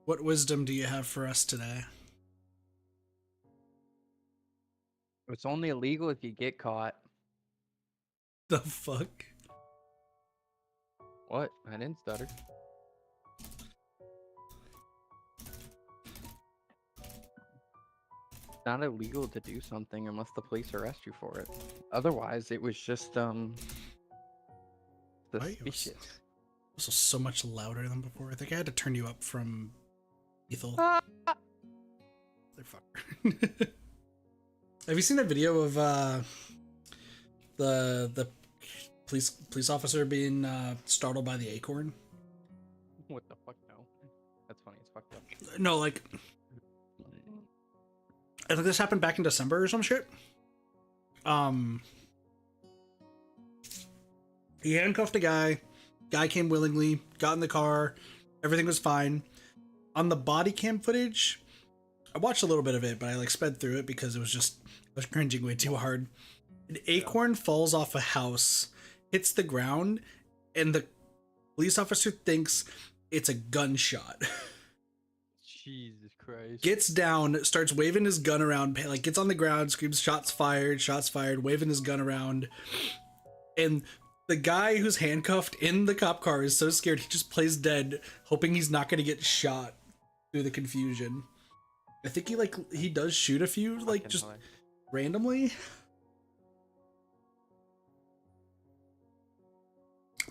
What wisdom do you have for us today? It's only illegal if you get caught. The fuck? What? I didn't stutter. It's not illegal to do something unless the police arrest you for it. Otherwise, it was just Why it was suspicious. also so much louder than before. I think I had to turn you up from Ethel. Ah! Motherfucker. Have you seen a video of the police officer being startled by the acorn? What the fuck? No. That's funny. It's fucked up. No, like I think this happened back in December or some shit. Um, he handcuffed a guy. Guy came willingly, got in the car. Everything was fine. On the body cam footage, I watched a little bit of it, but I like sped through it because I was cringing way too hard. An acorn falls off a house, hits the ground, and the police officer thinks it's a gunshot. Jesus Christ. Gets down, starts waving his gun around, like gets on the ground, screams shots fired, waving his gun around. And the guy who's handcuffed in the cop car is so scared he just plays dead, hoping he's not gonna get shot through the confusion. I think he does shoot a few, like just randomly.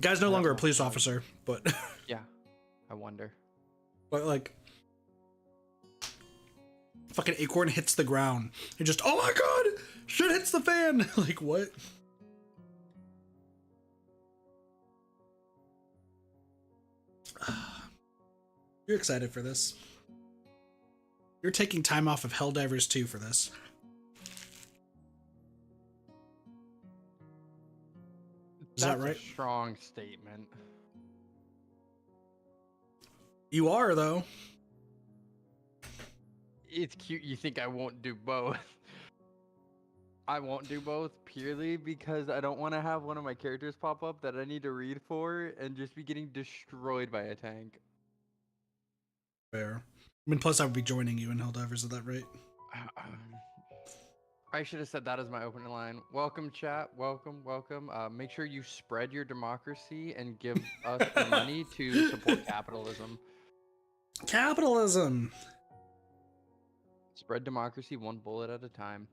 Guy's no longer a police officer, but Yeah, I wonder. but like fucking acorn hits the ground and just, oh my god, shit hits the fan. Like what? You're excited for this. You're taking time off of Helldivers 2 for this. Is that right? A strong statement. You are, though. It's cute. You think I won't do both? I won't do both purely because I don't want to have one of my characters pop up that I need to read for and just be getting destroyed by a tank. Fair. I mean, plus I would be joining you in Helldivers, is that right? I should have said that as my opening line. Welcome, chat. Welcome, welcome. Make sure you spread your democracy and give us the money to support capitalism. Capitalism! Spread democracy one bullet at a time.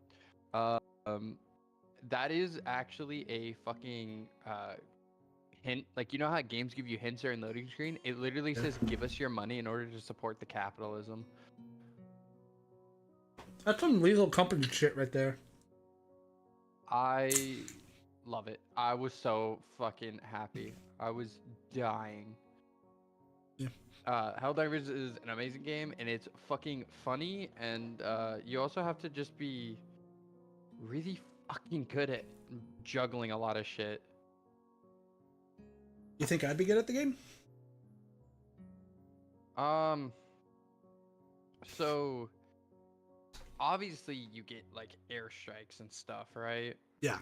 That is actually a fucking hint. Like, you know how games give you hints during loading screen? It literally says, give us your money in order to support the capitalism. That's some legal company shit right there. I love it. I was so fucking happy. I was dying. Yeah. Helldivers is an amazing game, and it's fucking funny, and you also have to just be really fucking good at juggling a lot of shit. You think I'd be good at the game? So obviously you get like airstrikes and stuff, right? Yeah.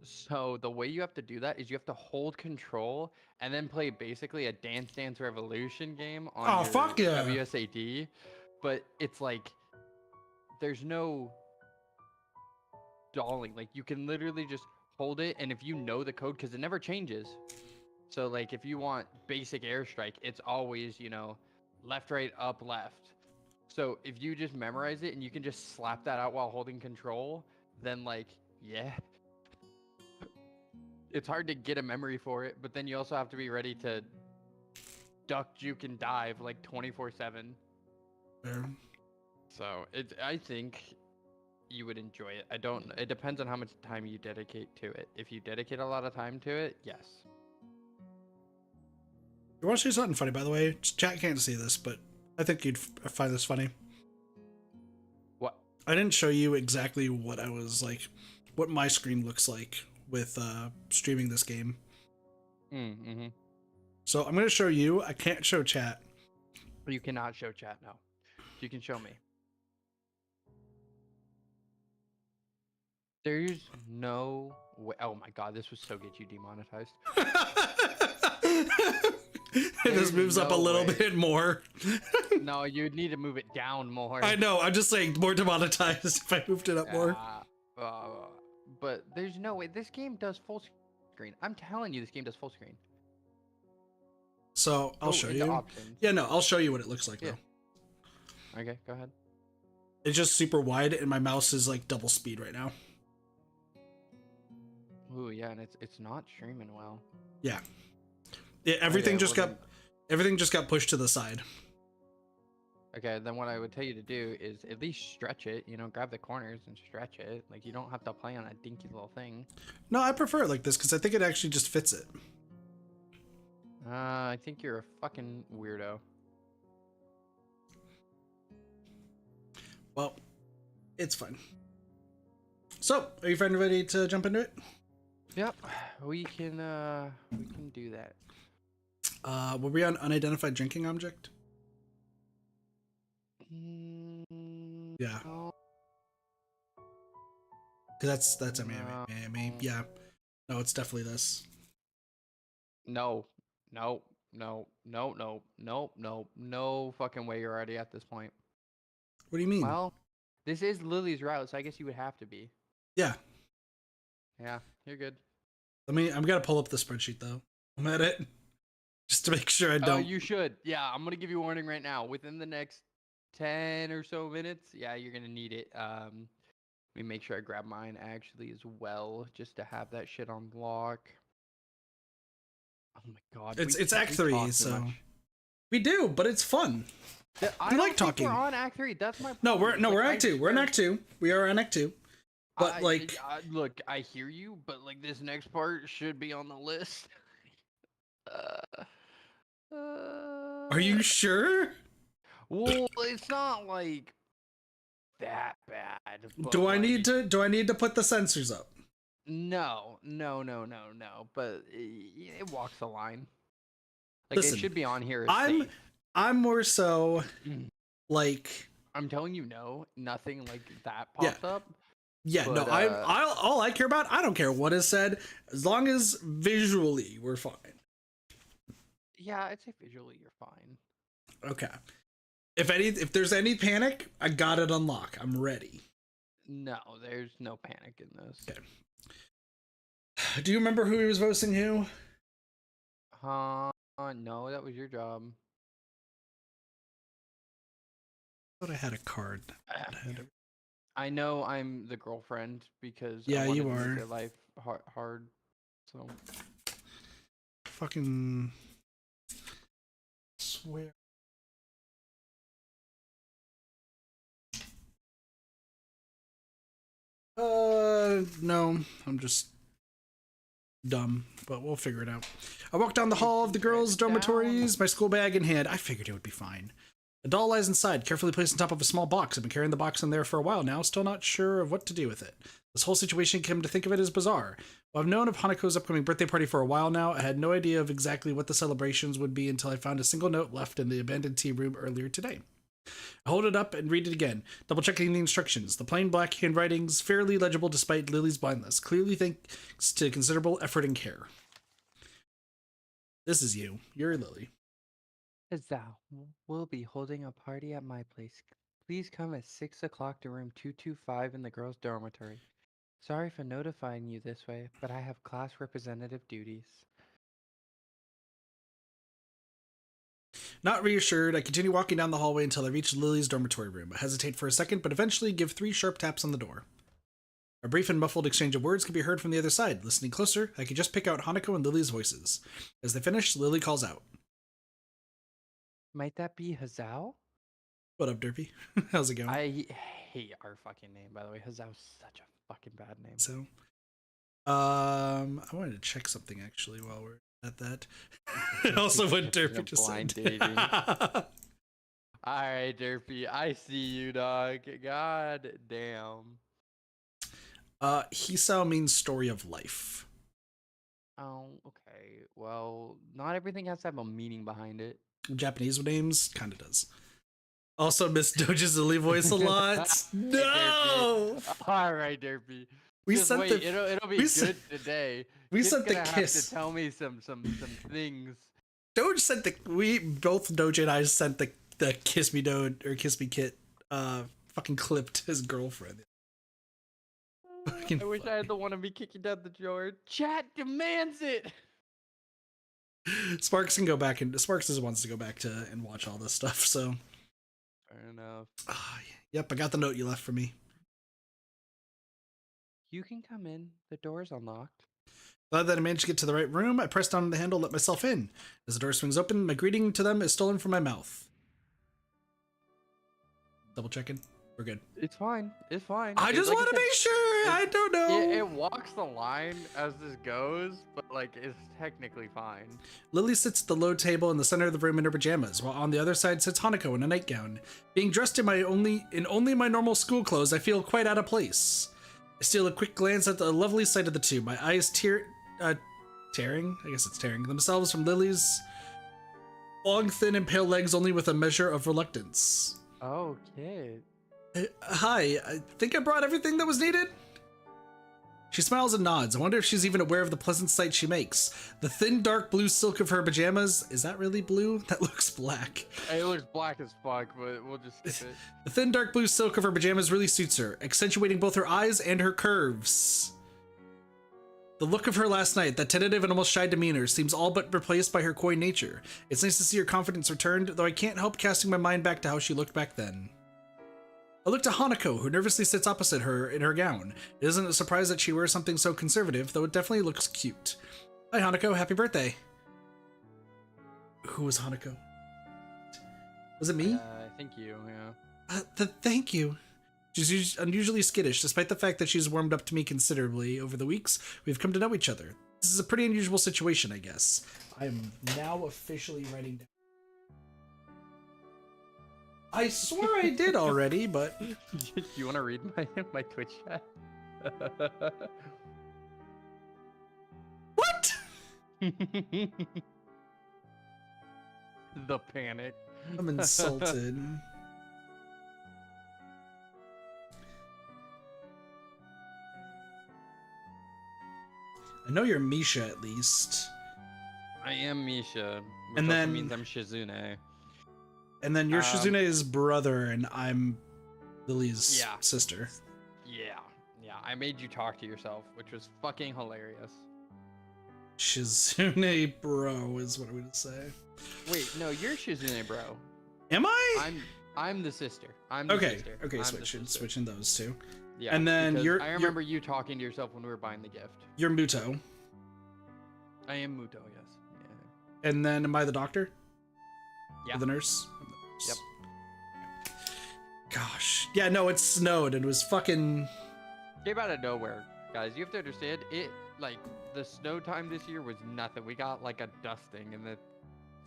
So the way you have to do that is you have to hold control and then play basically a Dance Dance Revolution game on your fuck yeah. WSAD, but it's like there's no stalling. Like you can literally just hold it, and if you know the code, because it never changes. So like if you want basic airstrike, it's always, you know, left, right, up, left. So if you just memorize it and you can just slap that out while holding control, then like, yeah. It's hard to get a memory for it, but then you also have to be ready to duck, juke, and dive like 24/7. Fair. So I think you would enjoy it. It depends on how much time you dedicate to it. If you dedicate a lot of time to it, yes. You want to say something funny, by the way? Chat can't see this, but I think you'd find this funny. What? I didn't show you exactly what I was like, what my screen looks like with streaming this game. Mm-hmm. So I'm going to show you. I can't show chat. You cannot show chat now. You can show me. There's no way. Oh my god, this would so get you demonetized. This moves up a no little way. bit more. No, you'd need to move it down more. I know. I'm just saying more demonetized if I moved it up more. Uh, but there's no way. This game does full screen. I'm telling you, this game does full screen. So I'll Go show into you. options. Yeah, no, I'll show you what it looks like Yeah. though. Okay, go ahead. It's just super wide, and my mouse is like double speed right now. Ooh, yeah, and it's not streaming well. Yeah. Everything Okay, just well got everything just got pushed to the side. Okay, then what I would tell you to do is at least stretch it. You know, grab the corners and stretch it. Like you don't have to play on a dinky little thing. No, I prefer it like this because I think it actually just fits it. I think you're a fucking weirdo. Well, it's fine. So, are you finally ready to jump into it? Yep, we can do that. Were we on unidentified drinking object? Yeah. No. Cause that's a Miami. Yeah. No, it's definitely this. No, no, no, no, no, no, no, no fucking way you're already at this point. What do you mean? Well, this is Lily's route, so I guess you would have to be. Yeah. Yeah, you're good. I'm gonna pull up the spreadsheet though. I'm at it. Just to make sure I don't. Oh, you should. Yeah, I'm gonna give you a warning right now. Within the next 10 or so minutes, yeah, you're gonna need it. Let me make sure I grab mine actually as well, just to have that shit on lock. Oh my god. It's Act we 3, talk too so much. we do, but it's fun. I We don't like think talking. We're on Act 3. That's my No, problem. we're Like, Act 2. We're in Act 2. We are in Act 2. But like, look, I hear you, but like this next part should be on the list. are you sure? Well, it's not like that bad. But Do I like, need to put the sensors up? No. But it walks the line. Like Listen, it should be on here. I'm more so like. I'm telling you, no, nothing like that pops up. Yeah, But, no, all I care about, I don't care what is said, as long as visually we're fine. Yeah, I'd say visually you're fine. Okay. If there's any panic, I got it on lock. I'm ready. No, there's no panic in this. Okay. Do you remember who he was voicing who? No, that was your job. I thought I had a card. I know I'm the girlfriend because Yeah, I wanted you to make are. your life hard. So Fucking swear. No, I'm just dumb, but we'll figure it out. I walked down the hall of the girls' dormitories, my school bag in hand. I figured it would be fine. A doll lies inside, carefully placed on top of a small box. I've been carrying the box in there for a while now, still not sure of what to do with it. This whole situation came to think of it as bizarre. While I've known of Hanako's upcoming birthday party for a while now, I had no idea of exactly what the celebrations would be until I found a single note left in the abandoned tea room earlier today. I hold it up and read it again, double-checking the instructions. The plain black handwriting's fairly legible despite Lily's blindness, clearly thanks to considerable effort and care. This is you. You're Lily. as thou will be holding a party at my place. Please come at 6 o'clock to room 225 in the girls' dormitory. Sorry for notifying you this way, but I have class representative duties. Not reassured, I continue walking down the hallway until I reach Lily's dormitory room. I hesitate for a second, but eventually give 3 sharp taps on the door. A brief and muffled exchange of words can be heard from the other side. Listening closer, I can just pick out Hanako and Lily's voices. As they finish, Lily calls out. Might that be Hazao? What up, Derpy? How's it going? I hate our fucking name, by the way. Hazao's such a fucking bad name. So, I wanted to check something actually while we're at that. Also, what Derpy just blind said. dating. Alright, Derpy, I see you, dog. God damn. Hisao means story of life. Oh, okay. Well, not everything has to have a meaning behind it. Japanese names kind of does. Also, Miss Doge's Lily voice a lot. No. All right, Derpy. We Just sent wait, the. it'll be we good sent- today. We Kid's sent the gonna have kiss. to tell me some things Doge sent we both Doge and I sent the kiss me Doge or kiss me kit fucking clipped his girlfriend. Fucking I wish I had the one of me kicking down the door. Chat demands it. Sparks can go back and Sparks just wants to go back to and watch all this stuff. So Fair enough. yep, I got the note you left for me. You can come in. The door's unlocked. Glad that I managed to get to the right room. I pressed down the handle, let myself in. As the door swings open, my greeting to them is stolen from my mouth. Double checking. We're good. It's fine. It's fine. I just want to make sure. I don't know. It walks the line as this goes, but like it's technically fine. Lilly sits at the low table in the center of the room in her pajamas, while on the other side sits Hanako in a nightgown. Being dressed in only my normal school clothes, I feel quite out of place. I steal a quick glance at the lovely sight of the two. My eyes tearing? I guess it's tearing themselves from Lily's long, thin, and pale legs, only with a measure of reluctance. Okay. Hi, I think I brought everything that was needed? She smiles and nods. I wonder if she's even aware of the pleasant sight she makes. The thin, dark blue silk of her pajamas, is that really blue? That looks black. It looks black as fuck, but we'll just skip it. The thin, dark blue silk of her pajamas really suits her, accentuating both her eyes and her curves. The look of her last night, that tentative and almost shy demeanor, seems all but replaced by her coy nature. It's nice to see her confidence returned, though I can't help casting my mind back to how she looked back then. I look to Hanako, who nervously sits opposite her in her gown. It isn't a surprise that she wears something so conservative, though it definitely looks cute. Hi Hanako, happy birthday. Who was Hanako? Was it me? I think you, yeah. Thank you. She's unusually skittish, despite the fact that she's warmed up to me considerably over the weeks we've come to know each other. This is a pretty unusual situation, I guess. I'm now officially writing down. I swore I did already, but... You want to read my Twitch chat? What? The panic. I'm insulted. I know you're Misha, at least. I am Misha, which And also then- means I'm Shizune. And then you're Shizune's brother, and I'm Lily's Yeah. sister. Yeah, I made you talk to yourself, which was fucking hilarious. Shizune bro is what I'm gonna say. Wait, no, you're Shizune, bro. Am I? I'm the sister. I'm the Okay, sister. okay, I'm the sister. switching those two. Yeah, And then because you're- I remember you talking to yourself when we were buying the gift. You're Muto. I am Muto, yes. Yeah. And then am I the doctor? Yeah. Or the nurse? I'm the nurse. Yep. Gosh. Yeah, no, it snowed and it was fucking... Came out of nowhere, guys. You have to understand, it, like, the snow time this year was nothing. We got, like, a dusting, and the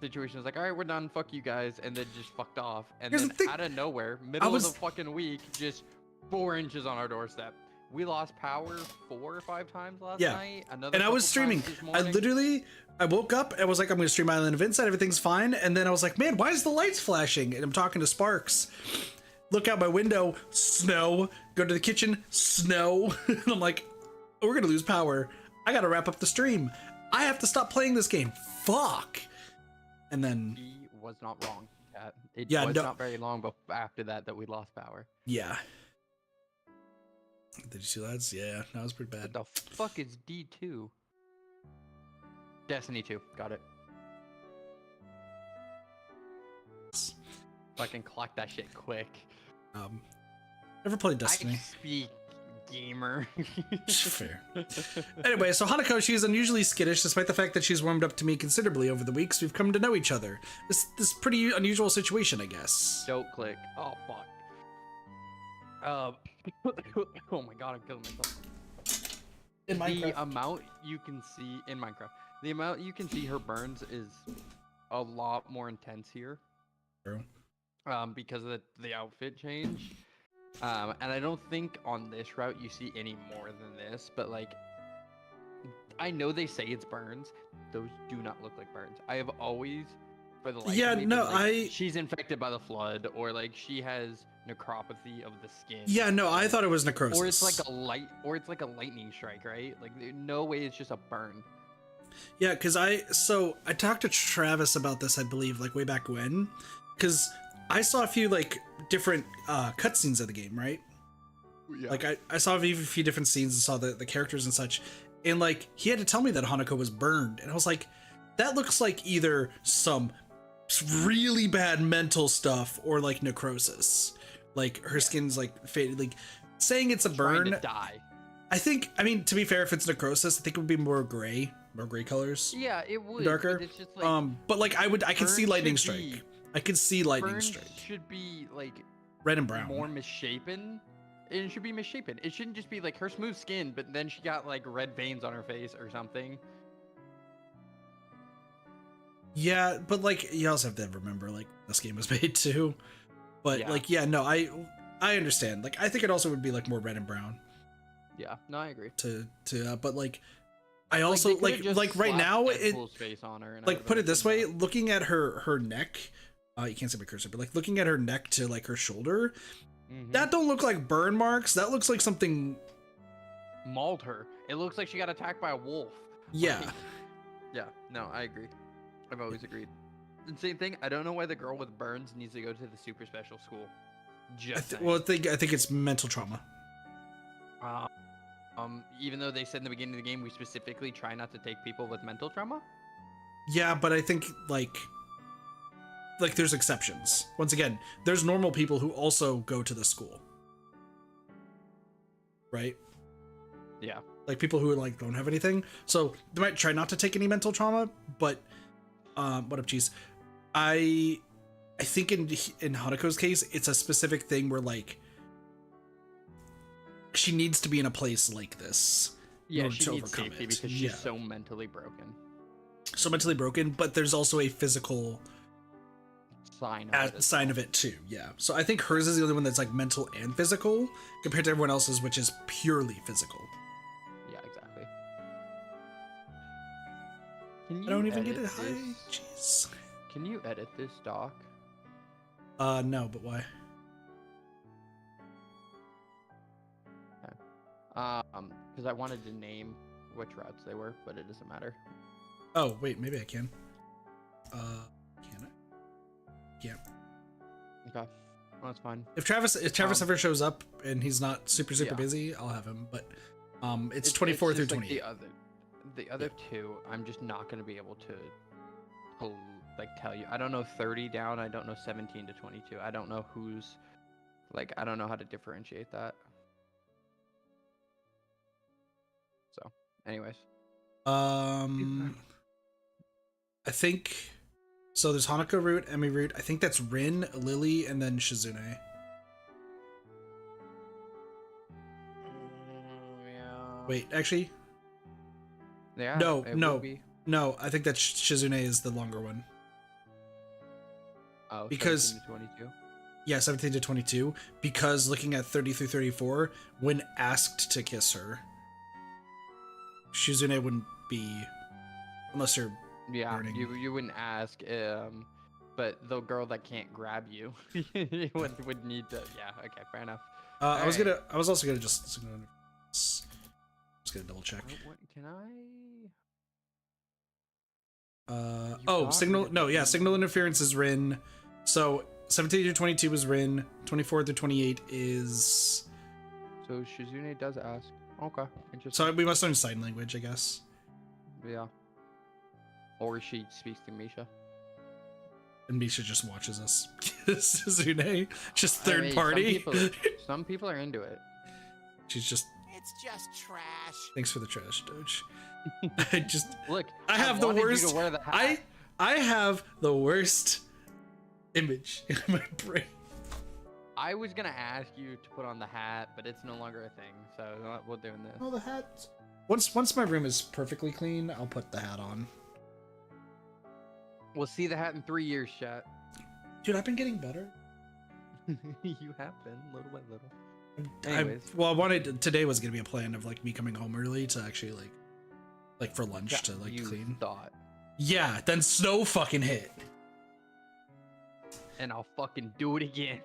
situation was like, all right, we're done, fuck you guys, and then just fucked off. And Here's then the thing, out of nowhere, middle of the fucking week, just 4 inches on our doorstep. We lost power 4 or 5 times last night. Another and I was couple streaming. times this I morning. literally, I woke up and was like, I'm going to stream Island of Insight. Everything's fine. And then I was like, man, why is the lights flashing? And I'm talking to Sparks. Look out my window, snow. Go to the kitchen, snow. And I'm like, oh, we're going to lose power. I got to wrap up the stream. I have to stop playing this game. Fuck. And then... He was not wrong, Kat. It Yeah, was no- not very long after that we lost power. Yeah. Did you see that? Yeah, that was pretty bad. What the fuck is D2? Destiny 2. Got it. Fucking clock that shit quick. Never played Destiny. I speak gamer. Fair. Anyway, so Hanako, she is unusually skittish, despite the fact that she's warmed up to me considerably over the weeks we've come to know each other. This pretty unusual situation, I guess. Don't click. Oh fuck. Oh my god, I'm killing myself. In The Minecraft. amount you can see in Minecraft, the amount you can see her burns is a lot more intense here. True. Because of the outfit change. And I don't think on this route you see any more than this, but like, I know they say it's burns. Those do not look like burns. I have always, for the life Yeah, of me, no, been like, I- she's infected by the flood, or like she has necropathy of the skin. Yeah, no, I thought it was necrosis. Or it's like a lightning strike, right? Like, no way it's just a burn. Yeah, because I talked to Travis about this, I believe, like way back when, because I saw a few like different cutscenes of the game, right? Yeah. Like I saw a few different scenes and saw the characters and such, and like he had to tell me that Hanako was burned, and I was like, that looks like either some really bad mental stuff or like necrosis, like her skin's like faded, like saying it's a burn. Trying to die. I mean, to be fair, if it's necrosis, I think it would be more gray colors. Yeah, it would. Darker. But it's just like, but like I could see burn lightning should strike. be- I could see lightning burn strike. should be like Red and brown. more misshapen. It should be misshapen. It shouldn't just be like her smooth skin, but then she got like red veins on her face or something. Yeah, but like you also have to remember like this game was made too. But Yeah. like no, I understand. Like I think it also would be like more red and brown Yeah, no, I agree. but like I also they could've just like right slapped now it Deadpool's face on her and I like would've put it this way, understood looking at her neck, you can't see my cursor, but like looking at her neck to like her shoulder, that. Mhm. that don't look like burn marks. That looks like something. Mauled her. It looks like she got attacked by a wolf. Yeah. Like, yeah, no, I agree. I've always agreed. And same thing, I don't know why the girl with burns needs to go to the super special school. Just saying. Well, I think it's mental trauma. Even though they said in the beginning of the game we specifically try not to take people with mental trauma. Yeah, but I think like there's exceptions. Once again, there's normal people who also go to the school, right? Yeah. Like people who like don't have anything, so they might try not to take any mental trauma. But what up, cheese? I think in Hanako's case, it's a specific thing where like she needs to be in a place like this. in Yeah, order she to needs overcome safety it. because she's Yeah. so mentally broken. So mentally broken, but there's also a physical Sign of it as sign of it too. Yeah. So I think hers is the only one that's like mental and physical compared to everyone else's, which is purely physical. well. Yeah, exactly. Can I don't even get edit it. Hi, this? jeez. Can you edit this doc? No, but why? Because I wanted to name which routes they were, but it doesn't matter. Oh, wait, maybe I can. Can I? Yeah. Okay, well, that's fine. If Travis ever shows up and he's not super Yeah. busy, I'll have him. But it's 24 through just like 28. the other two, I'm just not gonna be able to like tell you. I don't know 30 down. I don't know 17 to 22. I don't know who's like. I don't know how to differentiate that. So, anyways. I think so. There's Hanako route, Emi route. I think that's Rin, Lilly, and then Shizune. Yeah. Wait, actually, Yeah. No, it no. would be. no. I think that Shizune is the longer one. Oh, Because- 17 to 22. Yeah, 17 to 22. Because looking at 30 through 34, when asked to kiss her, Shizune wouldn't be, unless you're. Yeah, burning. you wouldn't ask. But the girl that can't grab you would need to. Yeah. Okay. Fair enough. I was Alright. also gonna just gonna double check. What can I? You Oh, got signal. rid of No, the yeah, ring. signal interference is Rin. So 17 to 22 is Rin. 24 to 28 is. So Shizune does ask. Okay. Interesting. So we must learn sign language, I guess. Yeah. Or she speaks to Misha. And Misha just watches us. Suzune, just I third mean, party. Some people are into it. She's just. It's just trash. Thanks for the trash, Doge. I just. Look, I have the wanted you worst. to wear the hat. I have the worst image in my brain. I was gonna ask you to put on the hat, but it's no longer a thing, so we're doing this. Oh, the hat. Once my room is perfectly clean, I'll put the hat on. We'll see the hat in 3 years, chat. Dude, I've been getting better. You have been, little by little. Anyways. I wanted today was gonna be a plan of like me coming home early to actually like for lunch That to like you clean. thought. Yeah, then snow fucking hit. And I'll fucking do it again.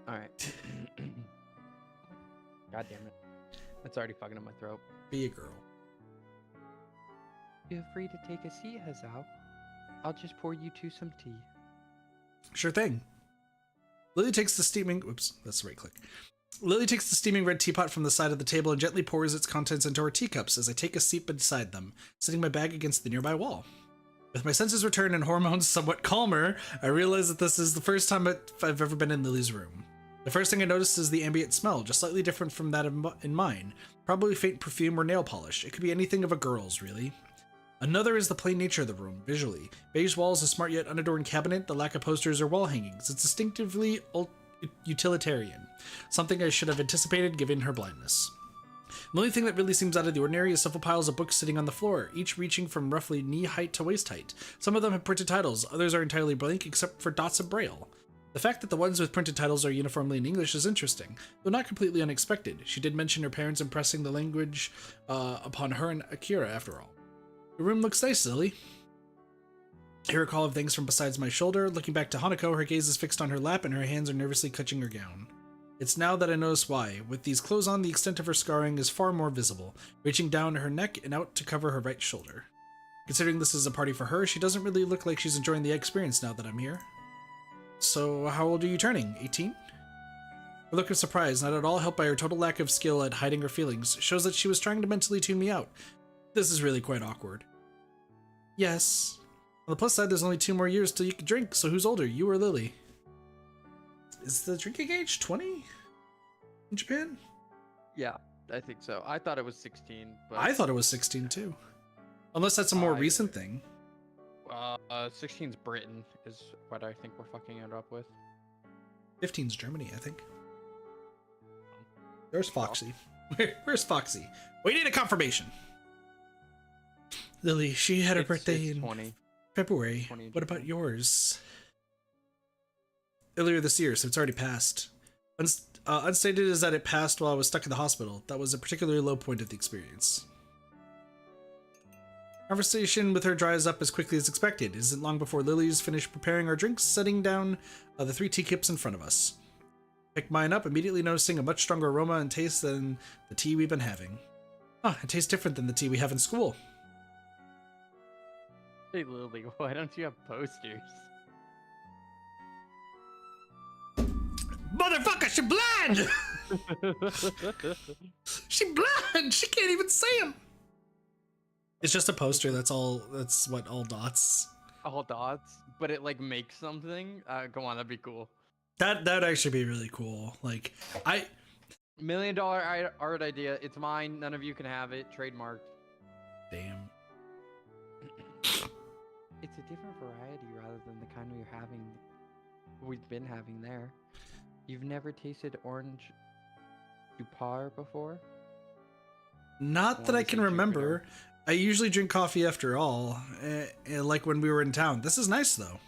Alright. God damn it. That's already fucking up my throat. Be a girl. Feel free to take a seat, Hazal. I'll just pour you two some tea. Sure thing. Lily takes the steaming... Oops, that's the right click. Lily takes the steaming red teapot from the side of the table and gently pours its contents into our teacups as I take a seat beside them, setting my bag against the nearby wall. With my senses returned and hormones somewhat calmer, I realize that this is the first time I've ever been in Lily's room. The first thing I noticed is the ambient smell, just slightly different from that in mine. Probably faint perfume or nail polish. It could be anything of a girl's, really. Another is the plain nature of the room, visually. Beige walls, a smart yet unadorned cabinet, the lack of posters or wall hangings. It's distinctively utilitarian. Something I should have anticipated given her blindness. The only thing that really seems out of the ordinary is several piles of books sitting on the floor, each reaching from roughly knee height to waist height. Some of them have printed titles, others are entirely blank except for dots of braille. The fact that the ones with printed titles are uniformly in English is interesting, though not completely unexpected. She did mention her parents impressing the language upon her and Akira, after all. The room looks nice, Lily. I hear a call of things from beside my shoulder. Looking back to Hanako, her gaze is fixed on her lap and her hands are nervously clutching her gown. It's now that I notice why. With these clothes on, the extent of her scarring is far more visible, reaching down her neck and out to cover her right shoulder. Considering this is a party for her, she doesn't really look like she's enjoying the experience now that I'm here. So, how old are you turning? 18? Her look of surprise, not at all helped by her total lack of skill at hiding her feelings, shows that she was trying to mentally tune me out. This is really quite awkward. Yes. On the plus side, there's only 2 more years till you can drink, so who's older, you or Lily? Is the drinking age 20 in Japan? Yeah, I think so. I thought it was 16, but... I thought it was 16 too. Unless that's a more recent thing. 16's Britain is what I think we're fucking it up with. 15's Germany, I think. There's Foxy. Where's Foxy? We need a confirmation. Lily, she had her birthday in 20. February. 20 What about yours? Earlier this year, so it's already passed. Unstated is that it passed while I was stuck in the hospital. That was a particularly low point of the experience. Conversation with her dries up as quickly as expected. It isn't long before Lily's finished preparing our drinks, setting down the 3 teacups in front of us. Picked mine up, immediately noticing a much stronger aroma and taste than the tea we've been having. Huh, it tastes different than the tea we have in school. Hey Lily, why don't you have posters? Motherfucker, she blind! She blind! She can't even see him! It's just a poster, that's all, that's what, all dots. All dots, but it like makes something? Go on, that'd be cool. That'd actually be really cool. Like, $1 million art idea, it's mine, none of you can have it, trademarked. Damn. It's a different variety rather than the kind we've been having there. You've never tasted orange Dupar before? Not that I can remember. I usually drink coffee after all, like when we were in town. This is nice though.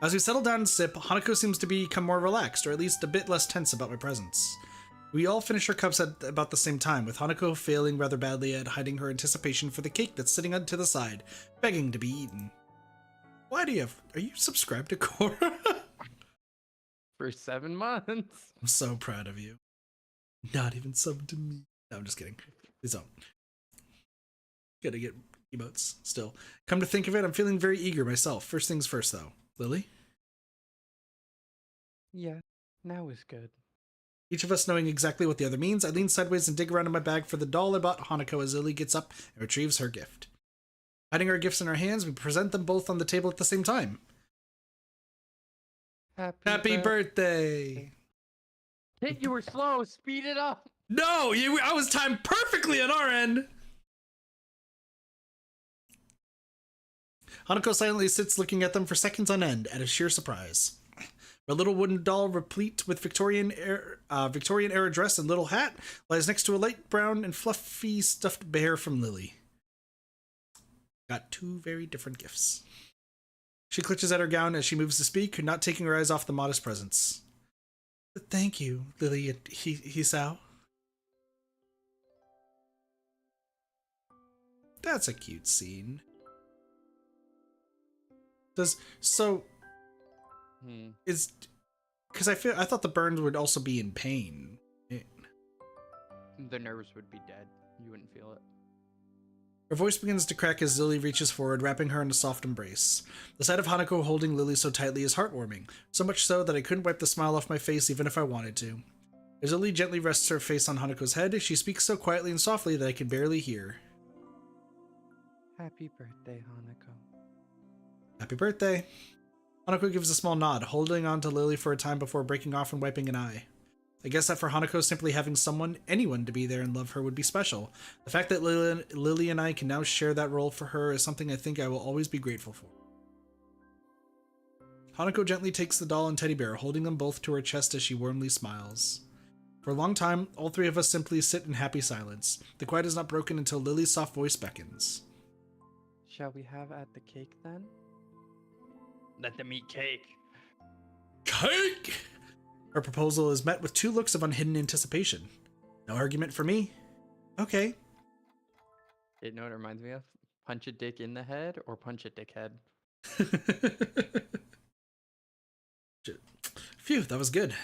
As we settle down and sip, Hanako seems to become more relaxed, or at least a bit less tense about my presence. We all finish our cups at about the same time, with Hanako failing rather badly at hiding her anticipation for the cake that's sitting to the side, begging to be eaten. Why do you have... Are you subscribed to Korra? For 7 months. I'm so proud of you. Not even sub to me. No, I'm just kidding. Please don't. Gotta get emotes still. Come to think of it, I'm feeling very eager myself. First things first, though. Lily? Yeah, now is good. Each of us knowing exactly what the other means, I lean sideways and dig around in my bag for the doll I bought Hanako as Lily gets up and retrieves her gift. Hiding our gifts in our hands, we present them both on the table at the same time. Happy birthday! Kit, you were slow. Speed it up. No, I was timed perfectly on our end. Hanako silently sits looking at them for seconds on end, at a sheer surprise. A little wooden doll, replete with Victorian era dress and little hat, lies next to a light brown and fluffy stuffed bear from Lily. Got 2 very different gifts. She clutches at her gown as she moves to speak, not taking her eyes off the modest presents. Thank you, Lily and Hisao. That's a cute scene. Is because I thought the burns would also be in pain. The nerves would be dead. You wouldn't feel it. Her voice begins to crack as Lilly reaches forward, wrapping her in a soft embrace. The sight of Hanako holding Lilly so tightly is heartwarming, so much so that I couldn't wipe the smile off my face even if I wanted to. As Lilly gently rests her face on Hanako's head, she speaks so quietly and softly that I can barely hear. Happy birthday, Hanako. Happy birthday. Hanako gives a small nod, holding on to Lilly for a time before breaking off and wiping an eye. I guess that for Hanako, simply having anyone to be there and love her would be special. The fact that Lilly and I can now share that role for her is something I think I will always be grateful for. Hanako gently takes the doll and teddy bear, holding them both to her chest as she warmly smiles. For a long time, all three of us simply sit in happy silence. The quiet is not broken until Lily's soft voice beckons. Shall we have at the cake then? Let them eat cake. Cake! Her proposal is met with two looks of unhidden anticipation. No argument for me. Okay. You know what it reminds me of? Punch a dick in the head or punch a dickhead? Phew, that was good.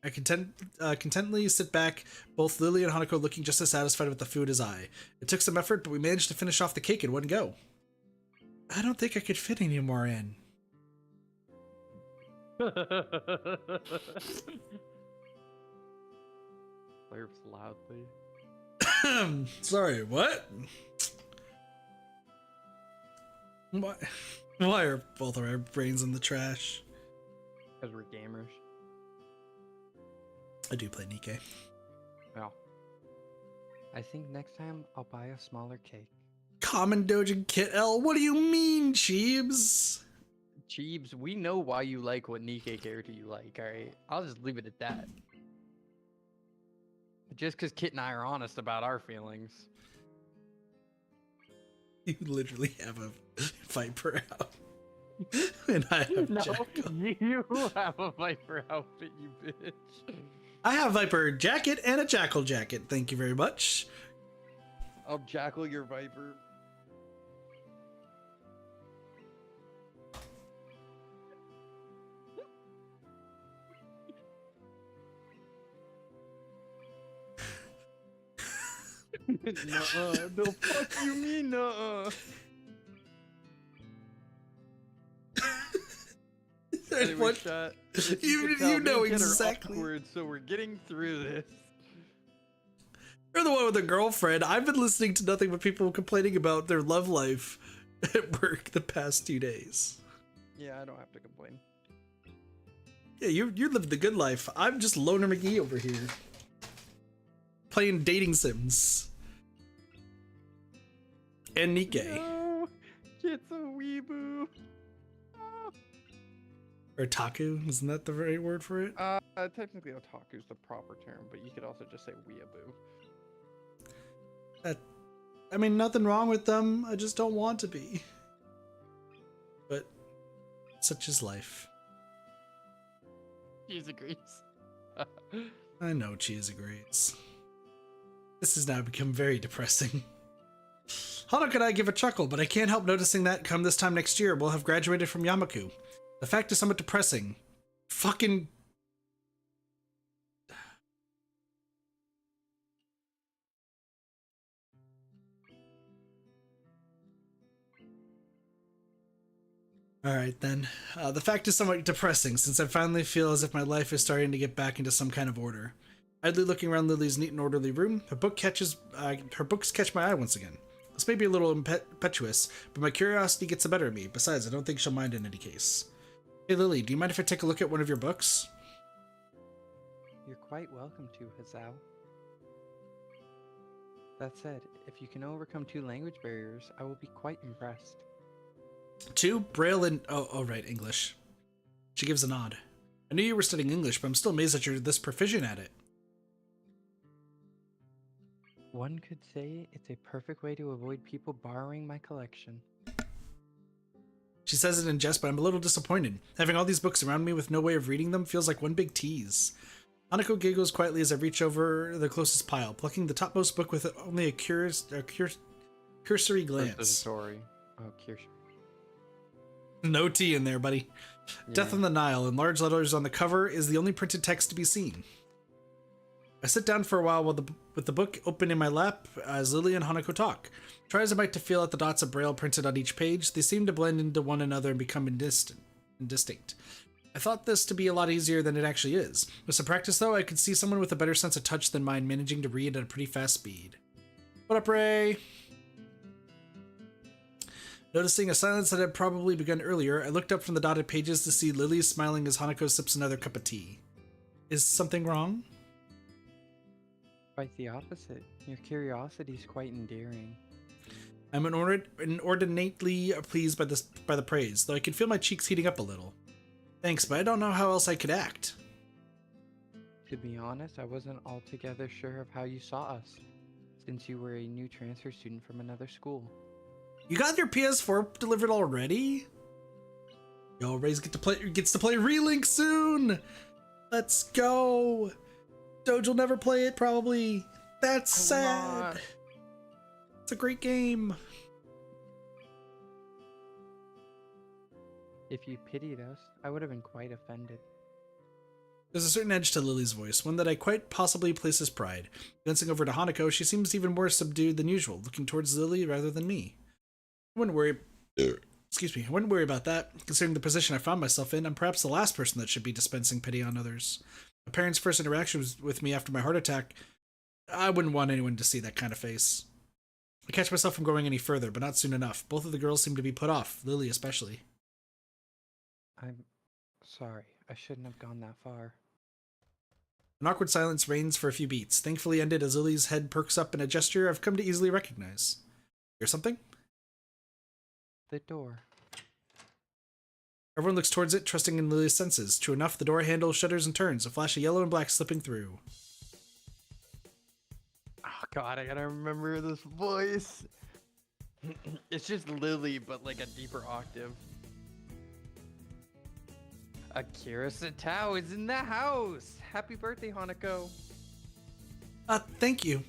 I contentedly sit back, both Lilly and Hanako looking just as satisfied with the food as I. It took some effort, but we managed to finish off the cake in one go. I don't think I could fit any more in. Slurps loudly. Sorry, what? Why are both of our brains in the trash? Because we're gamers. I do play Nikkei. Well, I think next time I'll buy a smaller cake. Common Doge and Kit L, what do you mean, Cheebs? Cheebs, we know why you like what Nikkei character you like, alright? I'll just leave it at that. Just because Kit and I are honest about our feelings. You literally have a Viper out. And I have Jackal. You have a Viper outfit, you bitch. I have a Viper jacket and a Jackal jacket, thank you very much. I'll Jackal your Viper. Nuh-uh. No, fuck you mean nuh-uh. Anyway, What? chat, You know exactly. Awkward, so we're getting through this. You're the one with a girlfriend. I've been listening to nothing but people complaining about their love life at work the past 2 days. Yeah, I don't have to complain. Yeah, you're living the good life. I'm just Loner McGee over here. Playing dating sims. And Nikkei. No, it's a weeboo. Oh. Or taku, isn't that the right word for it? Technically otaku is the proper term, but you could also just say weeaboo. I mean, nothing wrong with them. I just don't want to be. But such is life. Cheese agrees. I know Cheese agrees. This has now become very depressing. Hanako and I give a chuckle, but I can't help noticing that come this time next year, we'll have graduated from Yamaku. The fact is somewhat depressing. Fucking... Alright then. The fact is somewhat depressing, since I finally feel as if my life is starting to get back into some kind of order. Idly looking around Lily's neat and orderly room, her books catch my eye once again. This may be a little impetuous, but my curiosity gets the better of me. Besides, I don't think she'll mind in any case. Hey Lily, do you mind if I take a look at one of your books? You're quite welcome to, Hazao. That said, if you can overcome 2 language barriers, I will be quite impressed. 2? Braille and... Oh, right, English. She gives a nod. I knew you were studying English, but I'm still amazed that you're this proficient at it. One could say it's a perfect way to avoid people borrowing my collection. She says it in jest, but I'm a little disappointed. Having all these books around me with no way of reading them feels like one big tease. Hanako giggles quietly as I reach over the closest pile, plucking the topmost book with only a cursory glance. Story. Oh, cursory. No T in there, buddy. Yeah. Death on the Nile, in large letters on the cover, is the only printed text to be seen. I sit down for a while with the book open in my lap as Lilly and Hanako talk. Try as I might to feel out the dots of braille printed on each page, they seem to blend into one another and become indistinct. I thought this to be a lot easier than it actually is. With some practice, though, I could see someone with a better sense of touch than mine managing to read at a pretty fast speed. What up, Ray? Noticing a silence that had probably begun earlier, I looked up from the dotted pages to see Lilly smiling as Hanako sips another cup of tea. Is something wrong? Quite the opposite. Your curiosity is quite endearing. I'm inordinately pleased by the praise, though I could feel my cheeks heating up a little. Thanks, but I don't know how else I could act. To be honest, I wasn't altogether sure of how you saw us, since you were a new transfer student from another school. You got your PS4 delivered already? Yo, Ray's gets to play Relink soon! Let's go! Doge will never play it, probably. That's sad. It's a great game. If you pitied us, I would have been quite offended. There's a certain edge to Lily's voice, one that I quite possibly place as pride. Glancing over to Hanako, she seems even more subdued than usual, looking towards Lilly rather than me. I wouldn't worry about that. Considering the position I found myself in, I'm perhaps the last person that should be dispensing pity on others. My parents' first interaction with me after my heart attack, I wouldn't want anyone to see that kind of face. I catch myself from going any further, but not soon enough. Both of the girls seem to be put off, Lilly especially. I'm sorry. I shouldn't have gone that far. An awkward silence reigns for a few beats, thankfully ended as Lily's head perks up in a gesture I've come to easily recognize. Hear something? The door. Everyone looks towards it, trusting in Lily's senses. True enough, the door handle shudders and turns, a flash of yellow and black slipping through. Oh god, I gotta remember this voice. It's just Lilly, but like a deeper octave. Akira Satao is in the house! Happy birthday, Hanako! Thank you.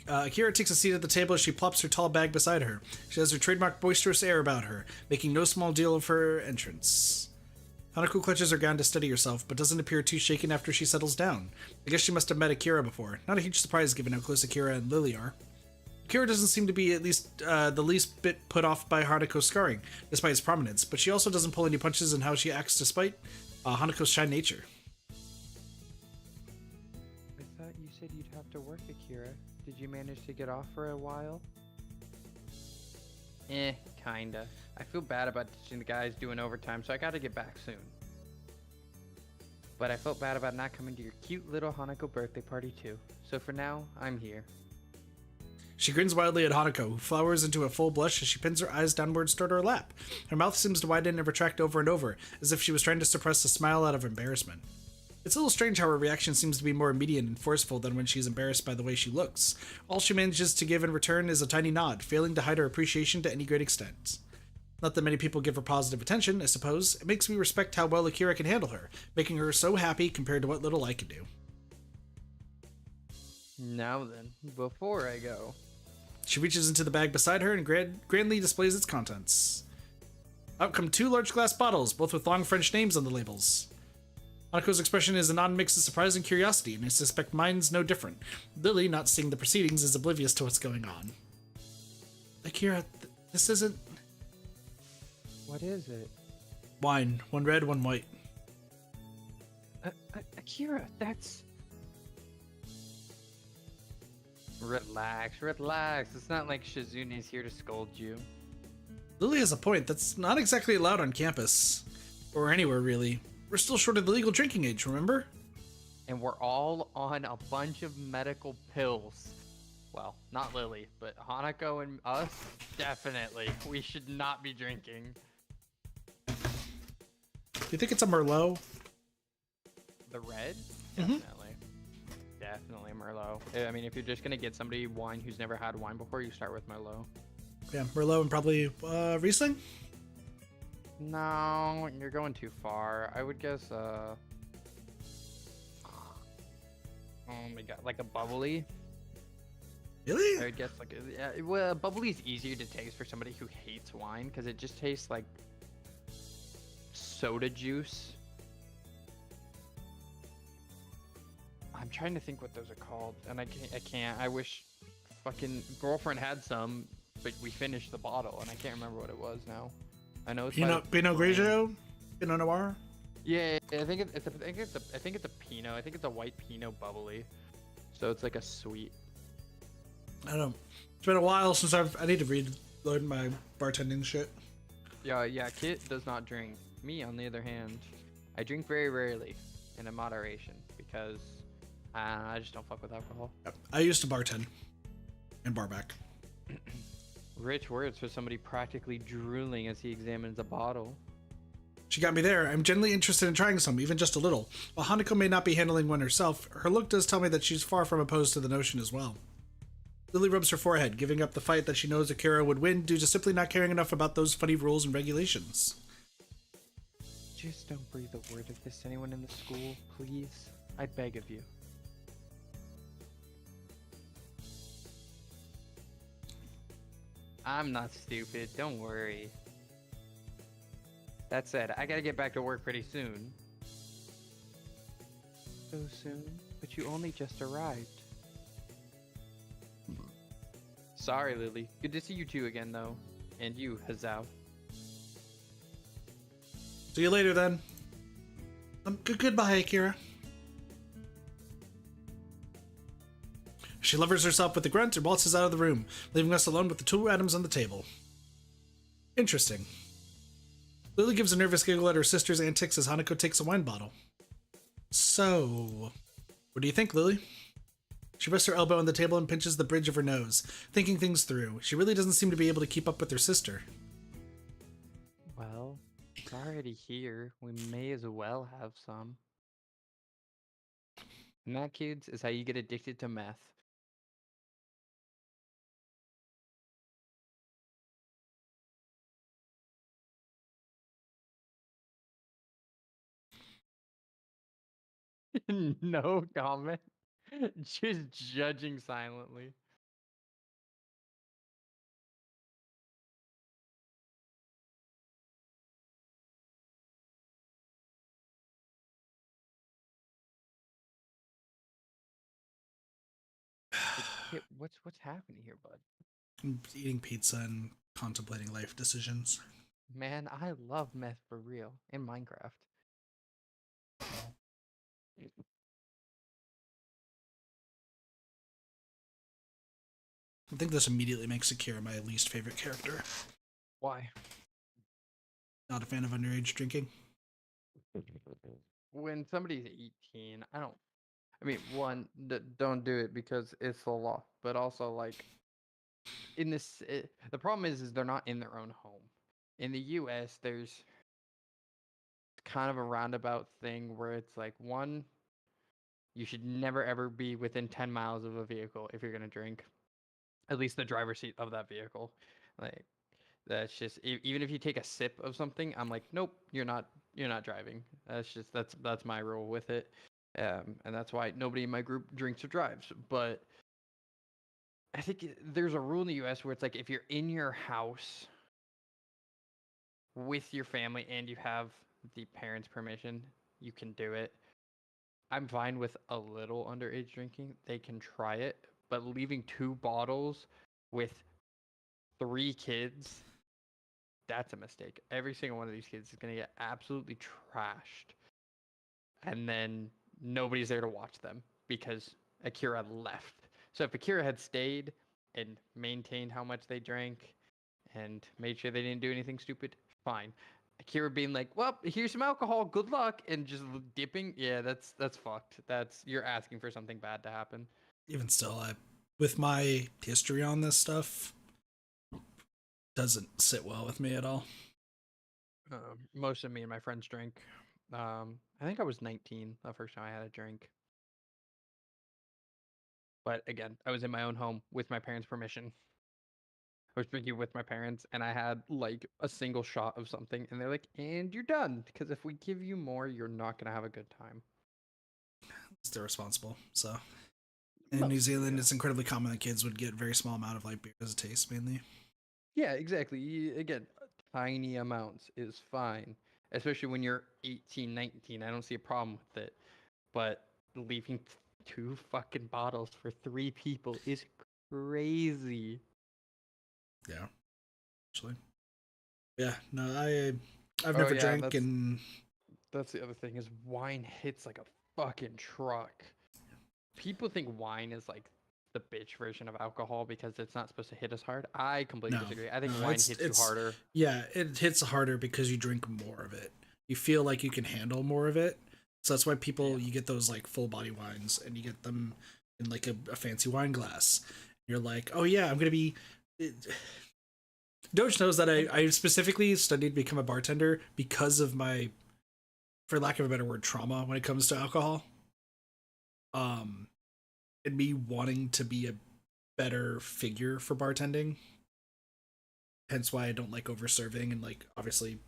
Akira takes a seat at the table as she plops her tall bag beside her. She has her trademark boisterous air about her, making no small deal of her entrance. Hanako clutches her gown to steady herself, but doesn't appear too shaken after she settles down. I guess she must have met Akira before. Not a huge surprise given how close Akira and Lilly are. Akira doesn't seem to be at least the least bit put off by Hanako's scarring, despite its prominence, but she also doesn't pull any punches in how she acts despite Hanako's shy nature. I thought you said you'd have to work, Akira. Did you manage to get off for a while? Kinda. I feel bad about teaching the guys doing overtime, so I gotta get back soon. But I felt bad about not coming to your cute little Hanako birthday party too. So for now, I'm here. She grins wildly at Hanako, who flowers into a full blush as she pins her eyes downwards toward her lap. Her mouth seems to widen and retract over and over, as if she was trying to suppress a smile out of embarrassment. It's a little strange how her reaction seems to be more immediate and forceful than when she's embarrassed by the way she looks. All she manages to give in return is a tiny nod, failing to hide her appreciation to any great extent. Not that many people give her positive attention, I suppose. It makes me respect how well Akira can handle her, making her so happy compared to what little I can do. Now then, before I go... She reaches into the bag beside her and grandly displays its contents. Out come 2 large glass bottles, both with long French names on the labels. Hanako's expression is an odd mix of surprise and curiosity, and I suspect mine's no different. Lilly, not seeing the proceedings, is oblivious to what's going on. Akira, this isn't... What is it? Wine. 1 red, 1 white. Akira, that's... Relax, relax. It's not like Shizune's here to scold you. Lilly has a point. That's not exactly allowed on campus. Or anywhere, really. We're still short of the legal drinking age, remember? And we're all on a bunch of medical pills. Well, not Lilly, but Hanako and us, definitely. We should not be drinking. Do you think it's a Merlot? The red? Mm-hmm. Definitely Merlot. I mean, if you're just gonna get somebody wine who's never had wine before, you start with Merlot. Yeah, Merlot and probably Riesling? No, you're going too far. I would guess, oh my god, like a bubbly. Really? I would guess like, yeah, well, bubbly is easier to taste for somebody who hates wine, because it just tastes like soda juice. I'm trying to think what those are called, and I can't. I wish fucking girlfriend had some, but we finished the bottle, and I can't remember what it was now. I know it's Pinot Grigio, Pinot Noir. Yeah, I think I think it's a Pinot. I think it's a white Pinot bubbly. So it's like a sweet. I don't know. It's been a while since I need to learn my bartending shit. Yeah. Kit does not drink. Me, on the other hand, I drink very rarely and in moderation because I just don't fuck with alcohol. I used to bartend and bar back. Rich words for somebody practically drooling as he examines a bottle. She got me there. I'm genuinely interested in trying some, even just a little. While Hanako may not be handling one herself, her look does tell me that she's far from opposed to the notion as well. Lily rubs her forehead, giving up the fight that she knows Akira would win due to simply not caring enough about those funny rules and regulations. Just don't breathe a word of this to anyone in the school, please. I beg of you. I'm not stupid, don't worry. That said, I gotta get back to work pretty soon. So soon? But you only just arrived. Sorry, Lily. Good to see you two again, though. And you, Hazao. See you later, then. Goodbye, Akira. She levers herself with a grunt and waltzes out of the room, leaving us alone with the two atoms on the table. Interesting. Lily gives a nervous giggle at her sister's antics as Hanako takes a wine bottle. So, what do you think, Lily? She rests her elbow on the table and pinches the bridge of her nose, thinking things through. She really doesn't seem to be able to keep up with her sister. Well, it's already here. We may as well have some. And that, kids, is how you get addicted to meth. No comment. Just judging silently. What's happening here, bud? I'm eating pizza and contemplating life decisions. Man, I love meth for real in Minecraft. I think this immediately makes Akira my least favorite character. Why? Not a fan of underage drinking. When somebody's 18, I mean, one, don't do it because it's the law, but also like the problem is they're not in their own home. In the U.S., there's kind of a roundabout thing where it's like, one, you should never ever be within 10 miles of a vehicle if you're gonna drink, at least the driver's seat of that vehicle. Like that's just even if you take a sip of something, I'm like, nope, you're not driving. That's my rule with it, and that's why nobody in my group drinks or drives. But I think there's a rule in the U.S. where it's like if you're in your house with your family and you have the parents' permission, you can do it. I'm fine with a little underage drinking. They can try it, but leaving 2 bottles with 3 kids, that's a mistake. Every single one of these kids is going to get absolutely trashed. And then nobody's there to watch them because Akira left. So if Akira had stayed and maintained how much they drank and made sure they didn't do anything stupid, fine. Akira being like, well, here's some alcohol, good luck, and just dipping, yeah, that's fucked. You're asking for something bad to happen. Even still, with my history on this stuff, doesn't sit well with me at all. Most of me and my friends drink. I think I was 19 the first time I had a drink. But again, I was in my own home with my parents' permission. I was drinking with my parents, and I had like a single shot of something, and they're like, "And you're done, because if we give you more, you're not gonna have a good time." They're responsible. So in New Zealand, it's incredibly common that kids would get a very small amount of light beer as a taste, mainly. Yeah, exactly. Again, tiny amounts is fine, especially when you're 18, 19. I don't see a problem with it, but leaving 2 fucking bottles for 3 people is crazy. Yeah, actually. Yeah, no, I've Oh never yeah, drank, and that's the other thing is wine hits like a fucking truck. People think wine is like the bitch version of alcohol because it's not supposed to hit as hard. I completely no, disagree. I think no, wine hits you harder. yeah, it hits harder because you drink more of it. You feel like you can handle more of it, so that's why Yeah. you get those like full body wines, and you get them in like a fancy wine glass. You're like, oh yeah, I'm gonna be. Doge knows that I specifically studied to become a bartender because of my, for lack of a better word, trauma when it comes to alcohol. Um, and me wanting to be a better figure for bartending. Hence why I don't like over serving, and like obviously,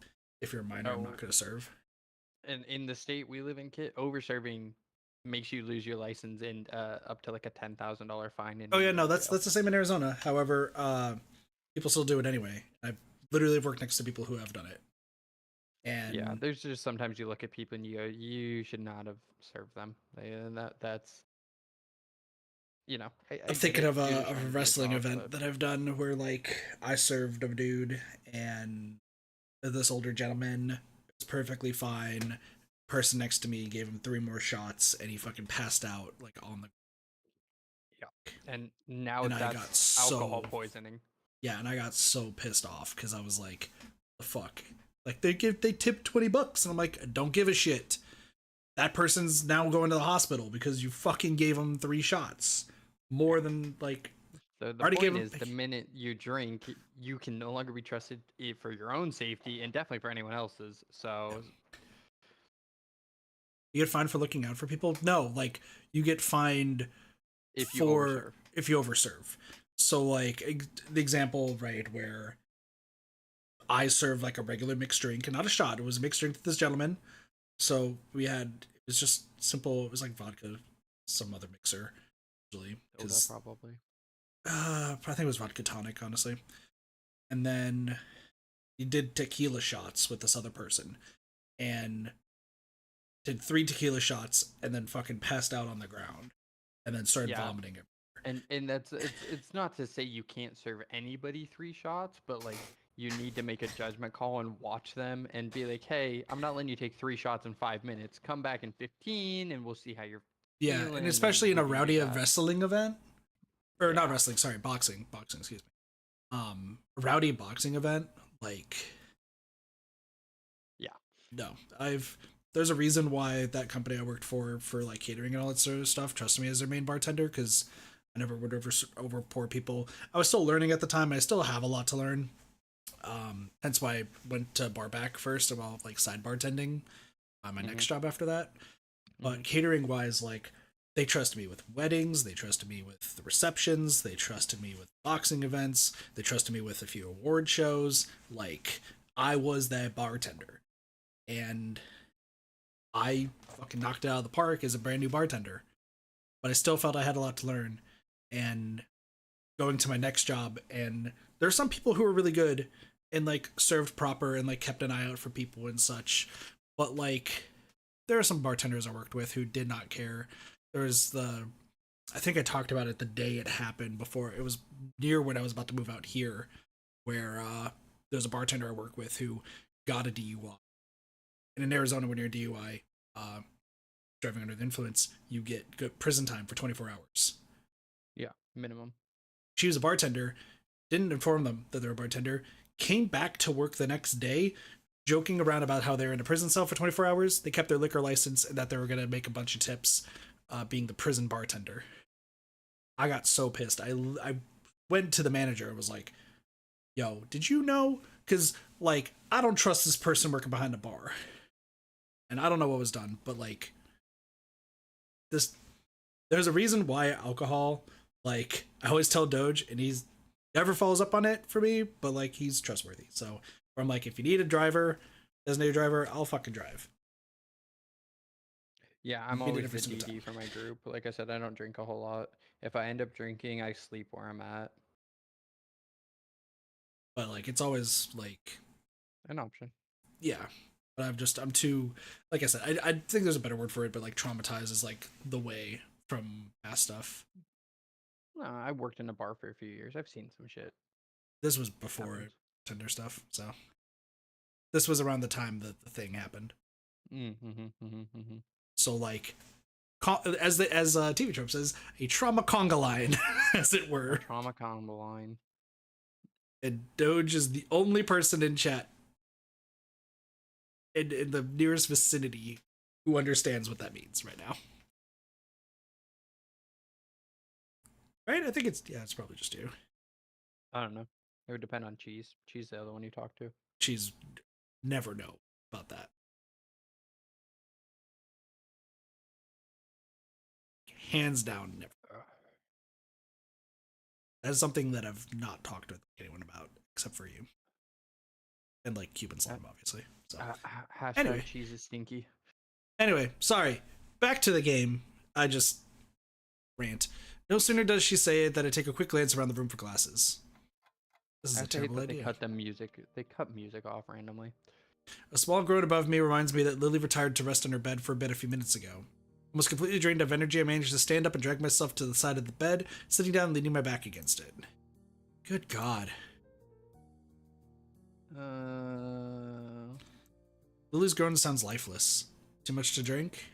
if you're a minor, I'm Oh, not going to serve. and in the state we live in, Kit, over serving makes you lose your license and up to like a $10,000 fine and Oh a yeah, year no, in that's jail. the same in Arizona. However, people still do it anyway. I literally have worked next to people who have done it, Yeah, and there's just sometimes you look at people and you go, you should not have served them. And that's I I'm get thinking it. of Dude is a trying to do his wrestling job, but event that I've done where like I served a dude, and this older gentleman was perfectly fine. Person next to me gave him 3 more shots, and he fucking passed out like on the. yeah. And now And I got that's alcohol so, poisoning. yeah, and I got so pissed off because I was like, the fuck, like they tip $20, and I'm like, don't give a shit. That person's now going to the hospital because you fucking gave them 3 shots, more than like The I already gave point them. is, the minute you drink, you can no longer be trusted for your own safety and definitely for anyone else's. So, You get fined for looking out for people. No, like you get fined if you for overserve, if you overserve. So like the example, right, where I served like a regular mixed drink and not a shot. It was a mixed drink to this gentleman. So we had, it was just simple. It was like vodka, some other mixer, usually soda because probably. I think it was vodka tonic, honestly. And then he did tequila shots with this other person, and did 3 tequila shots, and then fucking passed out on the ground, and then started Yeah, vomiting it. and that's it's not to say you can't serve anybody 3 shots, but like you need to make a judgment call and watch them and be like, hey, I'm not letting you take 3 shots in 5 minutes. Come back in 15, and we'll see how you're Yeah, and feeling, and especially in we a can do rowdy that. wrestling event, or not Yeah, wrestling, sorry, boxing, excuse me. Rowdy boxing event, like yeah, no, I've there's a reason why that company I worked for like catering and all that sort of stuff trusted me as their main bartender, because I never would over pour people. I was still learning at the time. I still have a lot to learn. Hence why I went to bar back first, about like side bartending, my hmm next job after that. hmm But catering wise, like they trusted me with weddings, they trusted me with the receptions, they trusted me with boxing events, they trusted me with a few award shows. Like I was that bartender, and I fucking knocked it out of the park as a brand new bartender. But I still felt I had a lot to learn. And going to my next job, and there are some people who are really good and like served proper and like kept an eye out for people and such. But like there are some bartenders I worked with who did not care. There was I think I talked about it the day it happened, before it was near when I was about to move out here, where there's a bartender I work with who got a DUI. And in Arizona, when you're a DUI, driving under the influence, you get good prison time for 24 hours. yeah, minimum. She was a bartender, didn't inform them that they're a bartender, came back to work the next day, joking around about how they're in a prison cell for 24 hours. They kept their liquor license and that they were going to make a bunch of tips, being the prison bartender. I got so pissed. I went to the manager and was like, yo, did you know? Because, like, I don't trust this person working behind the bar. And I don't know what was done, but, like, this, there's a reason why alcohol, like, I always tell Doge, and he's never follows up on it for me, but, like, he's trustworthy. So, I'm like, if you need a driver, designated driver, I'll fucking drive. Yeah, I I'm need it always every the single DD time. for my group. Like I said, I don't drink a whole lot. If I end up drinking, I sleep where I'm at. But, like, it's always, like, An option. yeah. But I'm too, like I said, I think there's a better word for it, but, like, traumatized is, like, the way from past stuff. No, I worked in a bar for a few years. I've seen some shit. This was before Happens. Tinder stuff, so this was around the time that the thing happened. So like, as TV trope says, a trauma conga line, as it were. Trauma combo line. And Doge is the only person in chat in the nearest vicinity who understands what that means right now. Right? I think it's probably just you. I don't know. It would depend on Cheese. Cheese, the other one you talk to. She's never know about that. Hands down, never. That's something that I've not talked with anyone about except for you. And like Cuban Slime, obviously. So Hashtag anyway. Cheese is stinky. Anyway, sorry. Back to the game. I just rant. No sooner does she say it than I take a quick glance around the room for glasses. This is a terrible idea. They cut music off randomly. A small groan above me reminds me that Lilly retired to rest on her bed for a bit a few minutes ago. Almost completely drained of energy, I managed to stand up and drag myself to the side of the bed, sitting down and leaning my back against it. Good God. Lily's groan sounds lifeless. Too much to drink?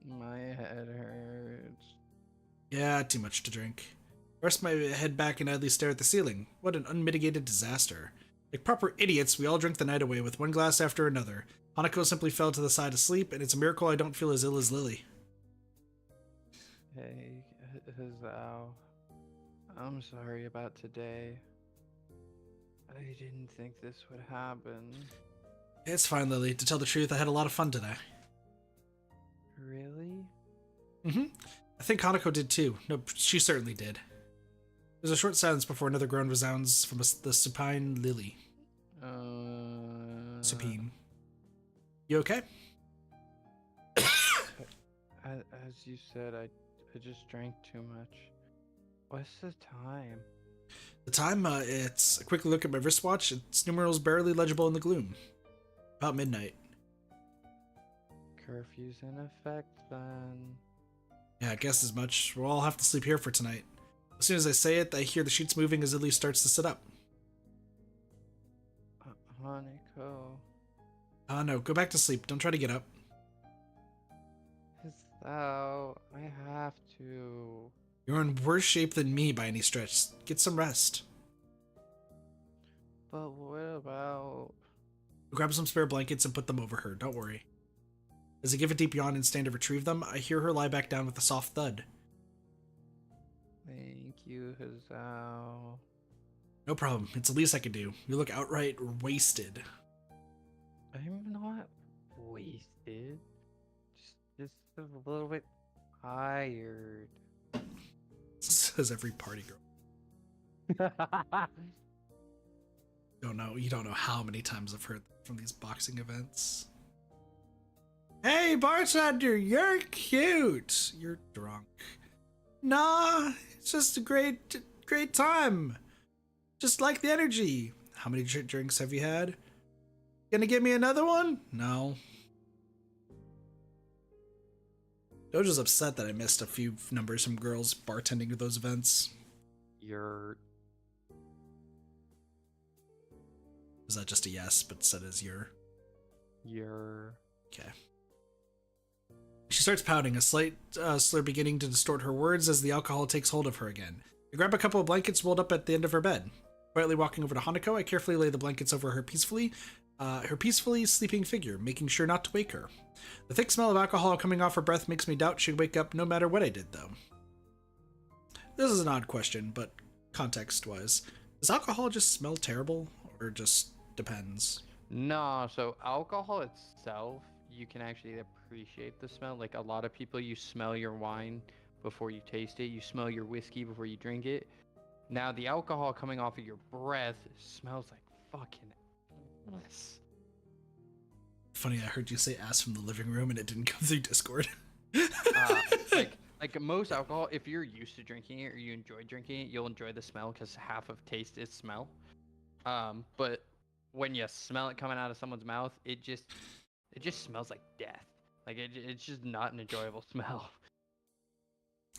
My head hurts. Yeah, too much to drink. I rest my head back and idly stare at the ceiling. What an unmitigated disaster. Like proper idiots, we all drank the night away with one glass after another. Hanako simply fell to the side asleep, and it's a miracle I don't feel as ill as Lilly. Hey, Zao. I'm sorry about today. I didn't think this would happen. It's fine, Lilly. To tell the truth, I had a lot of fun today. Really? I think Hanako did too. No, she certainly did. There's a short silence before another groan resounds from the supine Lilly. Supine. You okay? As you said, I just drank too much. What's the time? The time, it's a quick look at my wristwatch. Its numerals barely legible in the gloom. About midnight. Curfew's in effect then. Yeah, I guess as much. We'll all have to sleep here for tonight. As soon as I say it, I hear the sheets moving as Lily starts to sit up. Hanako. No, go back to sleep. Don't try to get up. Zao, I have to. You're in worse shape than me by any stretch. Get some rest. But what about... Grab some spare blankets and put them over her. Don't worry. As I give a deep yawn and stand to retrieve them, I hear her lie back down with a soft thud. Thank you, Zao. No problem. It's the least I can do. You look outright wasted. I'm not wasted. Just a little bit tired. Says every party girl. You don't know how many times I've heard that from these boxing events. Hey, bartender, you're cute. You're drunk. Nah, it's just a great time. Just like the energy. How many drinks have you had? Gonna give me another one? No. Dojo's upset that I missed a few numbers from girls bartending at those events. Is that just a yes, but said as your? Okay. She starts pouting, a slight slur beginning to distort her words as the alcohol takes hold of her again. I grab a couple of blankets rolled up at the end of her bed. Quietly walking over to Hanako, I carefully lay the blankets over her peacefully sleeping figure, making sure not to wake her. The thick smell of alcohol coming off her breath makes me doubt she'd wake up no matter what I did, though. This is an odd question, but context-wise, does alcohol just smell terrible, or just depends? No, so alcohol itself, you can actually appreciate the smell. Like a lot of people, you smell your wine before you taste it. You smell your whiskey before you drink it. Now, the alcohol coming off of your breath smells like fucking ass. Funny, I heard you say ass from the living room and it didn't come through Discord. Like most alcohol, if you're used to drinking it or you enjoy drinking it, you'll enjoy the smell because half of taste is smell. But when you smell it coming out of someone's mouth, it just smells like death. Like it's just not an enjoyable smell.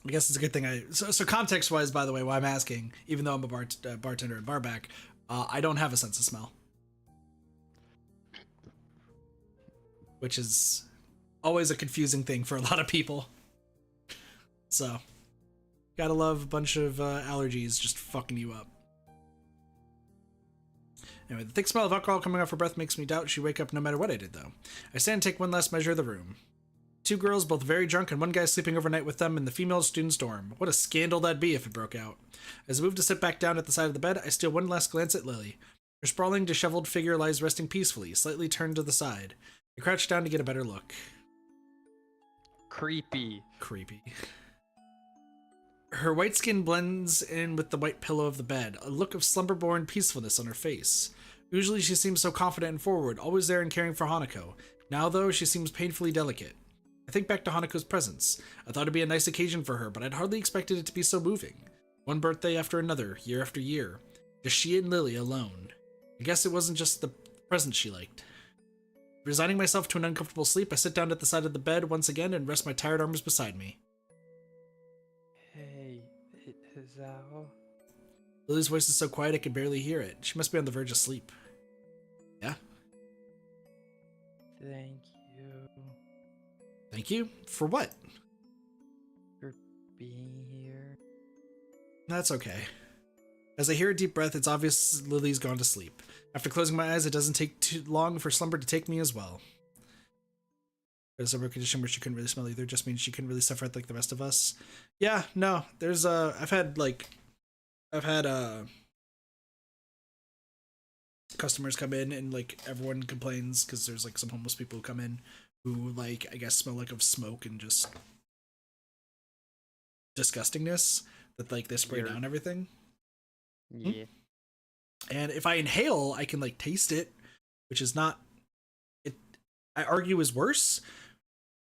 I guess it's a good thing so context wise, by the way, why I'm asking, even though I'm a bartender and barback, I don't have a sense of smell, which is always a confusing thing for a lot of people. So, gotta love a bunch of allergies just fucking you up. Anyway, the thick smell of alcohol coming off her breath makes me doubt she'd wake up no matter what I did, though. I stand and take one last measure of the room. 2 girls, both very drunk, and one guy sleeping overnight with them in the female student's dorm. What a scandal that'd be if it broke out. As I move to sit back down at the side of the bed, I steal one last glance at Lilly. Her sprawling, disheveled figure lies resting peacefully, slightly turned to the side. I crouch down to get a better look. Creepy. Her white skin blends in with the white pillow of the bed, a look of slumber-born peacefulness on her face. Usually she seems so confident and forward, always there and caring for Hanako. Now, though, she seems painfully delicate. I think back to Hanako's presence. I thought it'd be a nice occasion for her, but I'd hardly expected it to be so moving. One birthday after another, year after year. Just she and Lilly alone. I guess it wasn't just the present she liked. Resigning myself to an uncomfortable sleep, I sit down at the side of the bed once again and rest my tired arms beside me. Hey, Hazal. Lily's voice is so quiet I can barely hear it. She must be on the verge of sleep. Yeah? Thank you Thank you? For what? for being here. That's okay. As I hear a deep breath, it's obvious Lily's gone to sleep. After closing my eyes, it doesn't take too long for slumber to take me as well. There's a condition where she couldn't really smell either, just means she couldn't really suffer like the rest of us. Yeah, no, there's I've had customers come in and like everyone complains because there's like some homeless people who come in who like I guess smell like of smoke and just disgustingness that like they spray Weird. down everything. Yeah. And if I inhale, I can like taste it, which is not it I argue is worse,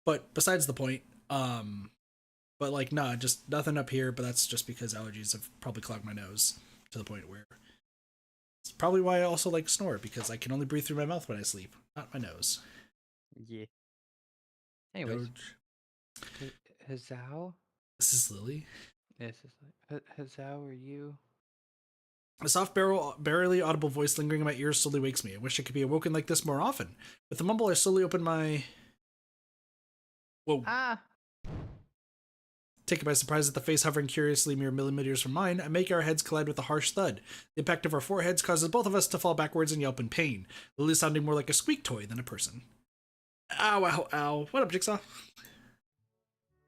but besides the point. But like nah, just nothing up here, but that's just because allergies have probably clogged my nose to the point where it's probably why I also like snore, because I can only breathe through my mouth when I sleep, not my nose. Yeah. Anyways, Doge. Hazal? This is Lilly. This is like Hazal, are you? A soft, barely audible voice lingering in my ears slowly wakes me. I wish I could be awoken like this more often. With a mumble, I slowly open my... Whoa. Ah! Taken by surprise at the face hovering curiously mere millimeters from mine, I make our heads collide with a harsh thud. The impact of our foreheads causes both of us to fall backwards and yelp in pain, Lily sounding more like a squeak toy than a person. Ow, ow, ow. What up, Jigsaw?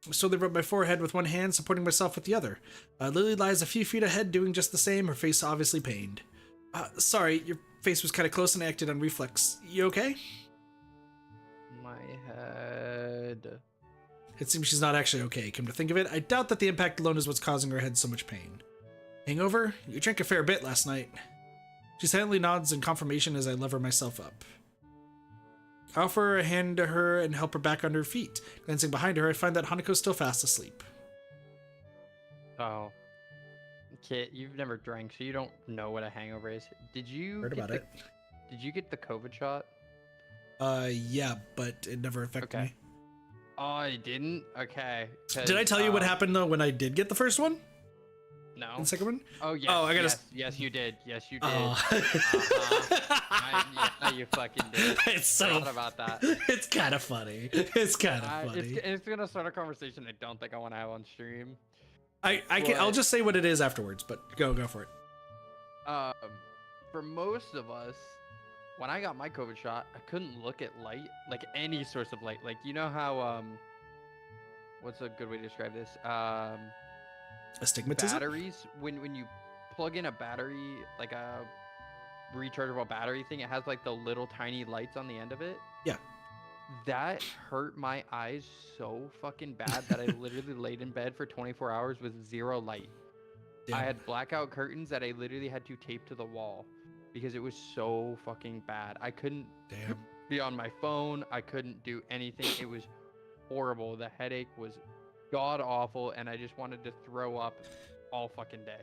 I slowly rub my forehead with one hand, supporting myself with the other. Lily lies a few feet ahead, doing just the same, her face obviously pained. Sorry, your face was kind of close and I acted on reflex. You okay? My head. It seems she's not actually okay. Come to think of it, I doubt that the impact alone is what's causing her head so much pain. Hangover? You drank a fair bit last night. She silently nods in confirmation as I lever myself up. I offer a hand to her and help her back on her feet. Glancing behind her, I find that Hanako's still fast asleep. Oh. Kit, you've never drank, so you don't know what a hangover is. Did you Heard about it. Did you get the COVID shot? Yeah, but it never affected Okay. me. Oh, you didn't? Okay. Did I tell you what happened though when I did get the first one? No. And the second one? Oh, yes. Oh, I gotta. Yes, you did. Yes, you did. Oh. Yeah, you fucking did. It's so. Forgot about that. It's kind of funny. It's kind of funny. It's gonna start a conversation I don't think I want to have on stream. I'll just say what it is afterwards, but go for it. For most of us, when I got my COVID shot, I couldn't look at light, like any source of light. Like, you know how what's a good way to describe this? Astigmatism? Batteries. When you plug in a battery, like a rechargeable battery thing, it has like the little tiny lights on the end of it. Yeah. That hurt my eyes so fucking bad that I literally laid in bed for 24 hours with zero light. Damn. I had blackout curtains that I literally had to tape to the wall because it was so fucking bad. I couldn't be on my phone. I couldn't do anything. It was horrible. The headache was god awful, and I just wanted to throw up all fucking day.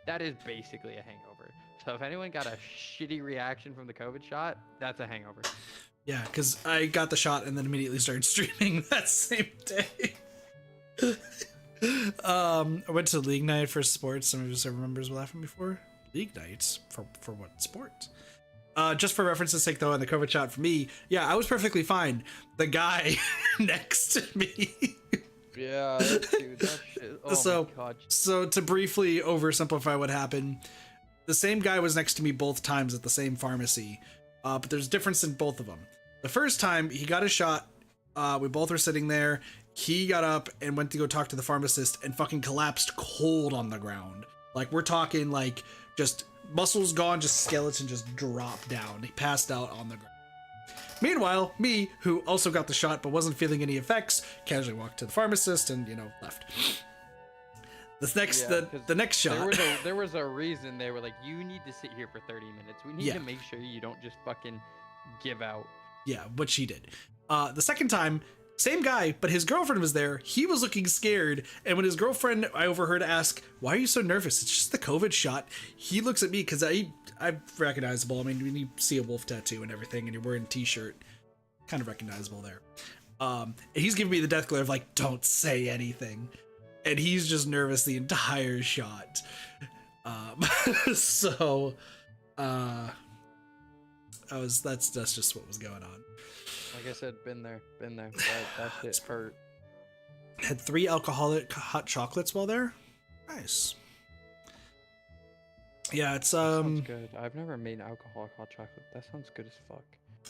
That is basically a hangover. So if anyone got a shitty reaction from the COVID shot, that's a hangover. Yeah, because I got the shot and then immediately started streaming that same day. I went to league night for sports. Some of you remembers what happened before. League nights for what sport? Just for reference's sake, though, in the COVID shot for me, yeah, I was perfectly fine. The guy next to me. Yeah, dude, that shit. Oh my god. So to briefly oversimplify what happened, the same guy was next to me both times at the same pharmacy, but there's a difference in both of them. The first time he got a shot, we both were sitting there. He got up and went to go talk to the pharmacist and fucking collapsed cold on the ground. Like, we're talking like just muscles gone, just skeleton just dropped down. He passed out on the ground. Meanwhile, me, who also got the shot but wasn't feeling any effects, casually walked to the pharmacist and, left. The next shot. There was a reason they were like, you need to sit here for 30 minutes. We need to make sure you don't just fucking give out. Yeah, what she did. The second time, same guy, but his girlfriend was there. He was looking scared, and when his girlfriend, I overheard ask, "Why are you so nervous?" It's just the COVID shot. He looks at me because I'm recognizable. I mean, when you see a wolf tattoo and everything, and you're wearing a t-shirt, kind of recognizable there. And he's giving me the death glare of like, "Don't say anything," and he's just nervous the entire shot. So, that's just what was going on. Like I said, been there. That shit hurt. Had 3 alcoholic hot chocolates while there. Nice. Yeah, it's Sounds good. I've never made alcoholic hot chocolate. That sounds good as fuck.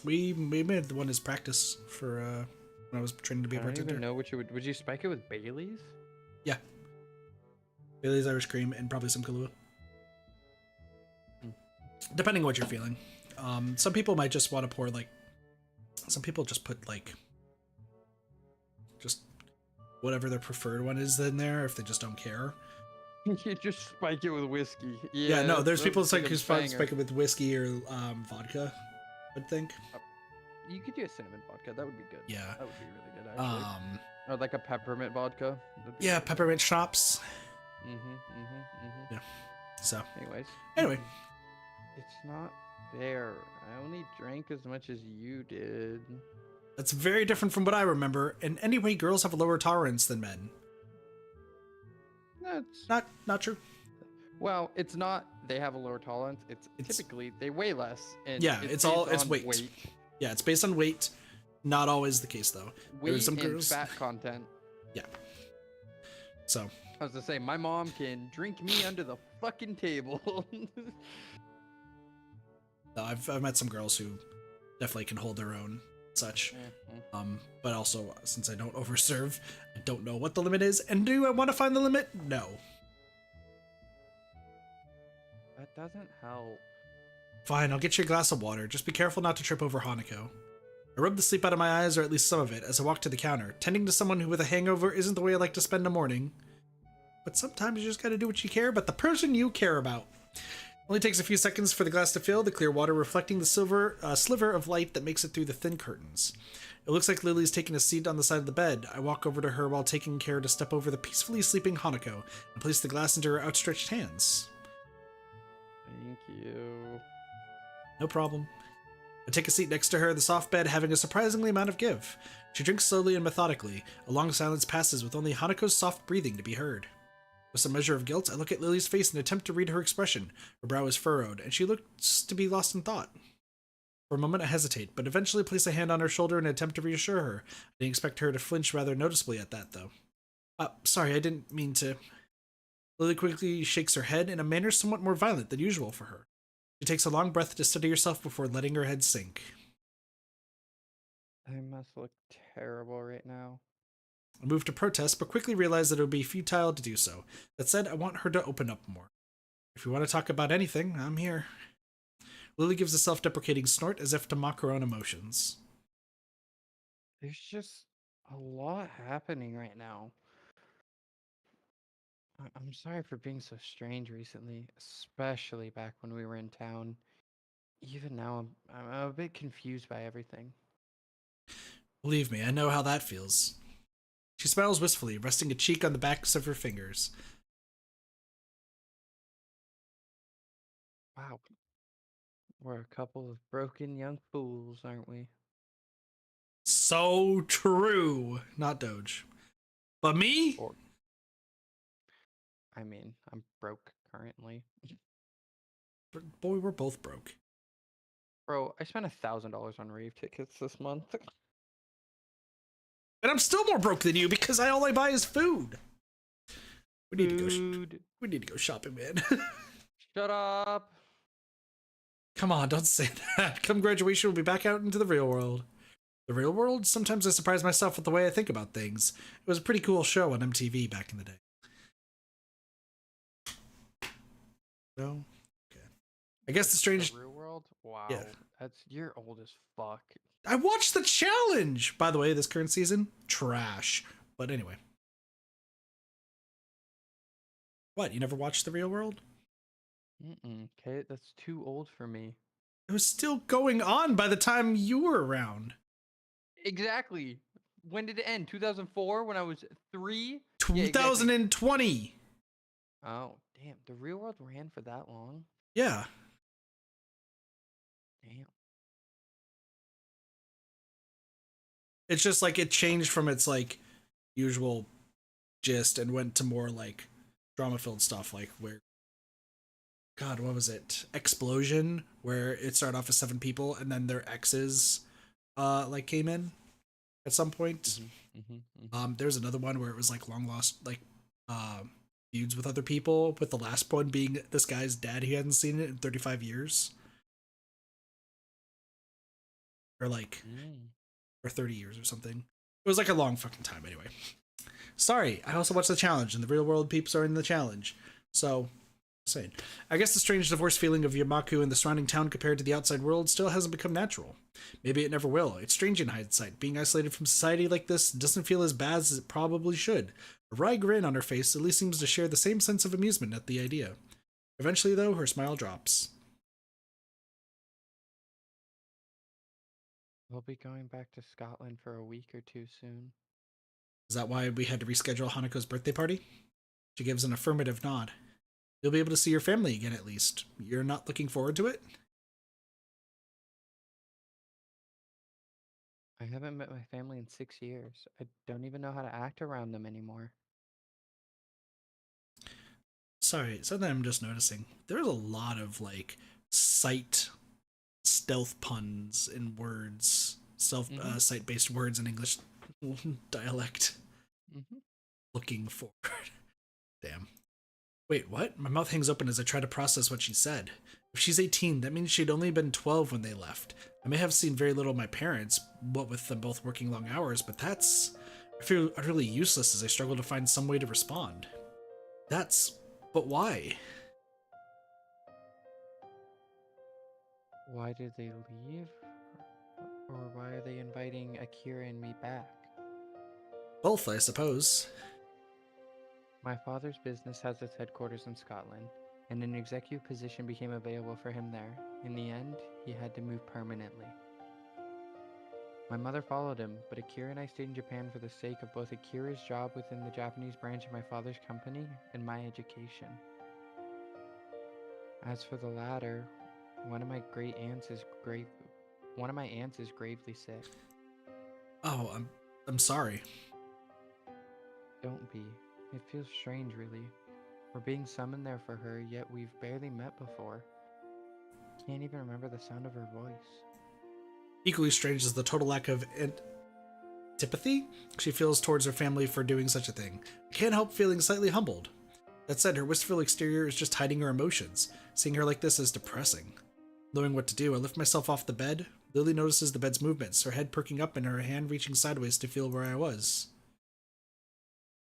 We made the one as practice for when I was training to be a bartender. I don't even know what you would you spike it with Bailey's? Yeah. Bailey's Irish cream and probably some Kahlua. Depending on what you're feeling. Some people might just want to pour like. Some people just put like. Just whatever their preferred one is in there if they just don't care. You just spike it with whiskey. Yeah, no, there's people who spike it with whiskey or vodka, I think. You could do a cinnamon vodka. That would be good. Yeah. That would be really good, actually. Or like a peppermint vodka. Yeah, peppermint schnapps. Yeah. So. Anyway. It's not fair. I only drank as much as you did. That's very different from what I remember. And anyway, girls have a lower tolerance than men. That's not true. Well, it's not they have a lower tolerance. It's typically they weigh less. And yeah, it's weight. Yeah, it's based on weight. Not always the case though. Weight some girls... and fat content. Yeah. So. I was to say, my mom can drink me under the fucking table. No, I've met some girls who definitely can hold their own, such. But also, since I don't overserve, I don't know what the limit is. And do I want to find the limit? No. That doesn't help. Fine, I'll get you a glass of water. Just be careful not to trip over Hanako. I rubbed the sleep out of my eyes, or at least some of it, as I walked to the counter. Tending to someone who with a hangover isn't the way I like to spend a morning. But sometimes you just gotta do what you care about the person you care about. Only takes a few seconds for the glass to fill, the clear water reflecting the sliver of light that makes it through the thin curtains. It looks like Lily's taking a seat on the side of the bed. I walk over to her while taking care to step over the peacefully sleeping Hanako and place the glass into her outstretched hands. Thank you. No problem. I take a seat next to her, the soft bed having a surprisingly amount of give. She drinks slowly and methodically. A long silence passes with only Hanako's soft breathing to be heard. With some measure of guilt, I look at Lily's face and attempt to read her expression. Her brow is furrowed, and she looks to be lost in thought. For a moment I hesitate, but eventually place a hand on her shoulder and attempt to reassure her. I didn't expect her to flinch rather noticeably at that, though. Sorry, I didn't mean to... Lily quickly shakes her head in a manner somewhat more violent than usual for her. She takes a long breath to steady herself before letting her head sink. I must look terrible right now. I move to protest, but quickly realize that it would be futile to do so. That said, I want her to open up more. If you want to talk about anything, I'm here. Lily gives a self-deprecating snort as if to mock her own emotions. There's just a lot happening right now. I'm sorry for being so strange recently, especially back when we were in town. Even now, I'm a bit confused by everything. Believe me, I know how that feels. She smiles wistfully, resting a cheek on the backs of her fingers. Wow. We're a couple of broken young fools, aren't we? So true. Not Doge. But me? I mean, I'm broke currently. Boy, we're both broke. Bro, I spent $1,000 on rave tickets this month. And I'm still more broke than you because all I buy is food. We need to go. We need to go shopping, man. Shut up. Come on, don't say that. Come graduation, we'll be back out into the real world. The real world? Sometimes I surprise myself with the way I think about things. It was a pretty cool show on MTV back in the day. No? Okay. I guess the strange... The real world? Wow. Yeah. You're old as fuck. I watched the challenge! By the way, this current season, trash. But anyway. What, you never watched The Real World? Okay, that's too old for me. It was still going on by the time you were around. Exactly. When did it end? 2004 when I was 3? 2020! Yeah, exactly. Oh, damn. The real world ran for that long? Yeah. Damn. It's just like it changed from its like usual gist and went to more like drama-filled stuff, like where God, what was it? Explosion, where it started off as 7 people and then their exes like came in at some point. There's another one where it was like long lost like feuds with other people, with the last one being this guy's dad. He hadn't seen it in 35 years. Or like or 30 years or something. It was like a long fucking time anyway. Sorry, I also watched the challenge, and the real world peeps are in the challenge. So, saying. I guess the strange divorce feeling of Yamaku and the surrounding town compared to the outside world still hasn't become natural. Maybe it never will. It's strange in hindsight. Being isolated from society like this doesn't feel as bad as it probably should. A wry grin on her face at least seems to share the same sense of amusement at the idea. Eventually, though, her smile drops. We'll be going back to Scotland for a week or 2 soon. Is that why we had to reschedule Hanako's birthday party? She gives an affirmative nod. You'll be able to see your family again at least. You're not looking forward to it? I haven't met my family in 6 years. I don't even know how to act around them anymore. Sorry, something I'm just noticing. There's a lot of like sight stealth puns in words, sight-based words in English dialect. Looking forward. Damn. Wait, what? My mouth hangs open as I try to process what she said. If she's 18, that means she'd only been 12 when they left. I may have seen very little of my parents, what with them both working long hours, but that's... I feel utterly useless as I struggle to find some way to respond. But why? Why did they leave? Or why are they inviting Akira and me back? Both, I suppose. My father's business has its headquarters in Scotland, and an executive position became available for him there. In the end, he had to move permanently. My mother followed him, but Akira and I stayed in Japan for the sake of both Akira's job within the Japanese branch of my father's company and my education. As for the latter, one of my aunts is gravely sick. Oh, I'm sorry. Don't be. It feels strange, really. We're being summoned there for her, yet we've barely met before. Can't even remember the sound of her voice. Equally strange is the total lack of antipathy she feels towards her family for doing such a thing. I can't help feeling slightly humbled. That said, her wistful exterior is just hiding her emotions. Seeing her like this is depressing. Knowing what to do, I lift myself off the bed. Lily notices the bed's movements, her head perking up and her hand reaching sideways to feel where I was.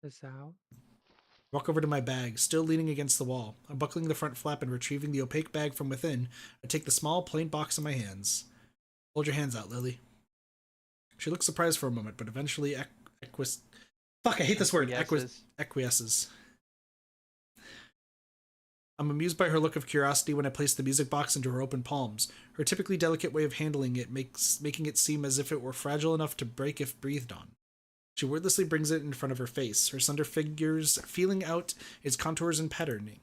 Is out? Walk over to my bag, still leaning against the wall. Unbuckling the front flap and retrieving the opaque bag from within, I take the small, plain box in my hands. Hold your hands out, Lily. She looks surprised for a moment, but eventually Fuck, I hate this word. Acquiesces. I'm amused by her look of curiosity when I place the music box into her open palms. Her typically delicate way of handling it making it seem as if it were fragile enough to break if breathed on. She wordlessly brings it in front of her face, her slender fingers feeling out its contours and patterning.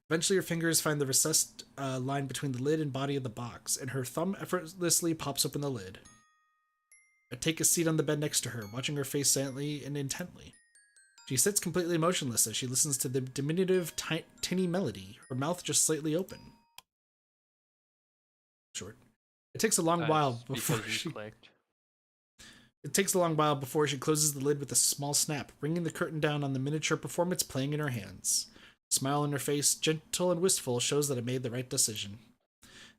Eventually her fingers find the recessed line between the lid and body of the box, and her thumb effortlessly pops open the lid. I take a seat on the bed next to her, watching her face silently and intently. She sits completely motionless as she listens to the diminutive, tinny melody, her mouth just slightly open. Short. It takes a long while before she... clicked. It takes a long while before she closes the lid with a small snap, bringing the curtain down on the miniature performance playing in her hands. The smile on her face, gentle and wistful, shows that I made the right decision.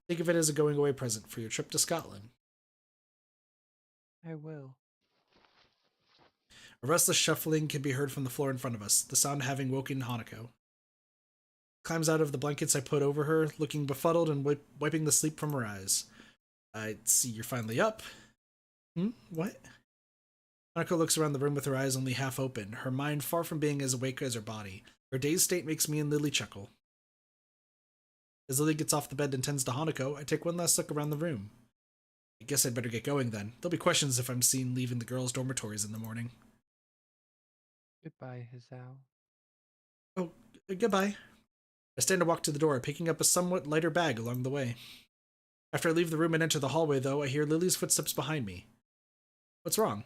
Think of it as a going-away present for your trip to Scotland. I will. A restless shuffling can be heard from the floor in front of us, the sound having woken Hanako. Climbs out of the blankets I put over her, looking befuddled and wiping the sleep from her eyes. I see you're finally up. What? Hanako looks around the room with her eyes only half open, her mind far from being as awake as her body. Her dazed state makes me and Lilly chuckle. As Lilly gets off the bed and tends to Hanako, I take one last look around the room. I guess I'd better get going then. There'll be questions if I'm seen leaving the girls' dormitories in the morning. Goodbye, Hazao. Oh, goodbye. I stand to walk to the door, picking up a somewhat lighter bag along the way. After I leave the room and enter the hallway, though, I hear Lily's footsteps behind me. What's wrong?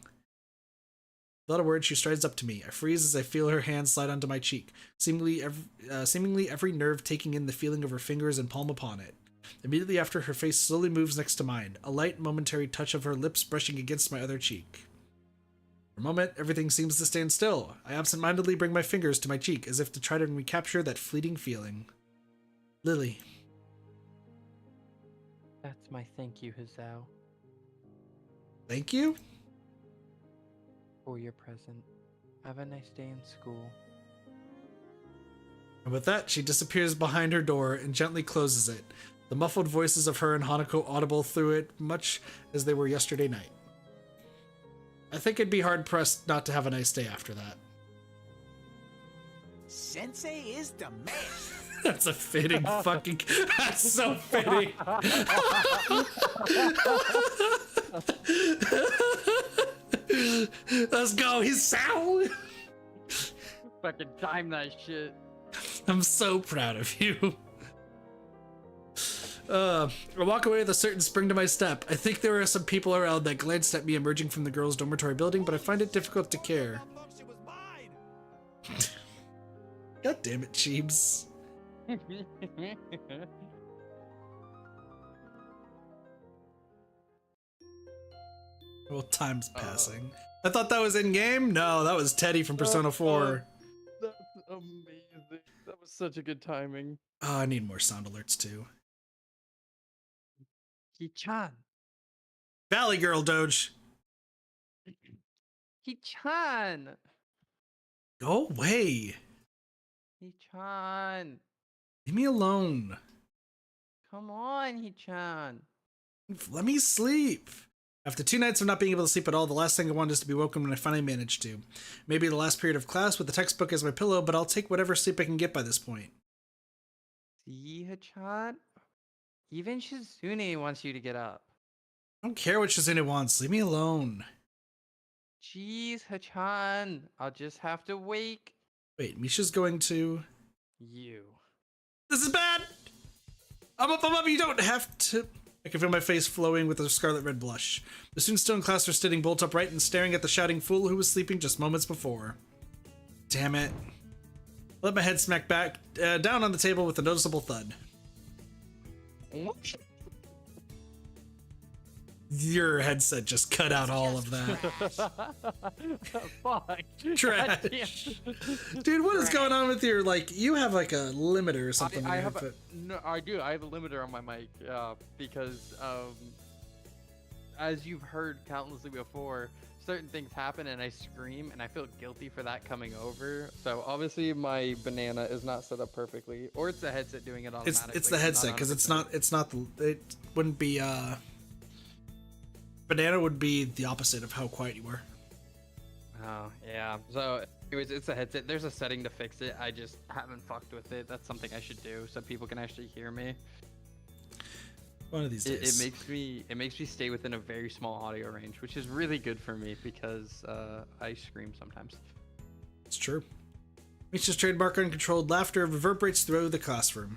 Without a word, she strides up to me. I freeze as I feel her hand slide onto my cheek, seemingly every nerve taking in the feeling of her fingers and palm upon it. Immediately after, her face slowly moves next to mine, a light, momentary touch of her lips brushing against my other cheek. For a moment, everything seems to stand still. I absent-mindedly bring my fingers to my cheek, as if to try to recapture that fleeting feeling. Lily. That's my thank you, Hazao. Thank you? For your present. Have a nice day in school. And with that, she disappears behind her door and gently closes it, the muffled voices of her and Hanako audible through it, much as they were yesterday night. I think I'd be hard-pressed not to have a nice day after that. Sensei is the man. That's a fitting fucking... That's so fitting. Let's go, he's sound. Fucking time that shit. I'm so proud of you. I walk away with a certain spring to my step. I think there are some people around that glanced at me emerging from the girls' dormitory building, but I find it difficult to care. God damn it, Cheebs. Well, time's passing. I thought that was in-game? No, that was Teddy from Persona 4. That's amazing. That was such a good timing. Oh, I need more sound alerts, too. He-chan. Valley Girl, Doge. He-chan. Go away. He-chan. Leave me alone. Come on, He-chan. Let me sleep. After 2 nights of not being able to sleep at all, the last thing I wanted is to be woken when I finally managed to. Maybe the last period of class with the textbook as my pillow, but I'll take whatever sleep I can get by this point. See, He-chan? Even Shizune wants you to get up. I don't care what Shizune wants. Leave me alone. Jeez, He-chan. I'll just have to wake Wait, Misha's going to... you. This is bad! I'm up, you don't have to... I can feel my face flowing with a scarlet red blush. The students still in class are sitting bolt upright and staring at the shouting fool who was sleeping just moments before. Damn it. I let my head smack back down on the table with a noticeable thud. Your headset just cut out all of that. Fuck. Trash. Dude, what is going on with your, like, you have like a limiter or something? I have no, I do. I have a limiter on my mic because as you've heard countlessly before, certain things happen and I scream and I feel guilty for that coming over. So obviously my banana is not set up perfectly, or it's the headset doing it automatically. It's the headset because it wouldn't be banana would be the opposite of how quiet you were. Oh yeah. So anyways, it's a headset. There's a setting to fix it. I just haven't fucked with it. That's something I should do so people can actually hear me. One of these days. It makes me stay within a very small audio range, which is really good for me because I scream sometimes. It's true. Misha's trademark uncontrolled laughter reverberates through the classroom.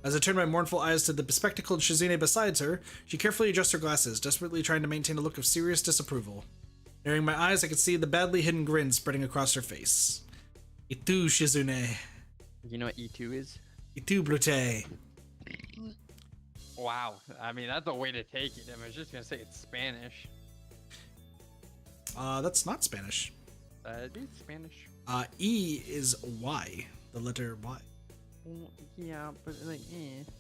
As I turn my mournful eyes to the bespectacled Shizune beside her, she carefully adjusts her glasses, desperately trying to maintain a look of serious disapproval. Narrowing my eyes, I could see the badly hidden grin spreading across her face. Itu, Shizune. You know what E2 is? Itu, Brute. Wow. I mean, that's a way to take it. I was just gonna say it's Spanish. That's not Spanish. It is Spanish. E is Y. The letter Y. Well, yeah, but like,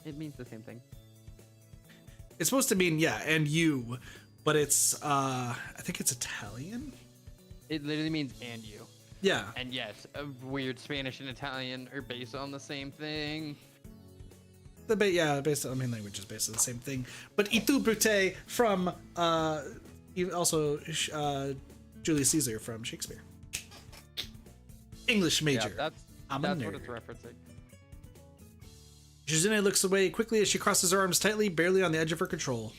it means the same thing. It's supposed to mean, yeah, and you, but it's, I think it's Italian? It literally means and you. Yeah. And yes, weird Spanish and Italian are based on the same thing. Based on, language is basically the same thing. But Itu Brute from, also, Julius Caesar from Shakespeare. English major. Yeah, I'm a that's nerd. what it's referencing. Shizune looks away quickly as she crosses her arms tightly, barely on the edge of her control.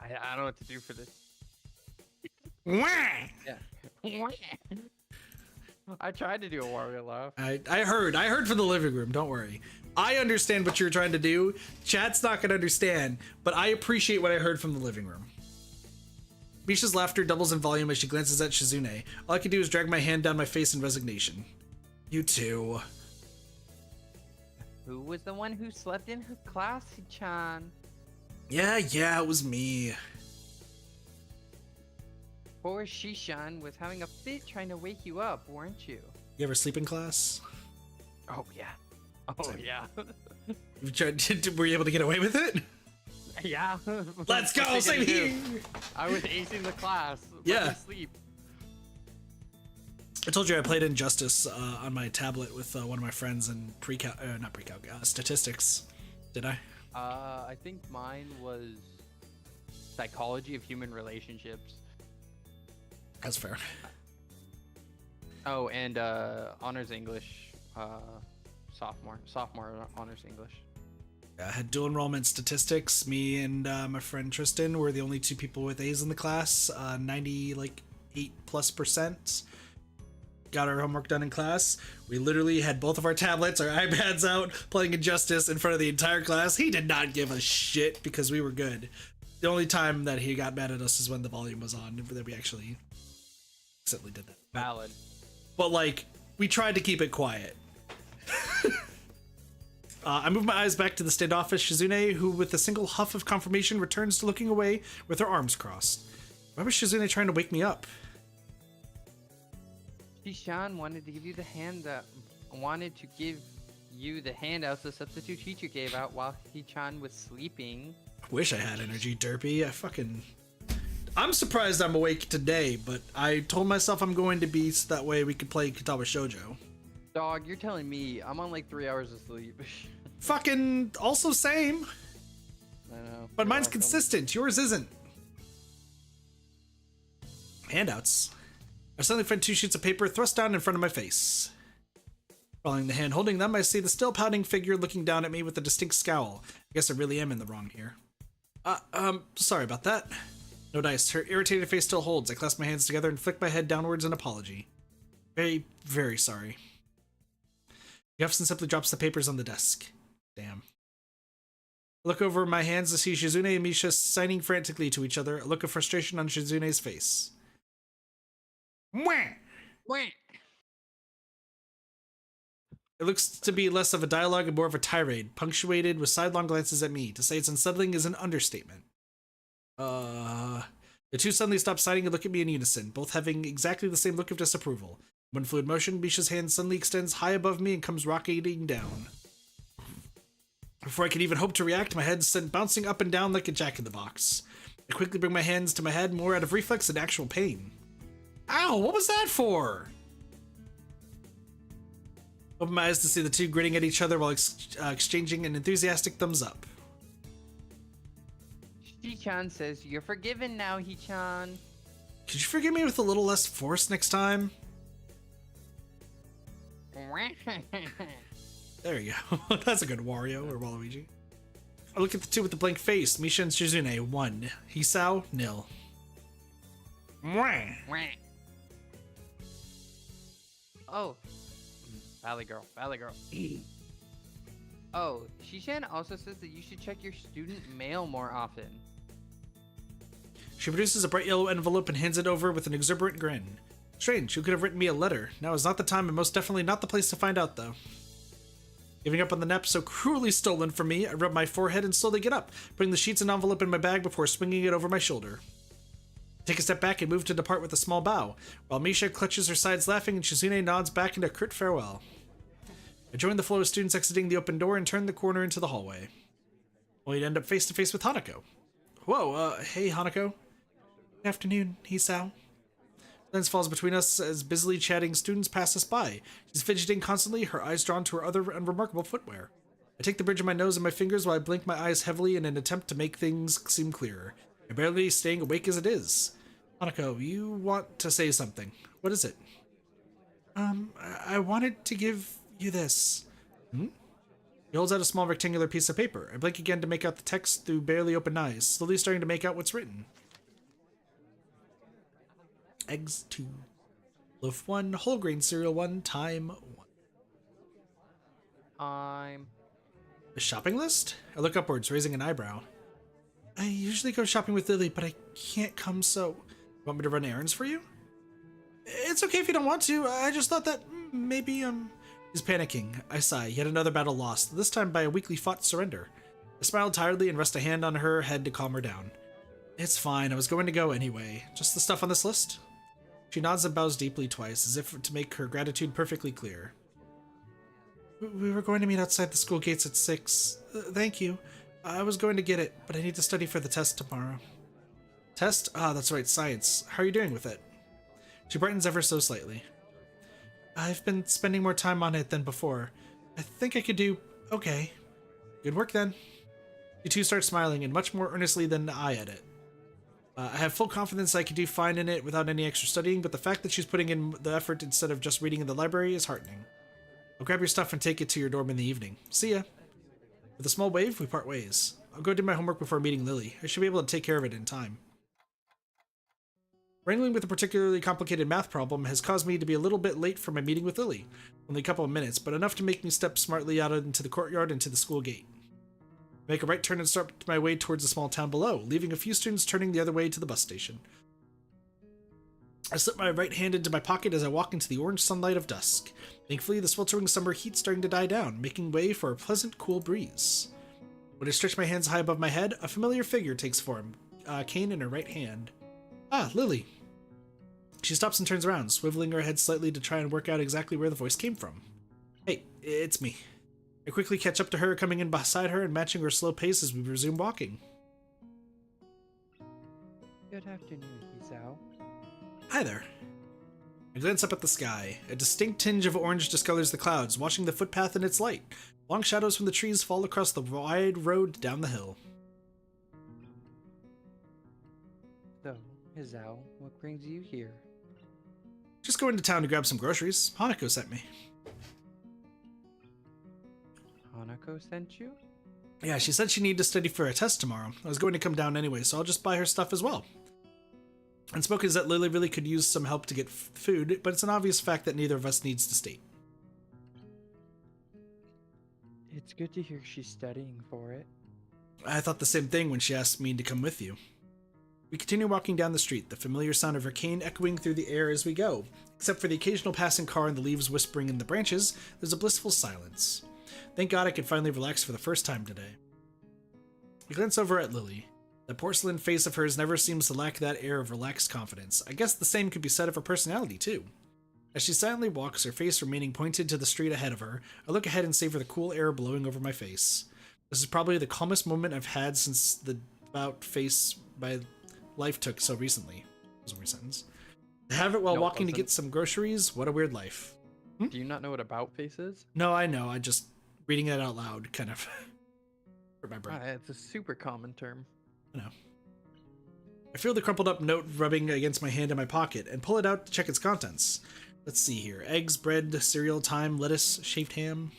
I don't know what to do for this. Wah! Yeah. I tried to do a Wario laugh. I heard from the living room, don't worry. I understand what you're trying to do. Chat's not gonna understand, but I appreciate what I heard from the living room. Misha's laughter doubles in volume as she glances at Shizune. All I can do is drag my hand down my face in resignation. You too. Who was the one who slept in her class, Chan? Yeah, it was me. Poor Shishan was having a fit trying to wake you up, weren't you? You ever sleep in class? Oh, yeah. Oh, yeah. Were you able to get away with it? Yeah. Let's go, same here. I was acing the class. Yeah. Let me sleep. I told you I played Injustice on my tablet with one of my friends in statistics. Did I? I think mine was psychology of human relationships. That's fair. Oh, and honors English, sophomore honors English. I had dual enrollment statistics. Me and my friend Tristan were the only two people with A's in the class. 98+%. Got our homework done in class. We literally had both of our tablets, our iPads out, playing Injustice in front of the entire class. He did not give a shit because we were good. The only time that he got mad at us is when the volume was on, that we actually accidentally did that. Valid. But like, we tried to keep it quiet. I move my eyes back to the standoffish Shizune, who with a single huff of confirmation returns to looking away with her arms crossed. Why was Shizune trying to wake me up? Shishan wanted to give you the handouts the substitute teacher gave out while Hichan was sleeping. Wish I had energy, Derpy. I'm surprised I'm awake today, but I told myself I'm going to be so that way we could play Katawa Shoujo. Dog, you're telling me I'm on like 3 hours of sleep. Fucking also same. I know. But mine's consistent. Yours isn't. Handouts. I suddenly find 2 sheets of paper thrust down in front of my face. Following the hand holding them, I see the still pouting figure looking down at me with a distinct scowl. I guess I really am in the wrong here. Sorry about that. No dice. Her irritated face still holds. I clasp my hands together and flick my head downwards in apology. Very, very sorry. Jefferson simply drops the papers on the desk. Damn. I look over my hands to see Shizune and Misha signing frantically to each other, a look of frustration on Shizune's face. Mwah! Wait. It looks to be less of a dialogue and more of a tirade, punctuated with sidelong glances at me. To say it's unsettling is an understatement. The two suddenly stop signing and look at me in unison, both having exactly the same look of disapproval. One fluid motion, Misha's hand suddenly extends high above me and comes rocketing down. Before I could even hope to react, my head's sent bouncing up and down like a jack-in-the-box. I quickly bring my hands to my head, more out of reflex than actual pain. Ow, what was that for? Open my eyes to see the two grinning at each other while exchanging an enthusiastic thumbs up. Hichan says you're forgiven now, Hichan. Could you forgive me with a little less force next time? There you go. That's a good Wario or Waluigi. I look at the two with the blank face. Misha and Shizune, 1. Hisao, 0. Mwah. Oh. Valley girl. Oh, Shishan also says that you should check your student mail more often. She produces a bright yellow envelope and hands it over with an exuberant grin. Strange, you could have written me a letter. Now is not the time and most definitely not the place to find out, though. Giving up on the nap so cruelly stolen from me, I rub my forehead and slowly get up, putting the sheets and envelope in my bag before swinging it over my shoulder. I take a step back and move to depart with a small bow, while Misha clutches her sides laughing and Shizune nods back in a curt farewell. I join the flow of students exiting the open door and turn the corner into the hallway. Only to end up face to face with Hanako. Whoa, hey Hanako. Good afternoon, Hisao. Silence falls between us as busily chatting students pass us by. She's fidgeting constantly, her eyes drawn to her other unremarkable footwear. I take the bridge of my nose and my fingers while I blink my eyes heavily in an attempt to make things seem clearer. I'm barely staying awake as it is. Hanako, you want to say something. What is it? I wanted to give you this. Hmm? He holds out a small rectangular piece of paper. I blink again to make out the text through barely open eyes, slowly starting to make out what's written. Eggs 2, loaf 1, whole grain cereal 1, time 1. I'm... A shopping list? I look upwards, raising an eyebrow. I usually go shopping with Lilly, but I can't come, so... You want me to run errands for you? It's okay if you don't want to. I just thought that maybe, He's panicking. I sigh. Yet another battle lost, this time by a weakly fought surrender. I smile tiredly and rest a hand on her head to calm her down. It's fine. I was going to go anyway. Just the stuff on this list? She nods and bows deeply twice, as if to make her gratitude perfectly clear. We were going to meet outside the school gates at 6. Thank you. I was going to get it, but I need to study for the test tomorrow. Test? Ah, that's right, science. How are you doing with it? She brightens ever so slightly. I've been spending more time on it than before. I think I could do okay. Good work then. You two start smiling, and much more earnestly than I at it. I have full confidence I could do fine in it without any extra studying, but the fact that she's putting in the effort instead of just reading in the library is heartening. I'll grab your stuff and take it to your dorm in the evening. See ya. With a small wave, we part ways. I'll go do my homework before meeting Lilly. I should be able to take care of it in time. Wrangling with a particularly complicated math problem has caused me to be a little bit late for my meeting with Lilly. Only a couple of minutes, but enough to make me step smartly out into the courtyard and to the school gate. I make a right turn and start my way towards the small town below, leaving a few students turning the other way to the bus station. I slip my right hand into my pocket as I walk into the orange sunlight of dusk. Thankfully, the sweltering summer heat's starting to die down, making way for a pleasant, cool breeze. When I stretch my hands high above my head, a familiar figure takes form, a cane in her right hand. Ah, Lilly. She stops and turns around, swiveling her head slightly to try and work out exactly where the voice came from. Hey, it's me. I quickly catch up to her, coming in beside her and matching her slow pace as we resume walking. Good afternoon, Hisao. Hi there. I glance up at the sky. A distinct tinge of orange discolors the clouds, watching the footpath in its light. Long shadows from the trees fall across the wide road down the hill. So, Hisao, what brings you here? Just going to town to grab some groceries. Hanako sent me. Hanako sent you? Yeah, she said she needed to study for a test tomorrow. I was going to come down anyway, so I'll just buy her stuff as well. Unspoken is that Lilly really could use some help to get food, but it's an obvious fact that neither of us needs to state. It's good to hear she's studying for it. I thought the same thing when she asked me to come with you. We continue walking down the street, the familiar sound of her cane echoing through the air as we go. Except for the occasional passing car and the leaves whispering in the branches, there's a blissful silence. Thank God I could finally relax for the first time today. I glance over at Lilly. The porcelain face of hers never seems to lack that air of relaxed confidence. I guess the same could be said of her personality, too. As she silently walks, her face remaining pointed to the street ahead of her, I look ahead and savor the cool air blowing over my face. This is probably the calmest moment I've had since the about face my life took so recently. That was a weird sentence. To have it while walking to get some groceries, what a weird life. Do you not know what about face is? No, I know. I just, reading it out loud kind of hurt my brain. It's a super common term. I know. I feel the crumpled up note rubbing against my hand in my pocket and pull it out to check its contents. Let's see here. Eggs, bread, cereal, thyme, lettuce, shaved ham.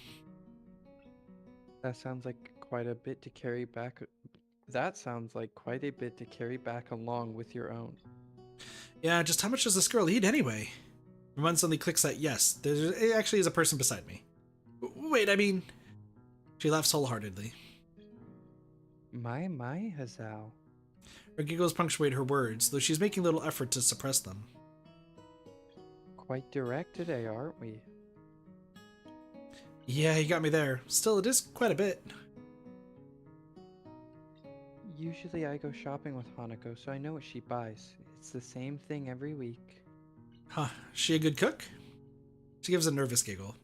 That sounds like quite a bit to carry back. That sounds like quite a bit to carry back along with your own. Yeah, just how much does this girl eat anyway? My mind suddenly clicks that yes, there actually is a person beside me. Wait, I mean... She laughs wholeheartedly. My, Hisao. Her giggles punctuate her words, though she's making little effort to suppress them. Quite direct today, aren't we? Yeah, you got me there. Still, it is quite a bit. Usually I go shopping with Hanako, so I know what she buys. It's the same thing every week. Huh, is she a good cook? She gives a nervous giggle.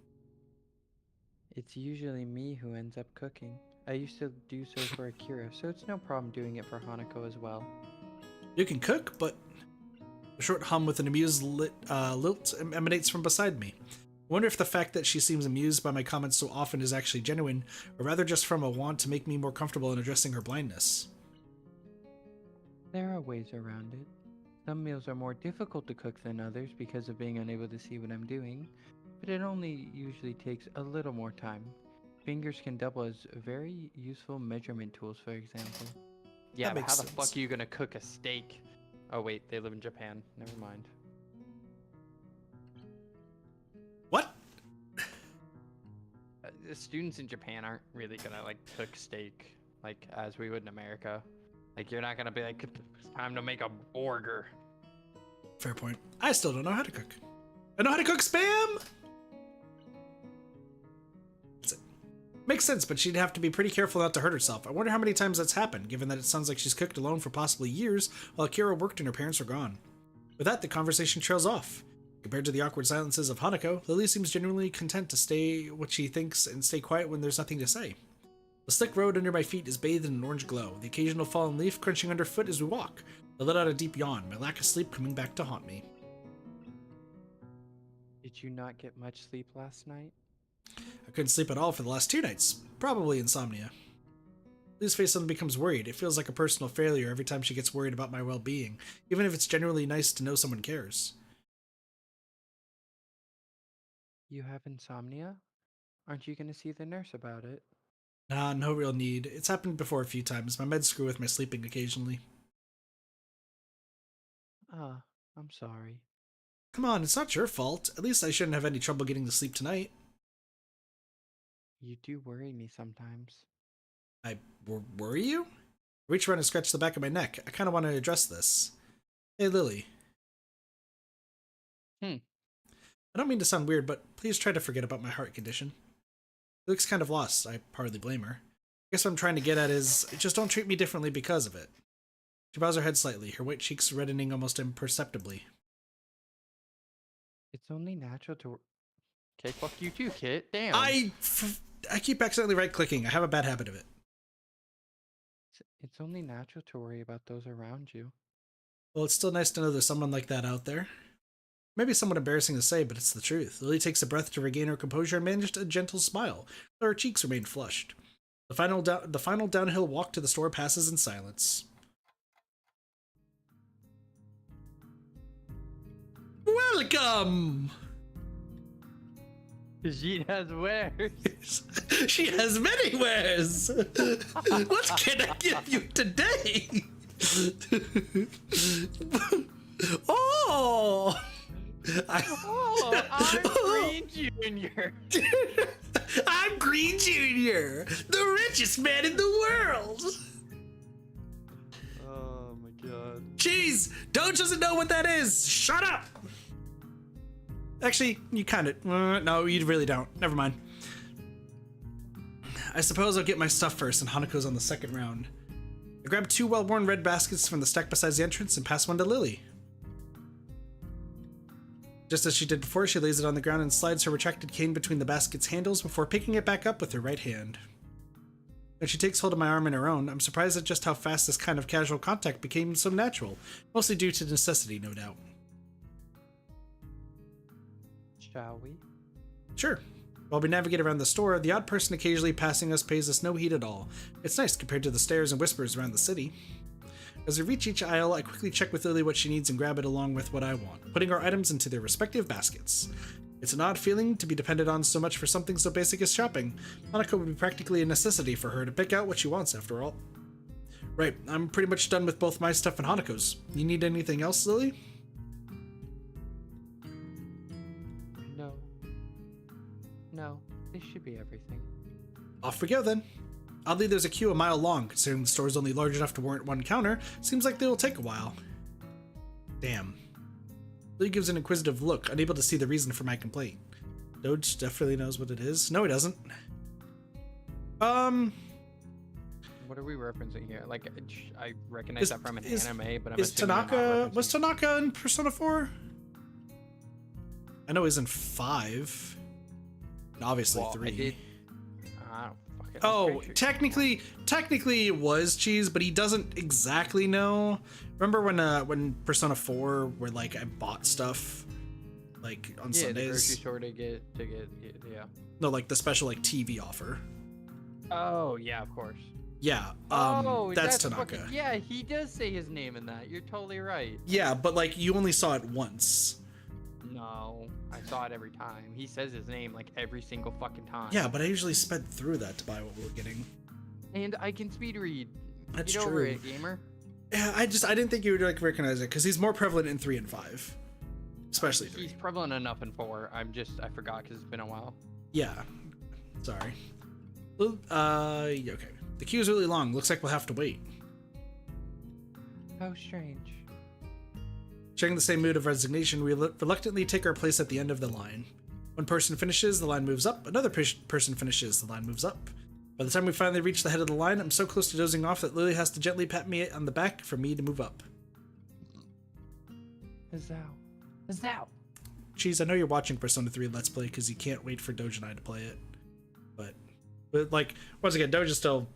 It's usually me who ends up cooking. I used to do so for Akira, so it's no problem doing it for Hanako as well. You can cook, but... A short hum with an amused lilt emanates from beside me. I wonder if the fact that she seems amused by my comments so often is actually genuine, or rather just from a want to make me more comfortable in addressing her blindness. There are ways around it. Some meals are more difficult to cook than others because of being unable to see what I'm doing, but it only usually takes a little more time. Fingers can double as very useful measurement tools, for example. Yeah, That but makes how the sense. fuck are you gonna cook a steak? Oh wait, they live in Japan. Never mind. What? The students in Japan aren't really gonna like cook steak like as we would in America. Like you're not gonna be like, it's time to make a burger. Fair point. I still don't know how to cook. I know how to cook Spam! That's it. Makes sense, but she'd have to be pretty careful not to hurt herself. I wonder how many times that's happened, given that it sounds like she's cooked alone for possibly years while Akira worked and her parents were gone. With that, the conversation trails off. Compared to the awkward silences of Hanako, Lilly seems genuinely content to stay what she thinks and stay quiet when there's nothing to say. The slick road under my feet is bathed in an orange glow, the occasional fallen leaf crunching underfoot as we walk. I let out a deep yawn, my lack of sleep coming back to haunt me. Did you not get much sleep last night? I couldn't sleep at all for the last 2 nights. Probably insomnia. Lily's face suddenly becomes worried. It feels like a personal failure every time she gets worried about my well-being, even if it's genuinely nice to know someone cares. You have insomnia? Aren't you gonna see the nurse about it? Nah, no real need. It's happened before a few times. My meds screw with my sleeping occasionally. Ah, I'm sorry. Come on, it's not your fault. At least I shouldn't have any trouble getting to sleep tonight. You do worry me sometimes. I worry you? I reach around and scratch the back of my neck. I kind of want to address this. Hey, Lily. I don't mean to sound weird, but please try to forget about my heart condition. She looks kind of lost. I hardly blame her. I guess what I'm trying to get at is, just don't treat me differently because of it. She bows her head slightly, her white cheeks reddening almost imperceptibly. It's only natural to... Okay, fuck you too, kid. Damn. I keep accidentally right-clicking. I have a bad habit of it. It's only natural to worry about those around you. Well, it's still nice to know there's someone like that out there. Maybe somewhat embarrassing to say, but it's the truth. Lily takes a breath to regain her composure and managed a gentle smile, though her cheeks remain flushed. The final downhill walk to the store passes in silence. Welcome! She has wares. She has many wares! What can I give you today? Oh! I'm Green Junior. I'm Green Junior, the richest man in the world. Oh my god. Jeez, Doge doesn't know what that is. Shut up. Actually, you kind of. No, you really don't. Never mind. I suppose I'll get my stuff first, and Hanako's on the second round. I grab 2 well-worn red baskets from the stack beside the entrance and pass one to Lily. Just as she did before, she lays it on the ground and slides her retracted cane between the basket's handles before picking it back up with her right hand. When she takes hold of my arm in her own, I'm surprised at just how fast this kind of casual contact became so natural, mostly due to necessity, no doubt. Shall we? Sure. While we navigate around the store, the odd person occasionally passing us pays us no heed at all. It's nice compared to the stares and whispers around the city. As we reach each aisle, I quickly check with Lily what she needs and grab it along with what I want, putting our items into their respective baskets. It's an odd feeling to be depended on so much for something so basic as shopping. Hanako would be practically a necessity for her to pick out what she wants, after all. Right, I'm pretty much done with both my stuff and Hanako's. You need anything else, Lily? No. No, this should be everything. Off we go then. Oddly, there's a queue a mile long. Considering the store is only large enough to warrant one counter, seems like they will take a while. Damn. Lilly gives an inquisitive look, unable to see the reason for my complaint. Doge definitely knows what it is. No, he doesn't. What are we referencing here? Like, I recognize that from an anime, but I'm is assuming Tanaka... Was Tanaka in Persona 4? I know he's in 5. And obviously 3. I don't fucking... Oh, technically it was Cheese, but he doesn't exactly know. Remember when Persona 4, where like I bought stuff like on Sundays? Yeah, the grocery store to get yeah. No, like the special like TV offer. Oh yeah, of course. Yeah, that's Tanaka. Fucking, yeah, he does say his name in that. You're totally right. Yeah, but like you only saw it once. No, I saw it every time. He says his name like every single fucking time. Yeah, but I usually sped through that to buy what we were getting. And I can speed read. That's Get true. over it, gamer. Yeah, I didn't think you would like recognize it because he's more prevalent in 3 and 5, especially 3. He's prevalent enough in 4. I forgot because it's been a while. Yeah, sorry. Okay. The queue is really long. Looks like we'll have to wait. How strange. Sharing the same mood of resignation, we reluctantly take our place at the end of the line. One person finishes, the line moves up. Another person finishes, the line moves up. By the time we finally reach the head of the line, I'm so close to dozing off that Lilly has to gently pat me on the back for me to move up. Huzzao. Cheese, I know you're watching Persona 3 Let's Play because you can't wait for Doge and I to play it. But like, once again, Doge is still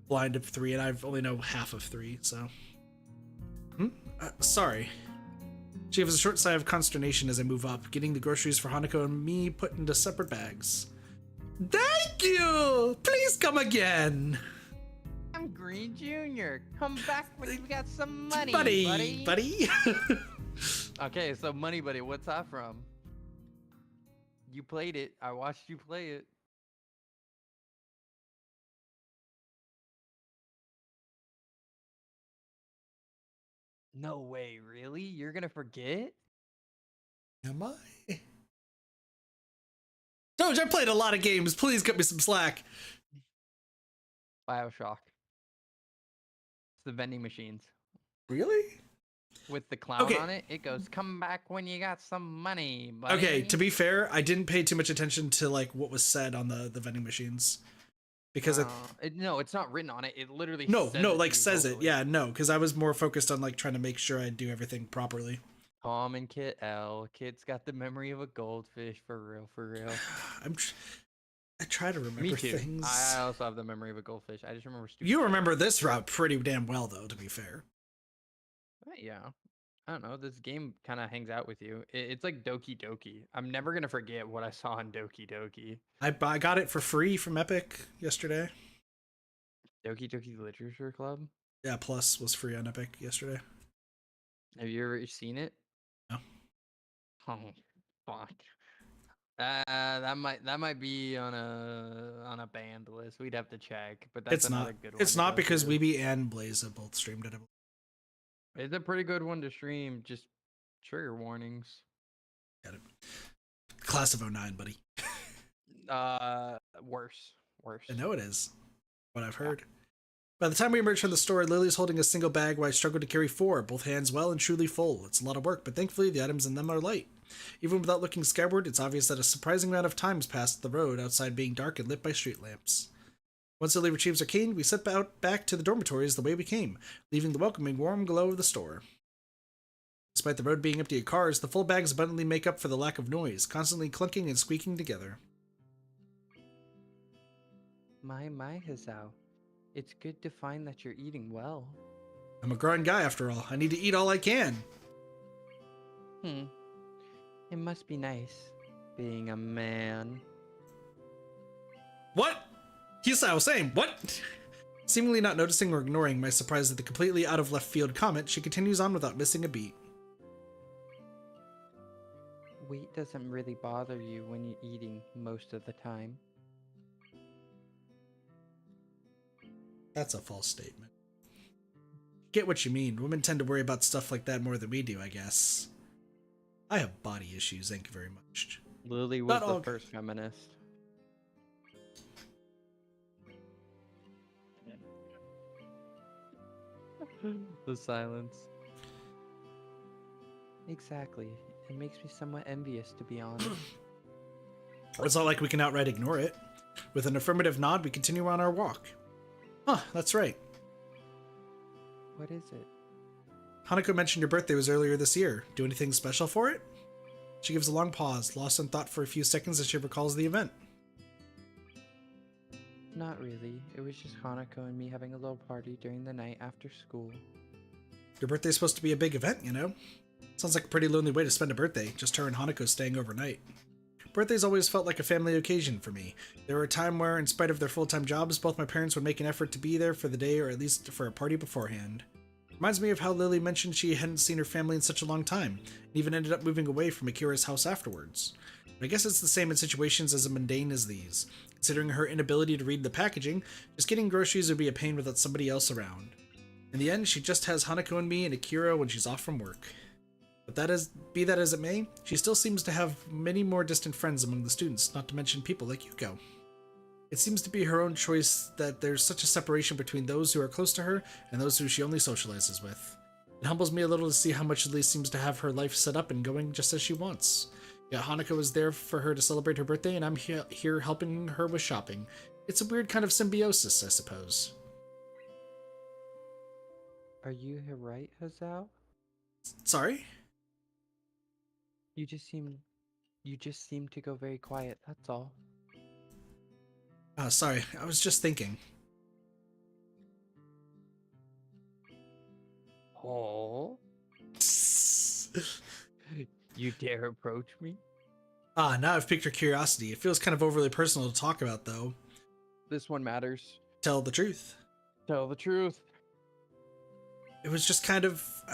blind of 3 and I've only know half of 3, so... sorry. She gives a short sigh of consternation as I move up, getting the groceries for Hanako and me put into separate bags. Thank you! Please come again! I'm Green Jr. Come back when you got some money, buddy. Okay, so Money Buddy, what's that from? You played it. I watched you play it. No way, really? You're gonna forget? Am I? Doge, I played a lot of games. Please cut me some slack. BioShock. It's the vending machines. Really? With the clown on it, it goes, come back when you got some money, buddy. Okay, to be fair, I didn't pay too much attention to like what was said on the vending machines. Because no, it's not written on it. It literally says it. Yeah, no, because I was more focused on like trying to make sure I do everything properly. Tom and Kit L. Kit's got the memory of a goldfish, for real, for real. I try to remember Me too. things. I also have the memory of a goldfish. I just remember stupid. You remember this route pretty damn well, though, to be fair. Yeah. I don't know. This game kind of hangs out with you. It's like Doki Doki. I'm never going to forget what I saw in Doki Doki. I got it for free from Epic yesterday. Doki Doki Literature Club? Yeah, Plus was free on Epic yesterday. Have you ever seen it? No. Oh, fuck. That might be on a banned list. We'd have to check, but that's another good one. It's not because Weeby and Blaze have both streamed it. It's a pretty good one to stream. Just trigger warnings. Got it. Class of 09, buddy. Worse. I know it is. What I've heard. By the time we emerge from the store, Lily's holding a single bag while I struggle to carry 4, both hands well and truly full. It's a lot of work, but thankfully the items in them are light. Even without looking skyward, it's obvious that a surprising amount of time has passed the road outside being dark and lit by street lamps. Once Lily retrieves her cane, we set out back to the dormitories the way we came, leaving the welcoming warm glow of the store. Despite the road being empty of cars, the full bags abundantly make up for the lack of noise, constantly clunking and squeaking together. My Hazao. It's good to find that you're eating well. I'm a growing guy after all. I need to eat all I can. It must be nice being a man. What? Hisao, same. What? Seemingly not noticing or ignoring my surprise at the completely out of left field comment, she continues on without missing a beat. Weight doesn't really bother you when you're eating most of the time. That's a false statement. Get what you mean. Women tend to worry about stuff like that more than we do, I guess. I have body issues, thank you very much. Lily was the first feminist. The silence. Exactly. It makes me somewhat envious, to be honest. It's not like we can outright ignore it. With an affirmative nod, we continue on our walk. Huh, that's right. What is it? Hanako mentioned your birthday was earlier this year. Do anything special for it? She gives a long pause, lost in thought for a few seconds as she recalls the event. Not really. It was just Hanako and me having a little party during the night after school. Your birthday's supposed to be a big event, you know? Sounds like a pretty lonely way to spend a birthday, just her and Hanako staying overnight. Birthdays always felt like a family occasion for me. There were a time where, in spite of their full-time jobs, both my parents would make an effort to be there for the day or at least for a party beforehand. Reminds me of how Lilly mentioned she hadn't seen her family in such a long time, and even ended up moving away from Akira's house afterwards. But I guess it's the same in situations as mundane as these. Considering her inability to read the packaging, just getting groceries would be a pain without somebody else around. In the end, she just has Hanako and me and Akira when she's off from work. But be that as it may, she still seems to have many more distant friends among the students, not to mention people like Yuko. It seems to be her own choice that there's such a separation between those who are close to her and those who she only socializes with. It humbles me a little to see how much Lilly seems to have her life set up and going just as she wants. Yeah, Hanako is there for her to celebrate her birthday, and I'm here helping her with shopping. It's a weird kind of symbiosis, I suppose. Are you here right, Hazao? Sorry? You just seem to go very quiet, that's all. Sorry, I was just thinking. Oh? You dare approach me? Now I've piqued your curiosity. It feels kind of overly personal to talk about, though. This one matters. Tell the truth. Tell the truth. It was just I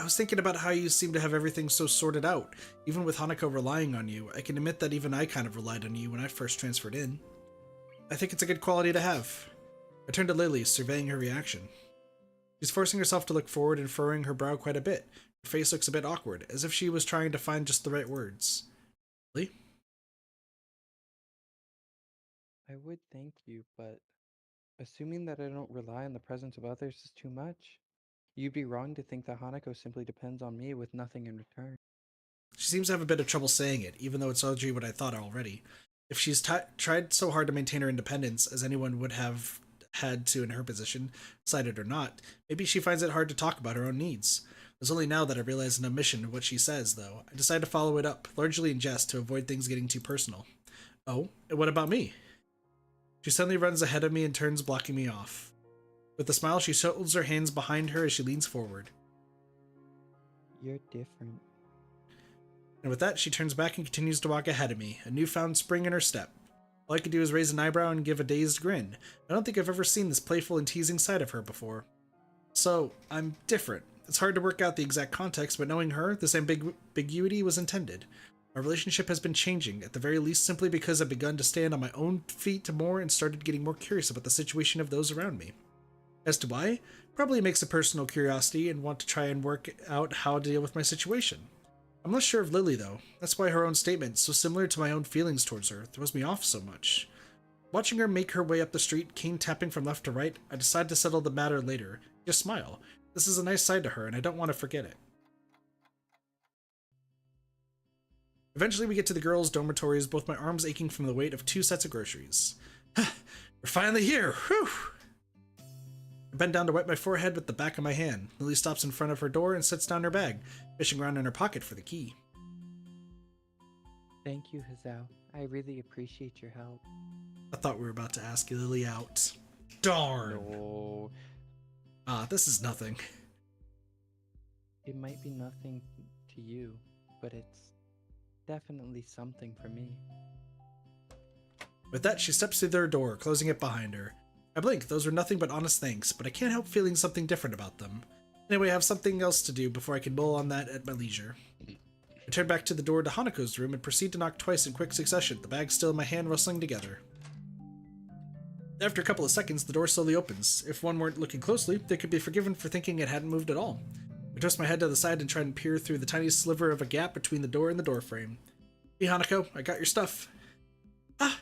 was thinking about how you seem to have everything so sorted out. Even with Hanako relying on you, I can admit that even I kind of relied on you when I first transferred in. I think it's a good quality to have. I turned to Lilly, surveying her reaction. She's forcing herself to look forward and furrowing her brow quite a bit. Her face looks a bit awkward, as if she was trying to find just the right words. Lilly? I would thank you, but assuming that I don't rely on the presence of others is too much. You'd be wrong to think that Hanako simply depends on me with nothing in return. She seems to have a bit of trouble saying it, even though it's already what I thought already. If she's tried so hard to maintain her independence, as anyone would have had to in her position, decided or not, maybe she finds it hard to talk about her own needs. It's only now that I realize an omission of what she says, though. I decide to follow it up, largely in jest, to avoid things getting too personal. Oh, and what about me? She suddenly runs ahead of me and turns, blocking me off. With a smile, she holds her hands behind her as she leans forward. You're different. And with that, she turns back and continues to walk ahead of me, a newfound spring in her step. All I could do is raise an eyebrow and give a dazed grin. I don't think I've ever seen this playful and teasing side of her before. So, I'm different. It's hard to work out the exact context, but knowing her, this ambiguity was intended. Our relationship has been changing, at the very least simply because I've begun to stand on my own feet more and started getting more curious about the situation of those around me. As to why, probably makes a personal curiosity and want to try and work out how to deal with my situation. I'm less sure of Lilly, though. That's why her own statement, so similar to my own feelings towards her, throws me off so much. Watching her make her way up the street, cane tapping from left to right, I decide to settle the matter later. Just smile. This is a nice side to her, and I don't want to forget it. Eventually we get to the girls' dormitories, both my arms aching from the weight of 2 sets of groceries. We're finally here! Whew! I bend down to wipe my forehead with the back of my hand. Lilly stops in front of her door and sets down her bag, fishing around in her pocket for the key. Thank you, Hazao. I really appreciate your help. I thought we were about to ask Lilly out. Darn! No. This is nothing. It might be nothing to you, but it's definitely something for me. With that, she steps through their door, closing it behind her. I blink. Those were nothing but honest thanks, but I can't help feeling something different about them. Anyway, I have something else to do before I can mull on that at my leisure. I turn back to the door to Hanako's room and proceed to knock twice in quick succession, the bag still in my hand rustling together. After a couple of seconds, the door slowly opens. If one weren't looking closely, they could be forgiven for thinking it hadn't moved at all. I twist my head to the side and try and peer through the tiny sliver of a gap between the door and the door frame. Hey Hanako, I got your stuff. Ah!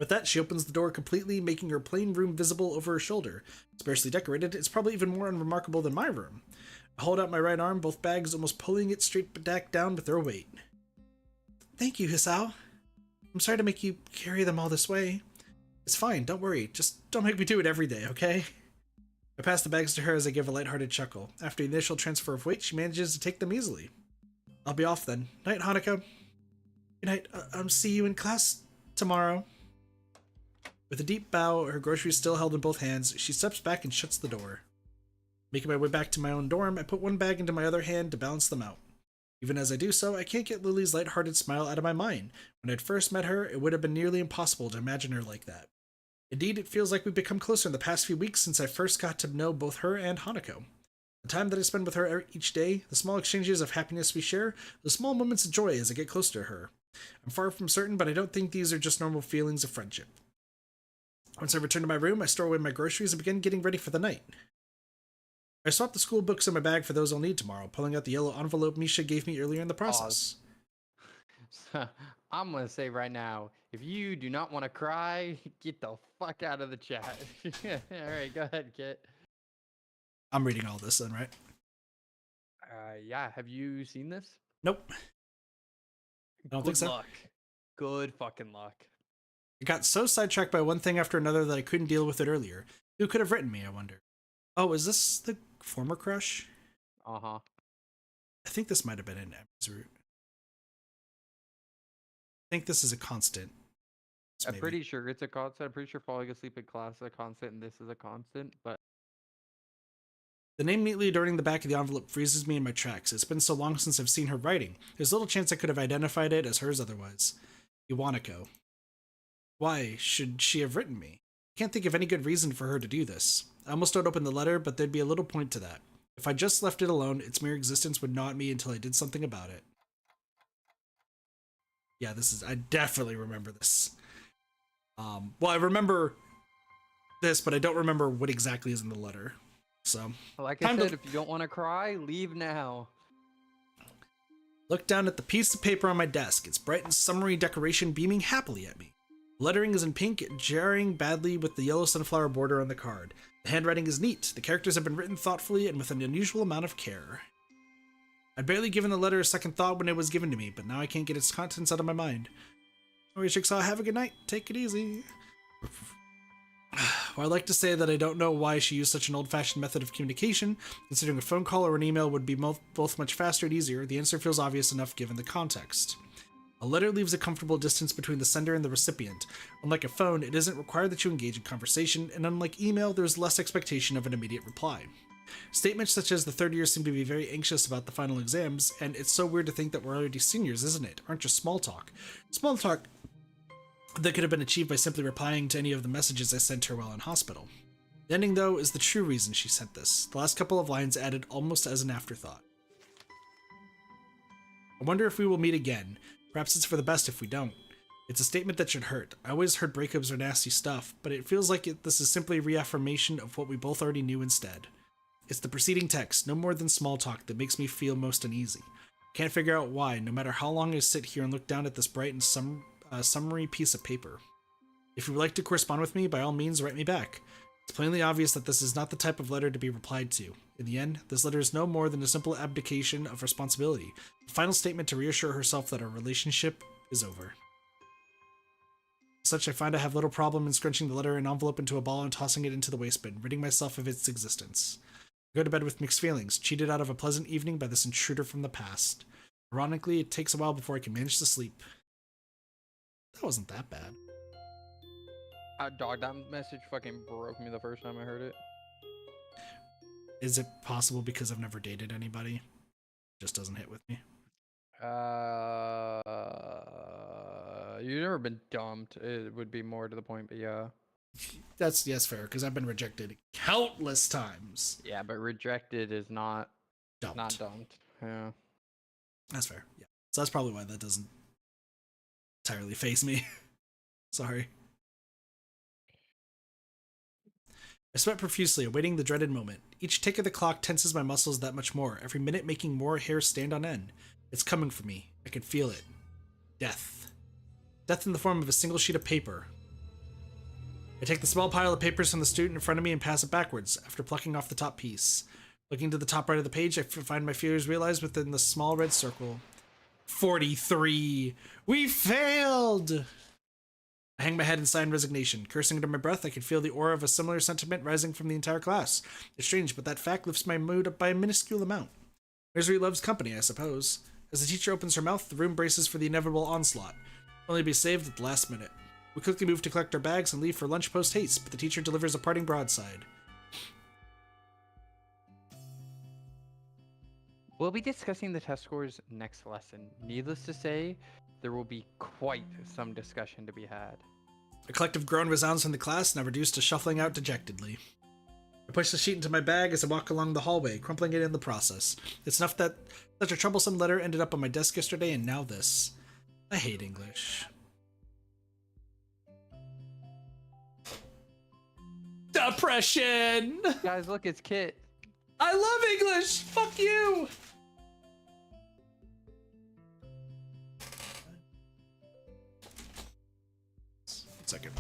With that, she opens the door completely, making her plain room visible over her shoulder. Sparsely decorated, it's probably even more unremarkable than my room. I hold out my right arm, both bags almost pulling it straight back down with their weight. Thank you, Hisao. I'm sorry to make you carry them all this way. It's fine, don't worry. Just don't make me do it every day, okay? I pass the bags to her as I give a lighthearted chuckle. After the initial transfer of weight, she manages to take them easily. I'll be off then. Night, Hanako. Good night. See you in class tomorrow. With a deep bow, her groceries still held in both hands, she steps back and shuts the door. Making my way back to my own dorm, I put one bag into my other hand to balance them out. Even as I do so, I can't get Lily's lighthearted smile out of my mind. When I'd first met her, it would have been nearly impossible to imagine her like that. Indeed, it feels like we've become closer in the past few weeks since I first got to know both her and Hanako. The time that I spend with her each day, the small exchanges of happiness we share, the small moments of joy as I get closer to her. I'm far from certain, but I don't think these are just normal feelings of friendship. Once I return to my room, I store away my groceries and begin getting ready for the night. I swapped the school books in my bag for those I'll need tomorrow, pulling out the yellow envelope Misha gave me earlier in the process. I'm gonna say right now, if you do not want to cry, get the fuck out of the chat. Alright, go ahead, Kit. I'm reading all this then, right? Yeah, have you seen this? Nope. I don't think so. Good luck. Good fucking luck. I got so sidetracked by one thing after another that I couldn't deal with it earlier. Who could have written me, I wonder? Oh, is this the former crush? Uh-huh. I think this might have been in Emma's route. I think this is a constant. I'm pretty sure it's a constant. I'm pretty sure falling asleep in class is a constant, and this is a constant, but... The name neatly adorning the back of the envelope freezes me in my tracks. It's been so long since I've seen her writing. There's little chance I could have identified it as hers otherwise. Iwanako. Why should she have written me? I can't think of any good reason for her to do this. I almost don't open the letter, but there'd be a little point to that. If I just left it alone, its mere existence would gnaw at me until I did something about it. Yeah, I definitely remember this. Well, I remember this, but I don't remember what exactly is in the letter. So, like I said, if you don't want to cry, leave now. Look down at the piece of paper on my desk. Its bright and summery decoration beaming happily at me. The lettering is in pink, jarring badly with the yellow sunflower border on the card. The handwriting is neat. The characters have been written thoughtfully and with an unusual amount of care. I'd barely given the letter a second thought when it was given to me, but now I can't get its contents out of my mind. Alright, Jigsaw, have a good night. Take it easy. Well, I'd like to say that I don't know why she used such an old-fashioned method of communication. Considering a phone call or an email would be both much faster and easier, the answer feels obvious enough given the context. A letter leaves a comfortable distance between the sender and the recipient. Unlike a phone, it isn't required that you engage in conversation, and unlike email, there's less expectation of an immediate reply. Statements such as the third years seem to be very anxious about the final exams, and it's so weird to think that we're already seniors, isn't it? Aren't just small talk. Small talk that could have been achieved by simply replying to any of the messages I sent her while in hospital. The ending, though, is the true reason she sent this. The last couple of lines added almost as an afterthought. I wonder if we will meet again. Perhaps it's for the best if we don't. It's a statement that should hurt. I always heard breakups are nasty stuff, but it feels like this is simply a reaffirmation of what we both already knew instead. It's the preceding text, no more than small talk, that makes me feel most uneasy. Can't figure out why, no matter how long I sit here and look down at this bright and summary piece of paper. If you would like to correspond with me, by all means write me back. It's plainly obvious that this is not the type of letter to be replied to. In the end, this letter is no more than a simple abdication of responsibility, a final statement to reassure herself that our relationship is over. As such, I find I have little problem in scrunching the letter and envelope into a ball and tossing it into the waste bin, ridding myself of its existence. I go to bed with mixed feelings, cheated out of a pleasant evening by this intruder from the past. Ironically, it takes a while before I can manage to sleep. That wasn't that bad. Dog, that message fucking broke me the first time I heard it. Is it possible because I've never dated anybody? It just doesn't hit with me. You've never been dumped. It would be more to the point, but yeah. That's fair, because I've been rejected countless times. Yeah, but rejected is not Dumped. not dumped. Yeah. That's fair. Yeah. So that's probably why that doesn't entirely faze me. Sorry. I sweat profusely, awaiting the dreaded moment. Each tick of the clock tenses my muscles that much more, every minute making more hair stand on end. It's coming for me. I can feel it. Death. Death in the form of a single sheet of paper. I take the small pile of papers from the student in front of me and pass it backwards, after plucking off the top piece. Looking to the top right of the page, I find my fears realized within the small red circle. 43! We failed! I hang my head and sigh in resignation. Cursing under my breath, I can feel the aura of a similar sentiment rising from the entire class. It's strange, but that fact lifts my mood up by a minuscule amount. Misery loves company, I suppose. As the teacher opens her mouth, the room braces for the inevitable onslaught. Only to be saved at the last minute. We quickly move to collect our bags and leave for lunch post-haste, but the teacher delivers a parting broadside. We'll be discussing the test scores next lesson. Needless to say, there will be quite some discussion to be had. A collective groan resounds from the class, and I'm reduced to shuffling out dejectedly. I push the sheet into my bag as I walk along the hallway, crumpling it in the process. It's enough that such a troublesome letter ended up on my desk yesterday, and now this. I hate English. Depression! Guys, look, it's Kit. I love English! Fuck you! One second.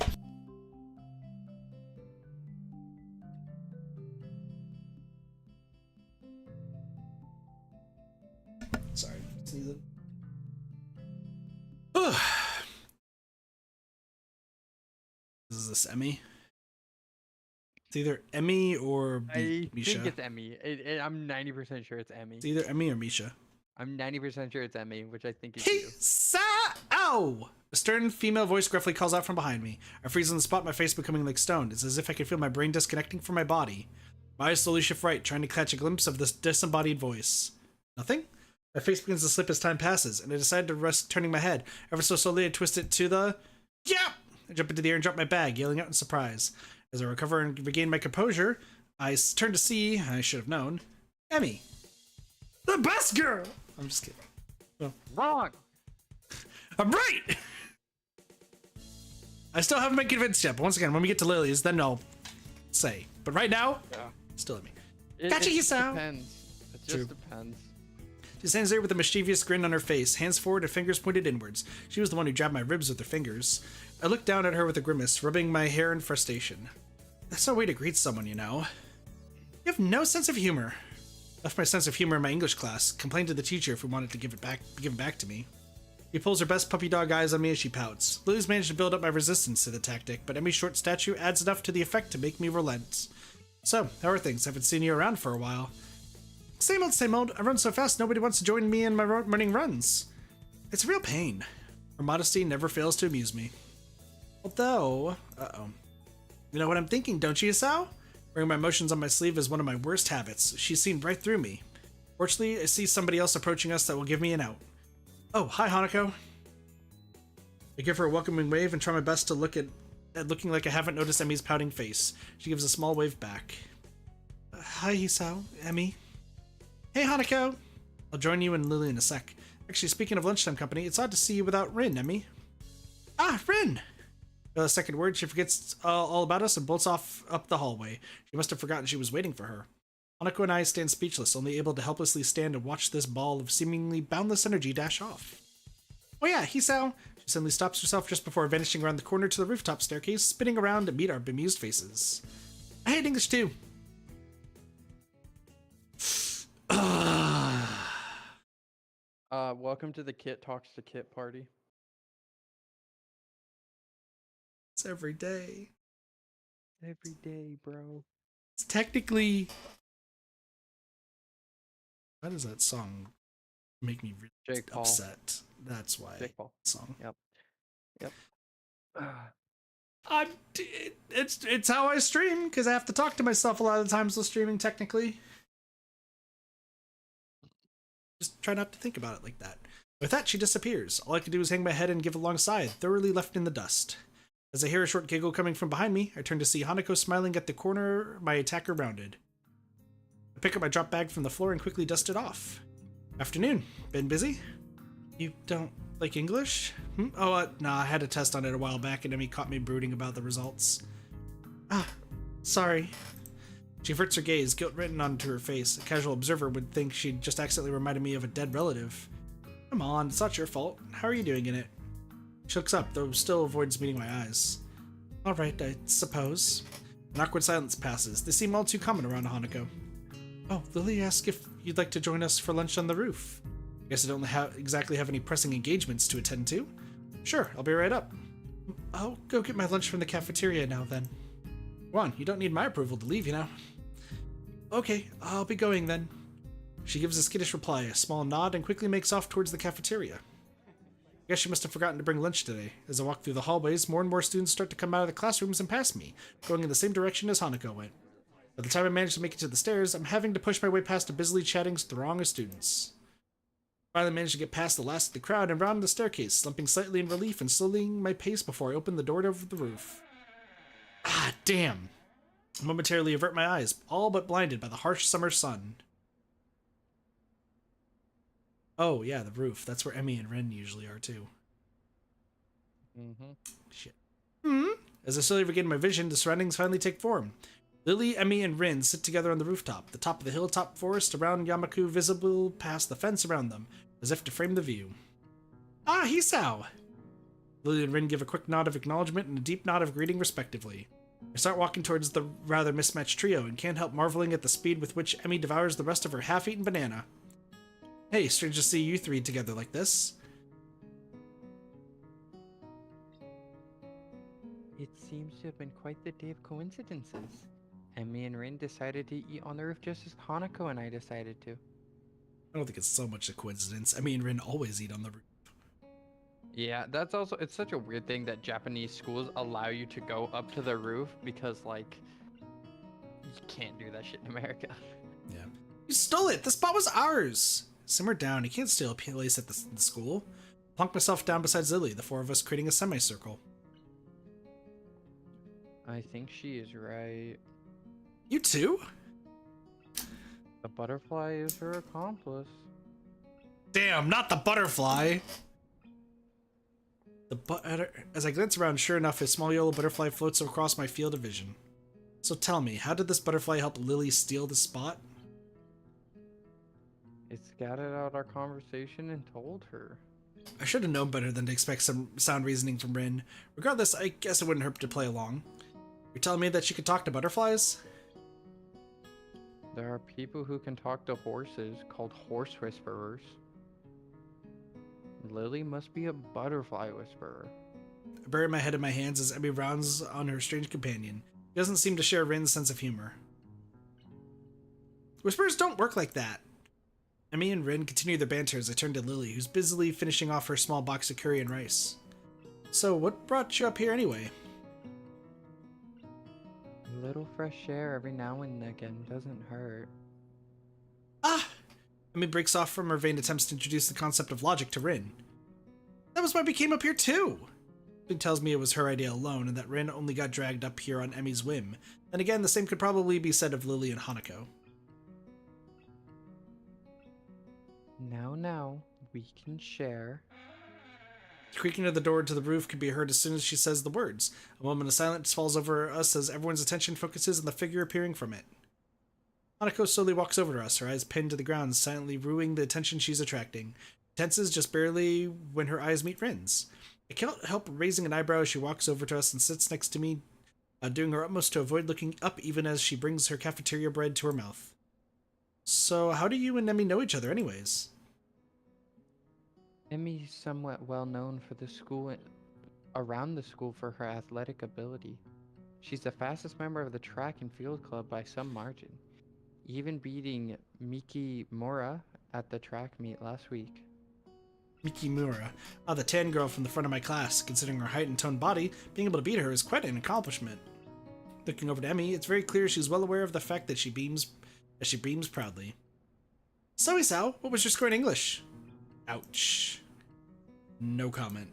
Sorry, sneezing. Is this Emmy? It's either Emmy or I Misha. think it's Emmy. I'm 90% sure it's Emmy. It's either Emmy or Misha. I'm 90% sure it's Emmy, which I think is Hey, you. Ow! A stern female voice gruffly calls out from behind me. I freeze on the spot, my face becoming like stone. It's as if I can feel my brain disconnecting from my body. My eyes slowly shift right, trying to catch a glimpse of this disembodied voice. Nothing? My face begins to slip as time passes, and I decide to risk turning my head. Ever so slowly, I twist it to the... Yeah! I jump into the air and drop my bag, yelling out in surprise. As I recover and regain my composure, I turn to see, I should have known, Emmy. The best girl! I'm just kidding. Oh. Wrong! I'm right! I still haven't been convinced yet, but once again, when we get to Lily's, then I'll say. But right now, still Emmy. Gotcha, It Hisao! depends. It just depends. She stands there with a mischievous grin on her face, hands forward and fingers pointed inwards. She was the one who jabbed my ribs with her fingers. I looked down at her with a grimace, rubbing my hair in frustration. That's no way to greet someone, you know. You have no sense of humor. Left my sense of humor in my English class, complained to the teacher if we wanted to give it back to me. He pulls her best puppy dog eyes on me as she pouts. Lily's managed to build up my resistance to the tactic, but Emmy's short stature adds enough to the effect to make me relent. So, how are things? Haven't seen you around for a while. Same old, same old. I run so fast nobody wants to join me in my morning runs. It's a real pain. Her modesty never fails to amuse me. Although, you know what I'm thinking, don't you, Sao? Wearing my emotions on my sleeve is one of my worst habits. She's seen right through me. Fortunately, I see somebody else approaching us that will give me an out. Oh, hi, Hanako. I give her a welcoming wave and try my best to look at looking like I haven't noticed Emmy's pouting face. She gives a small wave back. Hi, Hisao. Emmy. Hey, Hanako. I'll join you and Lily in a sec. Actually, speaking of lunchtime company, it's odd to see you without Rin, Emmy. Ah, Rin! A second word, she forgets all about us and bolts off up the hallway. She must have forgotten she was waiting for her. Hanako and I stand speechless, only able to helplessly stand and watch this ball of seemingly boundless energy dash off. Oh yeah, Hisao! She suddenly stops herself just before vanishing around the corner to the rooftop staircase, spinning around to meet our bemused faces. I hate English too. Welcome to the Kit Talks to Kit party. It's every day. Every day, bro. It's technically... Why does that song make me really Jake Paul. upset? That's why. Jake Paul. Song. Yep. It's how I stream, because I have to talk to myself a lot of the times while streaming, technically. Just try not to think about it like that. With that, she disappears. All I can do is hang my head and give a long sigh, thoroughly left in the dust. As I hear a short giggle coming from behind me, I turn to see Hanako smiling at the corner my attacker rounded. I pick up my drop bag from the floor and quickly dust it off. Afternoon. Been busy? You don't like English? Oh, nah, I had a test on it a while back and Emmy caught me brooding about the results. Ah, sorry. She averts her gaze, guilt written onto her face. A casual observer would think she'd just accidentally reminded me of a dead relative. Come on, it's not your fault. How are you doing in it? She looks up, though still avoids meeting my eyes. All right, I suppose. An awkward silence passes. They seem all too common around Hanako. Oh, Lilly asked if you'd like to join us for lunch on the roof. Guess I don't exactly have any pressing engagements to attend to. Sure, I'll be right up. I'll go get my lunch from the cafeteria now, then. Go on, you don't need my approval to leave, you know. Okay, I'll be going then. She gives a skittish reply, a small nod, and quickly makes off towards the cafeteria. Guess she must have forgotten to bring lunch today. As I walk through the hallways, more and more students start to come out of the classrooms and pass me, going in the same direction as Hanako went. By the time I manage to make it to the stairs, I'm having to push my way past a busily chatting throng of students. Finally managed to get past the last of the crowd and round the staircase, slumping slightly in relief and slowing my pace before I open the door to the roof. Ah, damn! I momentarily avert my eyes, all but blinded by the harsh summer sun. Oh, yeah, the roof. That's where Emmy and Ren usually are, too. Shit. As I slowly regain my vision, the surroundings finally take form. Lilly, Emmy, and Rin sit together on the rooftop, the top of the hilltop forest around Yamaku visible past the fence around them, as if to frame the view. Ah, Hisao! Lilly and Rin give a quick nod of acknowledgement and a deep nod of greeting respectively. I start walking towards the rather mismatched trio and can't help marveling at the speed with which Emmy devours the rest of her half-eaten banana. Hey, strange to see you three together like this. It seems to have been quite the day of coincidences. Emmy and Rin decided to eat on the roof just as Hanako and I decided to. I don't think it's so much a coincidence. Emmy and Rin always eat on the roof. Yeah, that's also, it's such a weird thing that Japanese schools allow you to go up to the roof because, like, you can't do that shit in America. Yeah. You stole it! The spot was ours! Simmer down, you can't steal a place at the school. Plunk myself down beside Lilly, the four of us creating a semicircle. I think she is right. You too? The butterfly is her accomplice. Damn, not the butterfly! As I glance around, sure enough, a small yellow butterfly floats across my field of vision. So tell me, how did this butterfly help Lilly steal the spot? It scattered out our conversation and told her. I should have known better than to expect some sound reasoning from Rin. Regardless, I guess it wouldn't hurt to play along. You're telling me that she could talk to butterflies? There are people who can talk to horses called horse whisperers. Lilly must be a butterfly whisperer. I bury my head in my hands as Emmy rounds on her strange companion. He doesn't seem to share Rin's sense of humor. Whispers don't work like that. Emmy and Rin continue their banter as I turn to Lilly, who's busily finishing off her small box of curry and rice. So, what brought you up here anyway? A little fresh air every now and again doesn't hurt. Ah! Emmy breaks off from her vain attempts to introduce the concept of logic to Rin. That was why we came up here too! Something tells me it was her idea alone, and that Rin only got dragged up here on Emmy's whim. Then again, the same could probably be said of Lilly and Hanako. Now, we can share. The creaking of the door to the roof can be heard as soon as she says the words. A moment of silence falls over us as everyone's attention focuses on the figure appearing from it. Hanako slowly walks over to us, her eyes pinned to the ground, silently ruining the attention she's attracting. Tenses just barely when her eyes meet Rin's. I can't help raising an eyebrow as she walks over to us and sits next to me, doing her utmost to avoid looking up even as she brings her cafeteria bread to her mouth. So, how do you and Emmy know each other anyways? Emmy's somewhat well known for the school, around the school for her athletic ability. She's the fastest member of the track and field club by some margin, even beating Miki Mora at the track meet last week. Miki Mura. Ah, the tan girl from the front of my class. Considering her height and toned body, being able to beat her is quite an accomplishment. Looking over to Emmy, it's very clear she's well aware of the fact that she beams proudly. So, Isao, what was your score in English? Ouch. No comment.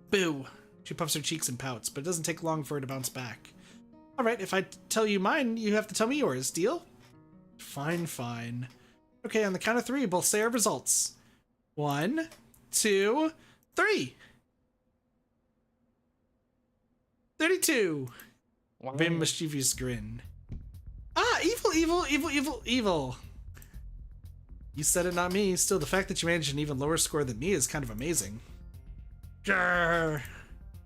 Boo. She puffs her cheeks and pouts, but it doesn't take long for her to bounce back. Alright, if I tell you mine, you have to tell me yours. Deal? Fine, fine. Okay, on the count of 3, both say our results. 1, 2, 3. 32. Wow. Very mischievous grin. Ah, evil. You said it, not me. Still, the fact that you managed an even lower score than me is kind of amazing. Grrr.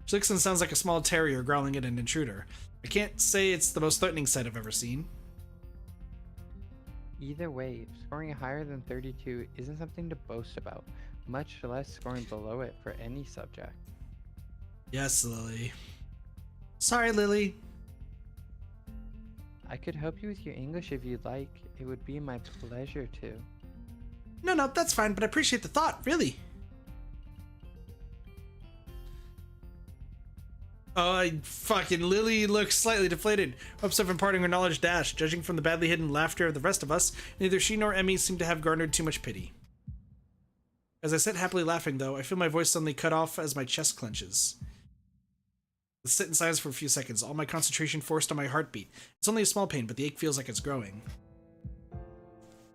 Schlickson sounds like a small terrier growling at an intruder. I can't say it's the most threatening sight I've ever seen. Either way, scoring higher than 32 isn't something to boast about, much less scoring below it for any subject. Yes, Lily. Sorry, Lily. I could help you with your English if you'd like. It would be my pleasure to. No, that's fine, but I appreciate the thought, really. Oh, fucking Lily looks slightly deflated. Hopes of imparting her knowledge dash. Judging from the badly hidden laughter of the rest of us, neither she nor Emmy seem to have garnered too much pity. As I sit happily laughing, though, I feel my voice suddenly cut off as my chest clenches. I sit in silence for a few seconds, all my concentration forced on my heartbeat. It's only a small pain, but the ache feels like it's growing.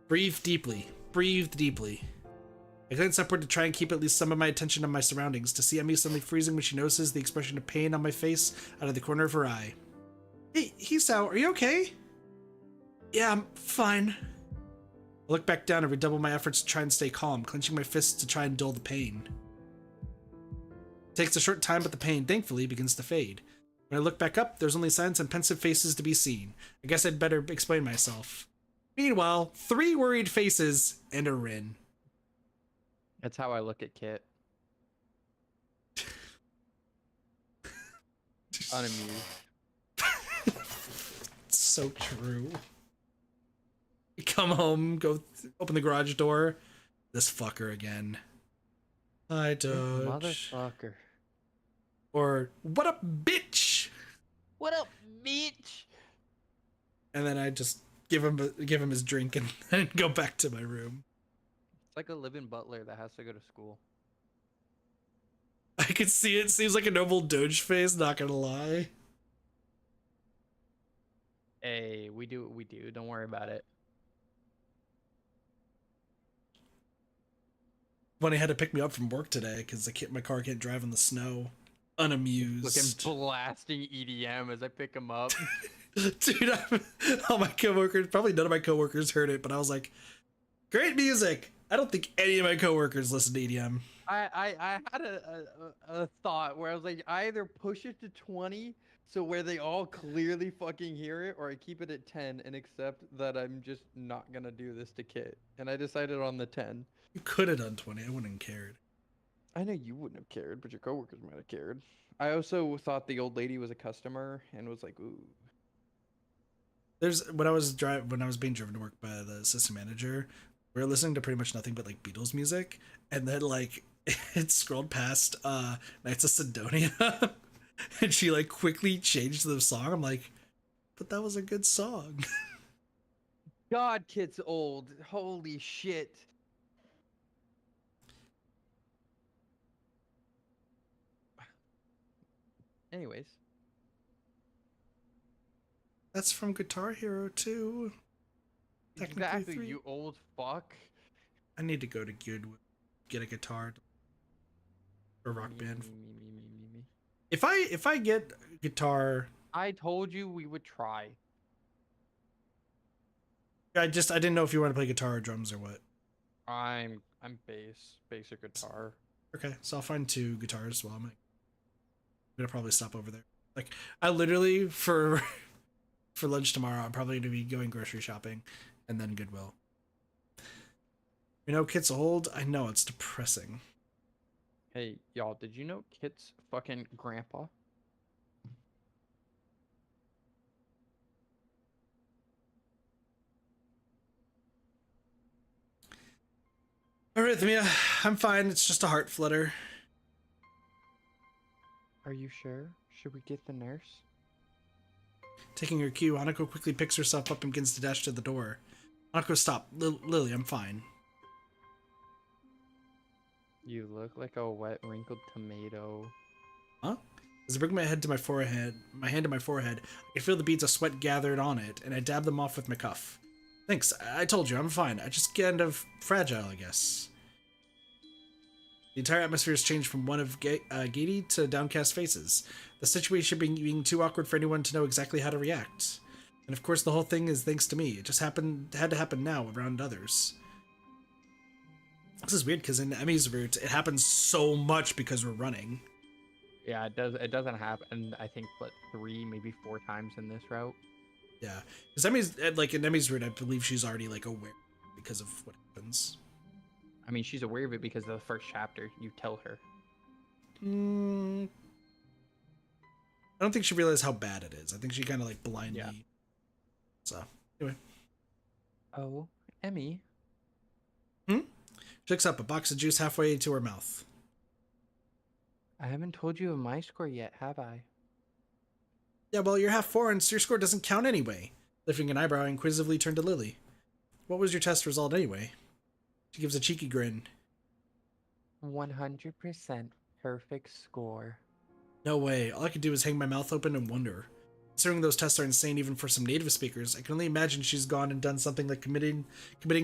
Breathe deeply. Breathe deeply. I glance upward to try and keep at least some of my attention on my surroundings, to see Emmy suddenly freezing when she notices the expression of pain on my face out of the corner of her eye. Hey, Hisao, are you okay? Yeah, I'm fine. I look back down and redouble my efforts to try and stay calm, clenching my fists to try and dull the pain. It takes a short time, but the pain, thankfully, begins to fade. When I look back up, there's only silence and pensive faces to be seen. I guess I'd better explain myself. Meanwhile, 3 worried faces and a Rin. That's how I look at Kit. Unamused. So true. You come home, go open the garage door. This fucker again. Hi, Doge. Motherfucker. Or, what up, bitch? What up, bitch? And then I just give him his drink and go back to my room. It's like a living butler that has to go to school. I could see it. Seems like a noble Doge face, not gonna lie. Hey, we do what we do. Don't worry about it. When I had to pick me up from work today because my car can't drive in the snow. Unamused. Looking blasting EDM as I pick him up. Dude, all my coworkers, probably none of my coworkers heard it, but I was like, great music. I don't think any of my coworkers listen to EDM. I had a thought where I was like, I either push it to 20 so where they all clearly fucking hear it, or I keep it at 10 and accept that I'm just not gonna do this to Kit. And I decided on the 10. You could have done 20. I wouldn't have cared. I know you wouldn't have cared, but your coworkers might have cared. I also thought the old lady was a customer and was like, ooh. When I was being driven to work by the assistant manager, we were listening to pretty much nothing but like Beatles music, and then like it scrolled past Knights of Sidonia and she like quickly changed the song. I'm like, but that was a good song. God, Kit's old. Holy shit. Anyways. That's from Guitar Hero 2. Exactly, 3. you old fuck. I need to go to Goodwood, get a guitar or Rock Band. Me. If I get guitar, I told you we would try. I didn't know if you want to play guitar or drums or what. I'm basic guitar. Okay, so I'll find 2 guitars while I'm gonna probably stop over there. Like I literally for lunch tomorrow, I'm probably gonna be going grocery shopping and then Goodwill. You know, Kit's old. I know, it's depressing. Hey, y'all, did you know Kit's fucking grandpa? Arrhythmia, I'm fine. It's just a heart flutter. Are you sure? Should we get the nurse? Taking her cue, Hanako quickly picks herself up and begins to dash to the door. Hanako, stop. Lily, I'm fine. You look like a wet, wrinkled tomato. Huh? As I bring my hand to my forehead, I can feel the beads of sweat gathered on it, and I dab them off with my cuff. Thanks, I told you, I'm fine. I just get kind of fragile, I guess. The entire atmosphere has changed from one of giddy to downcast faces. The situation being too awkward for anyone to know exactly how to react. And of course the whole thing is thanks to me. It just had to happen now around others. This is weird because in Emmy's route, it happens so much because we're running. Yeah, it does. It doesn't happen. I think what 3, maybe 4 times in this route. Yeah, because Emmy's like in Emmy's route, I believe she's already like aware because of what happens. I mean, she's aware of it because of the first chapter. You tell her. I don't think she realized how bad it is. I think she kind of like blindly. Yeah. So anyway, Oh, Emmy. she picks up a box of juice halfway to her mouth. I haven't told you of my score yet, have I? Yeah, well, you're half foreign, so your score doesn't count anyway. Lifting an eyebrow, I inquisitively turned to Lily. What was your test result anyway? She gives a cheeky grin. 100% perfect score. No way. All I could do is hang my mouth open and wonder. Considering those tests are insane even for some native speakers, I can only imagine she's gone and done something like committing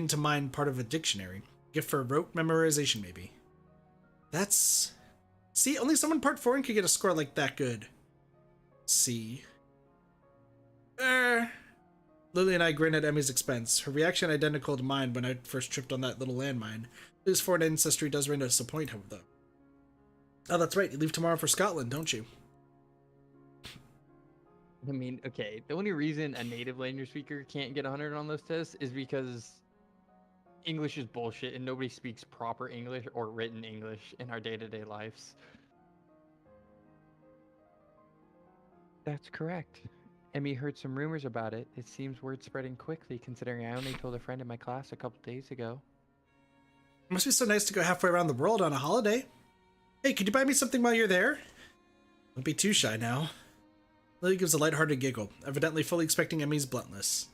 to mind part of a dictionary. Gift for rote memorization, maybe. That's... See, only someone part foreign could get a score like that good. See. Lily and I grin at Emmy's expense. Her reaction identical to mine when I first tripped on that little landmine. Lily's foreign ancestry does rain us a point, though. Oh, that's right. You leave tomorrow for Scotland, don't you? I mean, okay, the only reason a native language speaker can't get 100 on those tests is because English is bullshit and nobody speaks proper English or written English in our day-to-day lives. That's correct. Emmy heard some rumors about it. It seems word spreading quickly considering I only told a friend in my class a couple days ago. It must be so nice to go halfway around the world on a holiday. Hey, could you buy me something while you're there? Don't be too shy now. Lily gives a lighthearted giggle, evidently fully expecting Emmy's bluntness.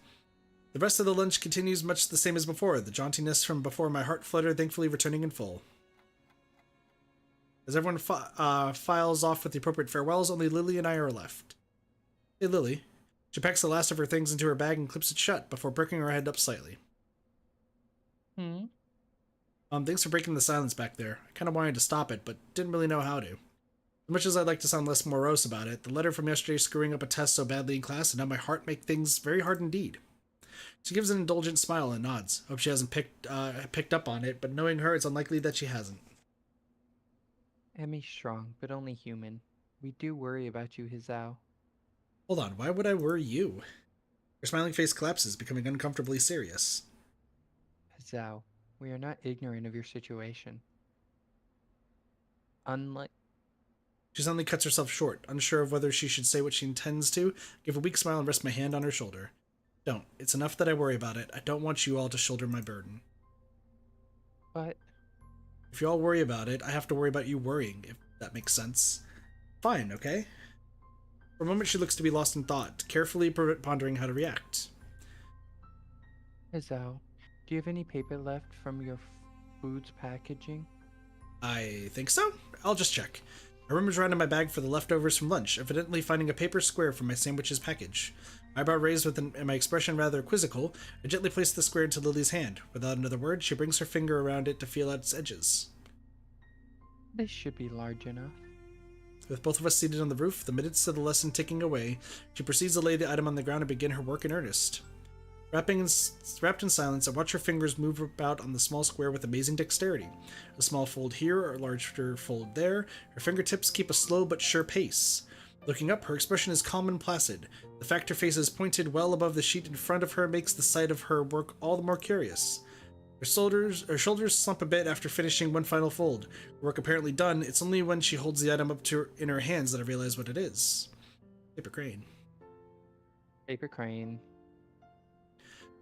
The rest of the lunch continues much the same as before, the jauntiness from before my heart flutter thankfully returning in full. As everyone files off with the appropriate farewells, only Lily and I are left. Hey, Lily. She packs the last of her things into her bag and clips it shut before perking her head up slightly. Thanks for breaking the silence back there. I kind of wanted to stop it, but didn't really know how to. As much as I'd like to sound less morose about it, the letter from yesterday screwing up a test so badly in class and now my heart make things very hard indeed. She gives an indulgent smile and nods. Hope she hasn't picked up on it, but knowing her, it's unlikely that she hasn't. Emmy's strong, but only human. We do worry about you, Hizao. Hold on, why would I worry you? Her smiling face collapses, becoming uncomfortably serious. Hizao, we are not ignorant of your situation. She suddenly cuts herself short, unsure of whether she should say what she intends to, give a weak smile and rest my hand on her shoulder. Don't. It's enough that I worry about it. I don't want you all to shoulder my burden. But... If you all worry about it, I have to worry about you worrying, if that makes sense. Fine, okay? For a moment she looks to be lost in thought, carefully pondering how to react. Hizao, do you have any paper left from your food's packaging? I think so. I'll just check. I rummage around in my bag for the leftovers from lunch, evidently finding a paper square from my sandwich's package. My eyebrow raised and my expression rather quizzical, I gently place the square into Lily's hand. Without another word, she brings her finger around it to feel out its edges. This should be large enough. With both of us seated on the roof, the minutes of the lesson ticking away, she proceeds to lay the item on the ground and begin her work in earnest. Wrapped in silence, I watch her fingers move about on the small square with amazing dexterity. A small fold here, a larger fold there. Her fingertips keep a slow but sure pace. Looking up, her expression is calm and placid. The fact her face is pointed well above the sheet in front of her makes the sight of her work all the more curious. Her shoulders slump a bit after finishing one final fold. Her work apparently done, it's only when she holds the item up in her hands that I realize what it is. Paper crane. Paper crane.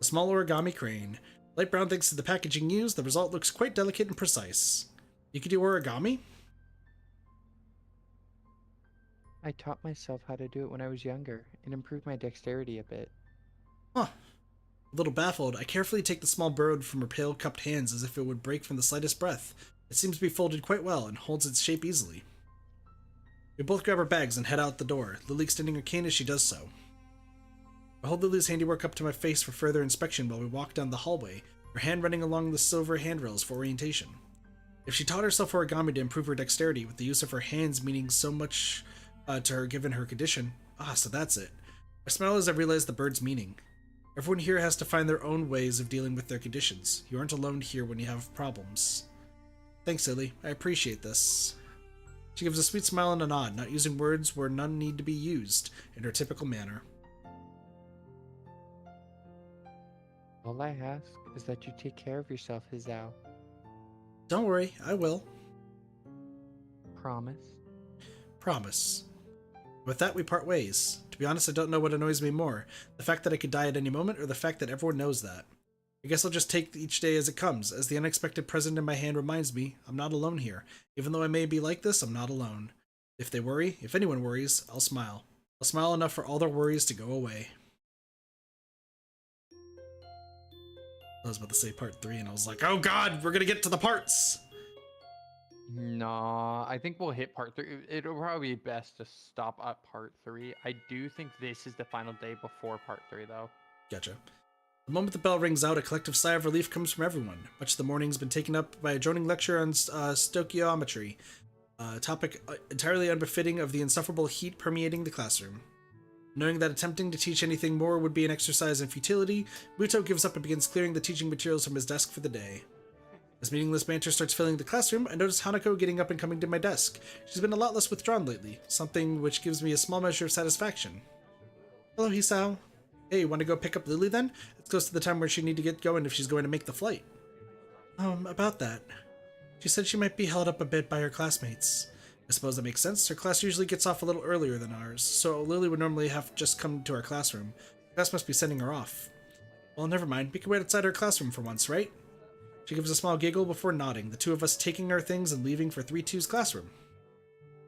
A small origami crane. Light brown thanks to the packaging used, the result looks quite delicate and precise. You could do origami? I taught myself how to do it when I was younger and improved my dexterity a bit. Huh. A little baffled, I carefully take the small bird from her pale cupped hands as if it would break from the slightest breath. It seems to be folded quite well and holds its shape easily. We both grab our bags and head out the door, Lily extending her cane as she does so. I hold Lily's handiwork up to my face for further inspection while we walk down the hallway, her hand running along the silver handrails for orientation. If she taught herself origami to improve her dexterity, with the use of her hands meaning so much to her given her condition, so that's it. I smile as I realize the bird's meaning. Everyone here has to find their own ways of dealing with their conditions. You aren't alone here when you have problems. Thanks, Lily. I appreciate this. She gives a sweet smile and a nod, not using words where none need to be used, in her typical manner. All I ask is that you take care of yourself, Hizao. Don't worry, I will. Promise? Promise. With that, we part ways. To be honest, I don't know what annoys me more, the fact that I could die at any moment, or the fact that everyone knows that. I guess I'll just take each day as it comes, as the unexpected present in my hand reminds me I'm not alone here. Even though I may be like this, I'm not alone. If they worry, if anyone worries, I'll smile. I'll smile enough for all their worries to go away. I was about to say part 3, and I was like, oh god, we're gonna get to the parts! Nah, I think we'll hit part 3. It'll probably be best to stop at part 3. I do think this is the final day before part 3, though. Gotcha. The moment the bell rings out, a collective sigh of relief comes from everyone. Much of the morning's been taken up by a droning lecture on stoichiometry, a topic entirely unbefitting of the insufferable heat permeating the classroom. Knowing that attempting to teach anything more would be an exercise in futility, Muto gives up and begins clearing the teaching materials from his desk for the day. As meaningless banter starts filling the classroom, I notice Hanako getting up and coming to my desk. She's been a lot less withdrawn lately, something which gives me a small measure of satisfaction. Hello, Hisao. Hey, want to go pick up Lilly then? It's close to the time where she need to get going if she's going to make the flight. About that. She said she might be held up a bit by her classmates. I suppose that makes sense. Her class usually gets off a little earlier than ours, so Lilly would normally have just come to our classroom. The class must be sending her off. Well, never mind. We can wait outside our classroom for once, right? She gives a small giggle before nodding, the two of us taking our things and leaving for 3-2's classroom.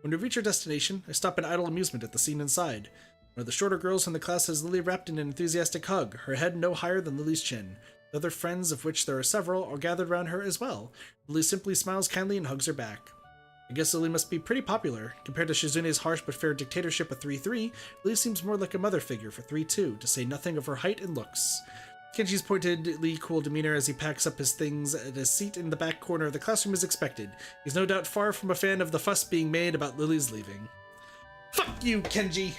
When we reach our destination, I stop in idle amusement at the scene inside. One of the shorter girls from the class has Lilly wrapped in an enthusiastic hug, her head no higher than Lily's chin. The other friends, of which there are several, are gathered around her as well. Lily simply smiles kindly and hugs her back. I guess Lily must be pretty popular. Compared to Shizune's harsh but fair dictatorship of 3-3, Lily seems more like a mother figure for 3-2, to say nothing of her height and looks. Kenji's pointedly cool demeanor as he packs up his things at a seat in the back corner of the classroom is expected. He's no doubt far from a fan of the fuss being made about Lily's leaving. Fuck you, Kenji!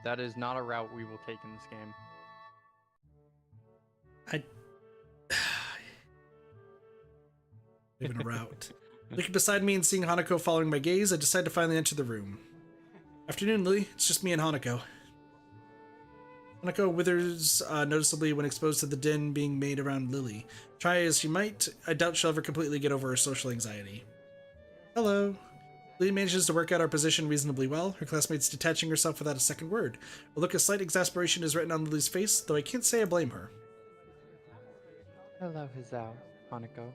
That is not a route we will take in this game. Even a route. Looking beside me and seeing Hanako following my gaze, I decide to finally enter the room. Afternoon, Lily. It's just me and Hanako. Hanako withers noticeably when exposed to the din being made around Lily. Try as she might, I doubt she'll ever completely get over her social anxiety. Hello. Lily manages to work out our position reasonably well, her classmates detaching herself without a second word. A look of slight exasperation is written on Lily's face, though I can't say I blame her. Hello, Hizao, Hanako.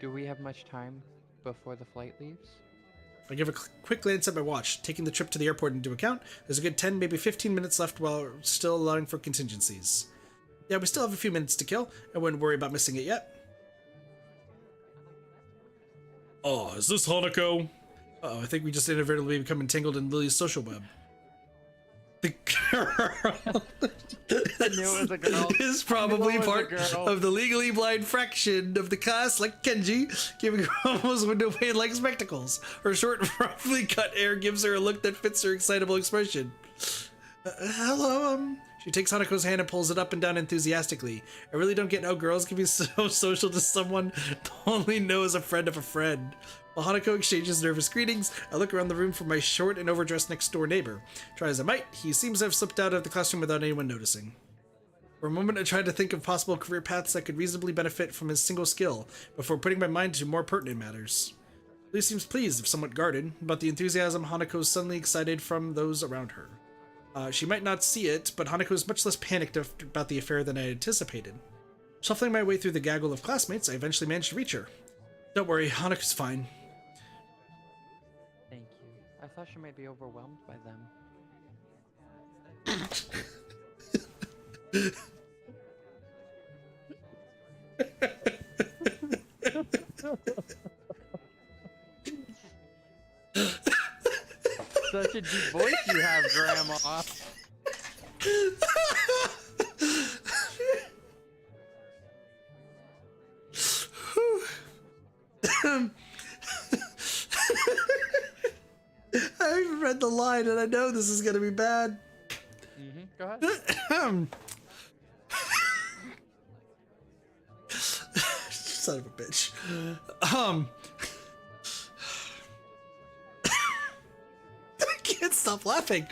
Do we have much time before the flight leaves? I give a quick glance at my watch. Taking the trip to the airport into account, there's a good 10, maybe 15 minutes left while still allowing for contingencies. Yeah, we still have a few minutes to kill. I wouldn't worry about missing it yet. Oh, is this Hanako? Uh-oh, I think we just inadvertently become entangled in Lily's social web. The girl I knew it was a girl. is probably part of the legally blind fraction of the class, like Kenji, giving her almost window pane like spectacles. Her short, roughly cut hair gives her a look that fits her excitable expression. Hello, She takes Hanako's hand and pulls it up and down enthusiastically. I really don't get how girls can be so social to someone they only know as a friend of a friend. While Hanako exchanges nervous greetings, I look around the room for my short and overdressed next-door neighbor. Try as I might, he seems to have slipped out of the classroom without anyone noticing. For a moment, I tried to think of possible career paths that could reasonably benefit from his single skill, before putting my mind to more pertinent matters. Lee seems pleased, if somewhat guarded, about the enthusiasm Hanako's suddenly excited from those around her. She might not see it, but Hanako is much less panicked about the affair than I anticipated. Shuffling my way through the gaggle of classmates, I eventually managed to reach her. Don't worry, Hanako's fine. Thank you. I thought she might be overwhelmed by them. Such a deep voice you have, Grandma. I haven't read the line and I know this is gonna be bad. Go ahead. Son of a bitch. can't stop laughing.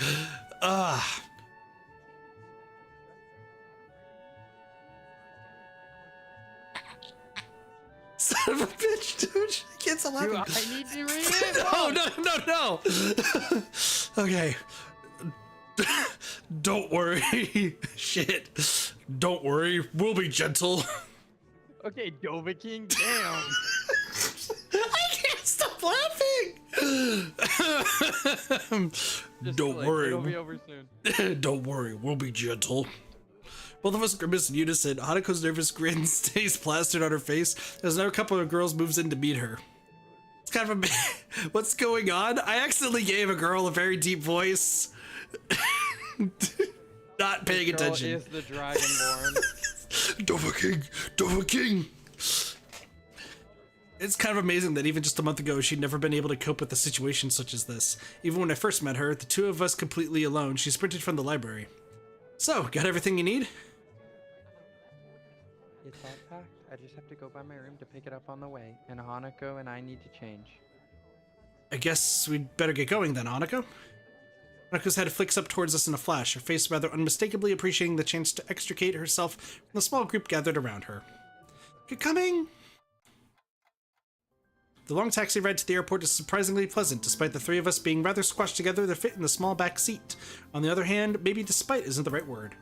Son of a bitch, dude. I can't stop laughing. Dude, I need to read it. No. Okay. Don't worry. Shit. Don't worry. We'll be gentle. Okay, Dova King, damn. I can't stop laughing. Don't worry. It'll be over soon. Don't worry. We'll be gentle. Both of us grimace in unison. Hanako's nervous grin stays plastered on her face as another couple of girls moves in to meet her. It's kind of a... What's going on? I accidentally gave a girl a very deep voice. Not paying attention. Is the Dragonborn. Dova King. It's kind of amazing that even just a month ago, she'd never been able to cope with a situation such as this. Even when I first met her, the two of us completely alone, she sprinted from the library. So, got everything you need? It's all packed. I just have to go by my room to pick it up on the way. And Hanako and I need to change. I guess we'd better get going then, Hanako. Hanako's head flicks up towards us in a flash, her face rather unmistakably appreciating the chance to extricate herself from the small group gathered around her. Get coming! The long taxi ride to the airport is surprisingly pleasant, despite the three of us being rather squashed together to fit in the small back seat. On the other hand, maybe despite isn't the right word.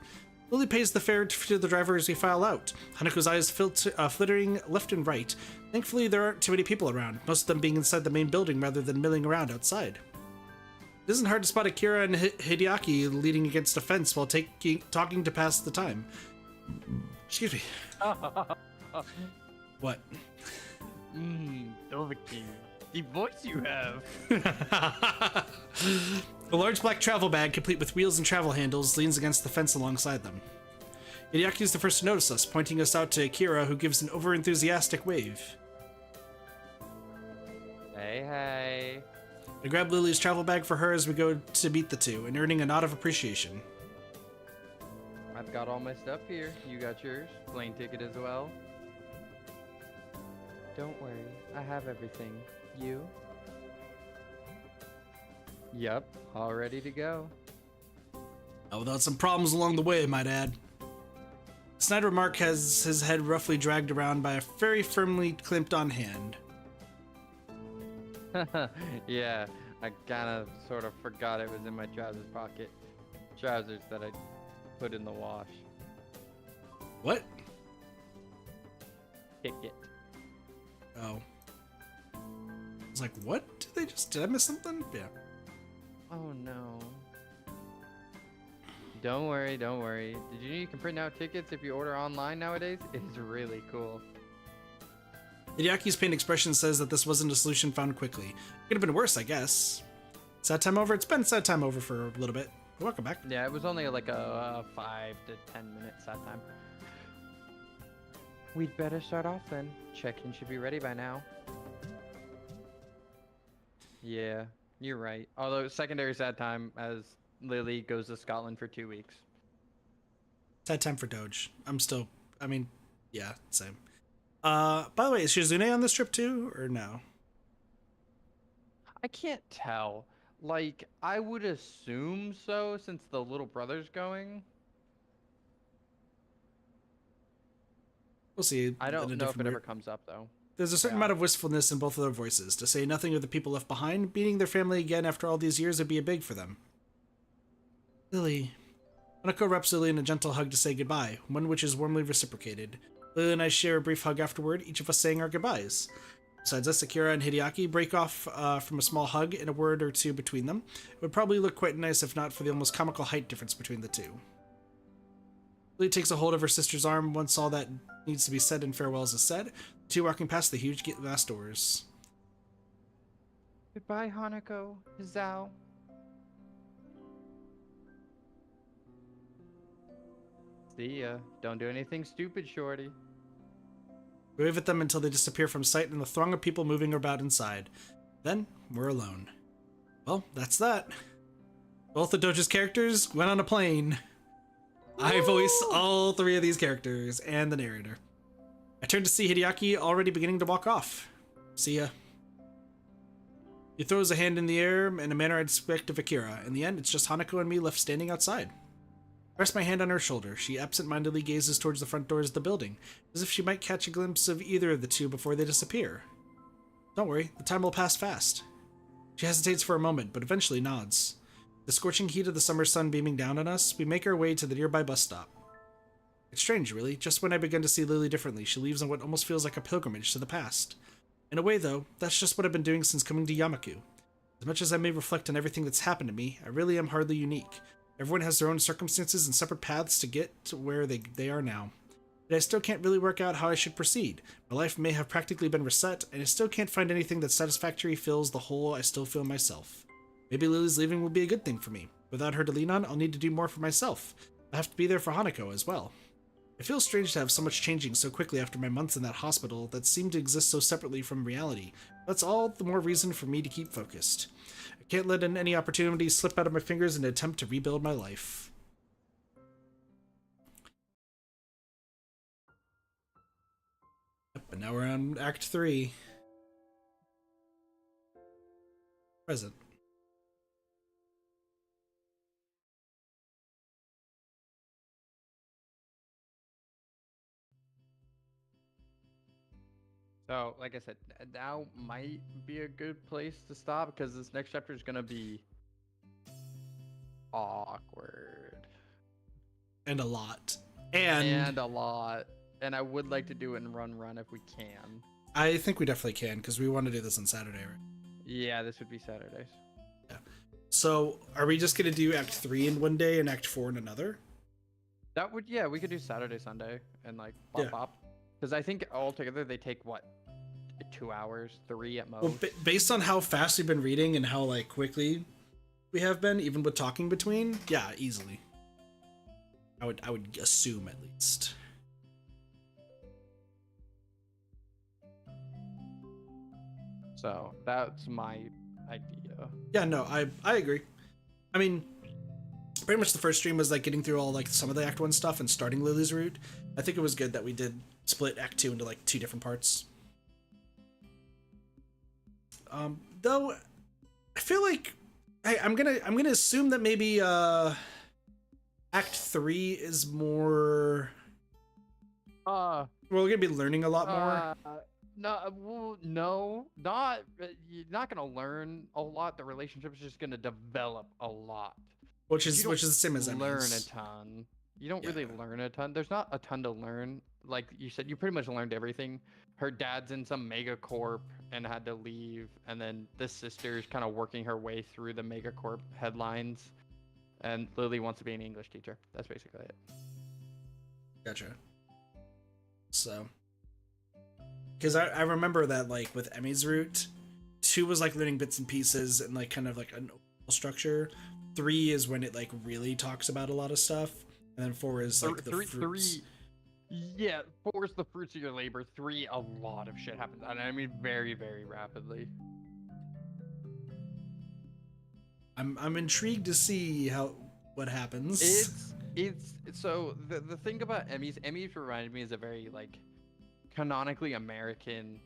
Lilly pays the fare to the driver as we file out, Hanako's eyes flittering left and right. Thankfully, there aren't too many people around, most of them being inside the main building rather than milling around outside. It isn't hard to spot Akira and Hideaki leaning against a fence while talking to pass the time. Excuse me. What? Dova King. The voice you have. A large black travel bag, complete with wheels and travel handles, leans against the fence alongside them. Hideaki is the first to notice us, pointing us out to Akira, who gives an overenthusiastic wave. Hey. I grab Lily's travel bag for her as we go to meet the two, and earning a nod of appreciation. I've got all my stuff here. You got yours. Plane ticket as well. Don't worry. I have everything. You? Yep. All ready to go. Without some problems along the way, might add. Snyder Mark has his head roughly dragged around by a very firmly clamped-on hand. Yeah, I kinda sort of forgot it was in my trousers pocket. Trousers that I put in the wash. What? Ticket. Oh. I was like, what? Did I miss something? Yeah. Oh no. Don't worry. Did you know you can print out tickets if you order online nowadays? It's really cool. Hideaki's pained expression says that this wasn't a solution found quickly. Could have been worse, I guess. Sad time over? It's been sad time over for a little bit. Welcome back. Yeah, it was only like a 5 to 10 minute sad time. We'd better start off then. Check-in should be ready by now. Yeah, you're right. Although secondary sad time as Lily goes to Scotland for 2 weeks. Sad time for Doge. Yeah, same. By the way, is Shizune on this trip too, or no? I can't tell. Like, I would assume so, since the little brother's going. We'll see. I don't know if it ever comes up, though. There's a certain amount of wistfulness in both of their voices. To say nothing of the people left behind, meeting their family again after all these years would be a big for them. Lily. Hanako wraps Lily in a gentle hug to say goodbye, one which is warmly reciprocated. Lily and I share a brief hug afterward, each of us saying our goodbyes. Besides us, Akira and Hideaki break off from a small hug and a word or two between them. It would probably look quite nice if not for the almost comical height difference between the two. Lily takes a hold of her sister's arm once all that needs to be said and farewells is said, the two walking past the huge glass doors. Goodbye, Hanako. Zao. See ya. Don't do anything stupid, shorty. We wave at them until they disappear from sight in the throng of people moving about inside. Then, we're alone. Well, that's that. Both of Doge's characters went on a plane. I voice all three of these characters, and the narrator. I turn to see Hideaki already beginning to walk off. See ya. He throws a hand in the air in a manner I'd expect of Akira. In the end, it's just Hanako and me left standing outside. I rest my hand on her shoulder. She absent-mindedly gazes towards the front doors of the building, as if she might catch a glimpse of either of the two before they disappear. Don't worry, the time will pass fast. She hesitates for a moment, but eventually nods. The scorching heat of the summer sun beaming down on us, we make our way to the nearby bus stop. It's strange, really. Just when I begin to see Lilly differently, she leaves on what almost feels like a pilgrimage to the past. In a way, though, that's just what I've been doing since coming to Yamaku. As much as I may reflect on everything that's happened to me, I really am hardly unique. Everyone has their own circumstances and separate paths to get to where they are now. But I still can't really work out how I should proceed. My life may have practically been reset, and I still can't find anything that satisfactorily fills the hole I still feel myself. Maybe Lily's leaving will be a good thing for me. Without her to lean on, I'll need to do more for myself. I have to be there for Hanako as well. It feels strange to have so much changing so quickly after my months in that hospital that seemed to exist so separately from reality. That's all the more reason for me to keep focused. I can't let any opportunity slip out of my fingers in an attempt to rebuild my life. Yep, and now we're on Act 3. Present. So, like I said, now might be a good place to stop because this next chapter is gonna be awkward And a lot. and a lot. And I would like to do it in run if we can. I think we definitely can, because we want to do this on Saturday, right? Yeah, this would be Saturdays. Yeah. So, are we just going to do Act 3 in one day and Act 4 in another? That would, yeah, we could do Saturday, Sunday, and like pop. Because I think altogether they take what, 2 hours, 3 at most. Well, based on how fast we've been reading and how like quickly we have been, even with talking between, yeah, easily. I would assume at least. So that's my idea. Yeah, no, I agree. I mean, pretty much the first stream was like getting through all like some of the Act 1 stuff and starting Lily's route. I think it was good that we did split Act 2 into like 2 different parts. Though I feel like I'm gonna assume that maybe Act 3 is more we're gonna be learning a lot more. No, not you're not gonna learn a lot. The relationship is just gonna develop a lot. Which is the same as learn Emmy's. a ton. You don't really learn a ton. There's not a ton to learn. Like you said, you pretty much learned everything. Her dad's in some megacorp and had to leave, and then this sister's kind of working her way through the megacorp headlines, and Lily wants to be an English teacher. That's basically it. Gotcha. So, because I remember that like with Emmy's route, 2 was like learning bits and pieces and like kind of like an overall structure. 3 is when it like really talks about a lot of stuff, and then 4 is like the fruits. 3, yeah, 4 is the fruits of your labor. 3, a lot of shit happens, and I mean very, very rapidly. I'm intrigued to see what happens. It's so the thing about Emmy's reminded me is a very like canonically American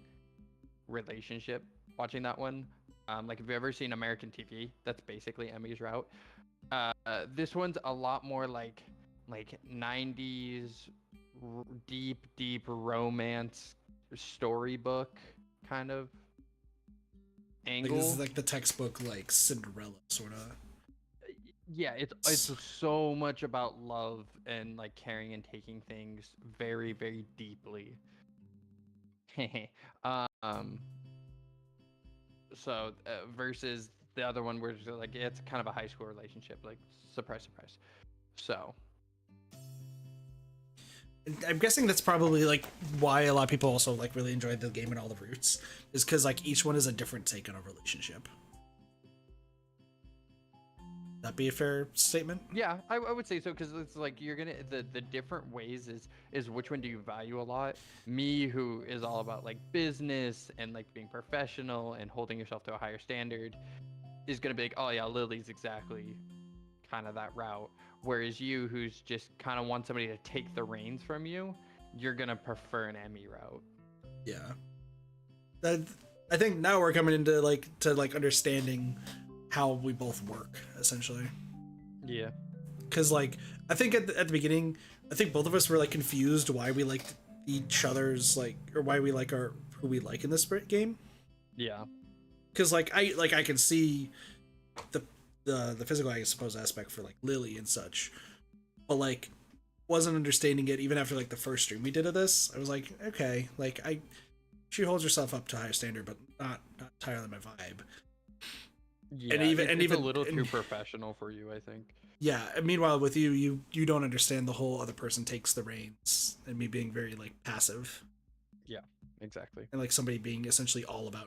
relationship. Watching that one, like if you've ever seen American TV, that's basically Emmy's route. This one's a lot more like 90s deep romance storybook kind of angle. Like this is like the textbook like Cinderella sort of. Yeah, it's so much about love and like caring and taking things very, very deeply. So versus the other one where it's like it's kind of a high school relationship, like surprise. So I'm guessing that's probably like why a lot of people also like really enjoyed the game and all the routes, is because like each one is a different take on a relationship. That be a fair statement? yeah, I would say so, because it's like you're gonna the different ways is which one do you value a lot. Me, who is all about like business and like being professional and holding yourself to a higher standard, is gonna be like, oh yeah, Lily's exactly kind of that route. Whereas you, who's just kind of want somebody to take the reins from you, you're gonna prefer an Emmy route. Yeah. I think now we're coming into like understanding how we both work essentially. Yeah. Because like I think at the beginning, I think both of us were like confused why we liked each other's like, or why we like our who we like in this game. Yeah. Because like I can see the physical, I suppose, aspect for like Lilly and such, but like wasn't understanding it even after like the first stream we did of this. I was like, okay, like she holds herself up to a higher standard, but not entirely my vibe. Yeah, and even a little too professional for you, I think. Yeah, and meanwhile with you don't understand the whole other person takes the reins and me being very like passive. Yeah, exactly. And like somebody being essentially all about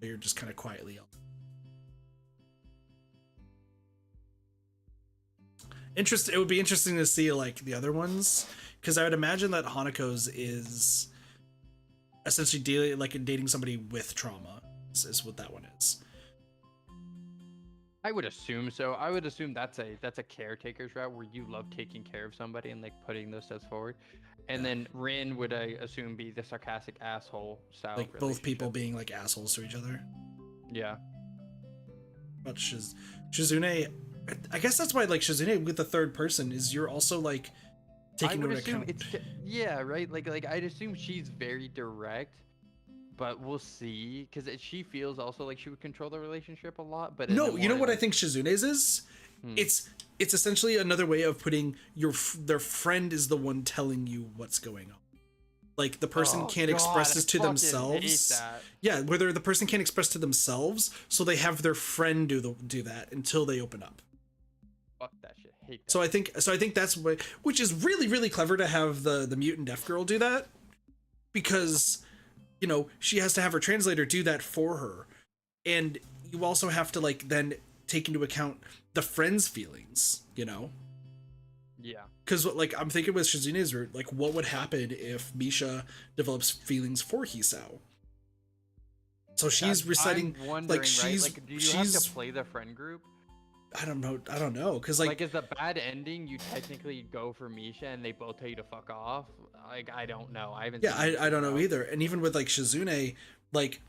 you. You're just kind of quietly yelling. It would be interesting to see like the other ones, because I would imagine that Hanako's is essentially dating somebody with trauma is what that one is. I would assume so. I would assume that's a caretaker's route where you love taking care of somebody and like putting those steps forward. And then Rin would, I assume, be the sarcastic asshole style. Like both people being like assholes to each other. Yeah. But Shizune, I guess that's why like Shizune with the third person is you're also like taking into account. Yeah, right. Like I'd assume she's very direct, but we'll see, because she feels also like she would control the relationship a lot. But no, you know what I think Shizune's is? It's essentially another way of putting their friend is the one telling you what's going on. Like the person can't express this to themselves. Yeah, whether the person can't express to themselves, so they have their friend do that until they open up. Fuck that shit. Hate that. So I think that's which is really really clever to have the mutant deaf girl do that, because you know she has to have her translator do that for her, and you also have to like then take into account the friend's feelings, you know. Yeah. Because like I'm thinking with Shizune's route, like what would happen if Misha develops feelings for Hisao? So she's reciting like she's right? Like, do you have to play the friend group? I don't know, because like is the bad ending you technically go for Misha and they both tell you to fuck off? Like I don't know. I haven't. Yeah, I don't know either. And even with like Shizune, like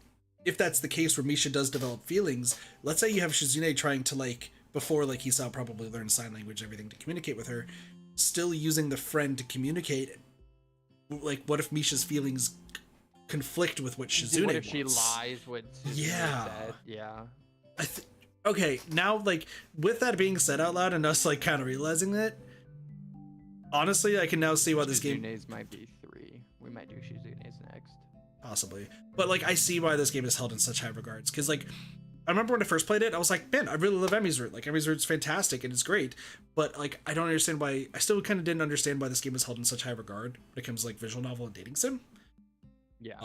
if that's the case where Misha does develop feelings, let's say you have Shizune trying to like before like Hisao probably learned sign language, everything to communicate with her, still using the friend to communicate. Like what if Misha's feelings conflict with what Shizune What if wants? she lies what Shizune said? Yeah. Okay, now like with that being said out loud and us like kind of realizing it, honestly I can now see why this game Shizune's might be 3. We might do Shizune's next. Possibly, but like I see why this game is held in such high regards, because like I remember when I first played it, I was like, man, I really love Emi's route. Like Emi's route's fantastic and it's great, but like I don't understand why. I still kind of didn't understand why this game is held in such high regard when it comes to like visual novel and dating sim. Yeah.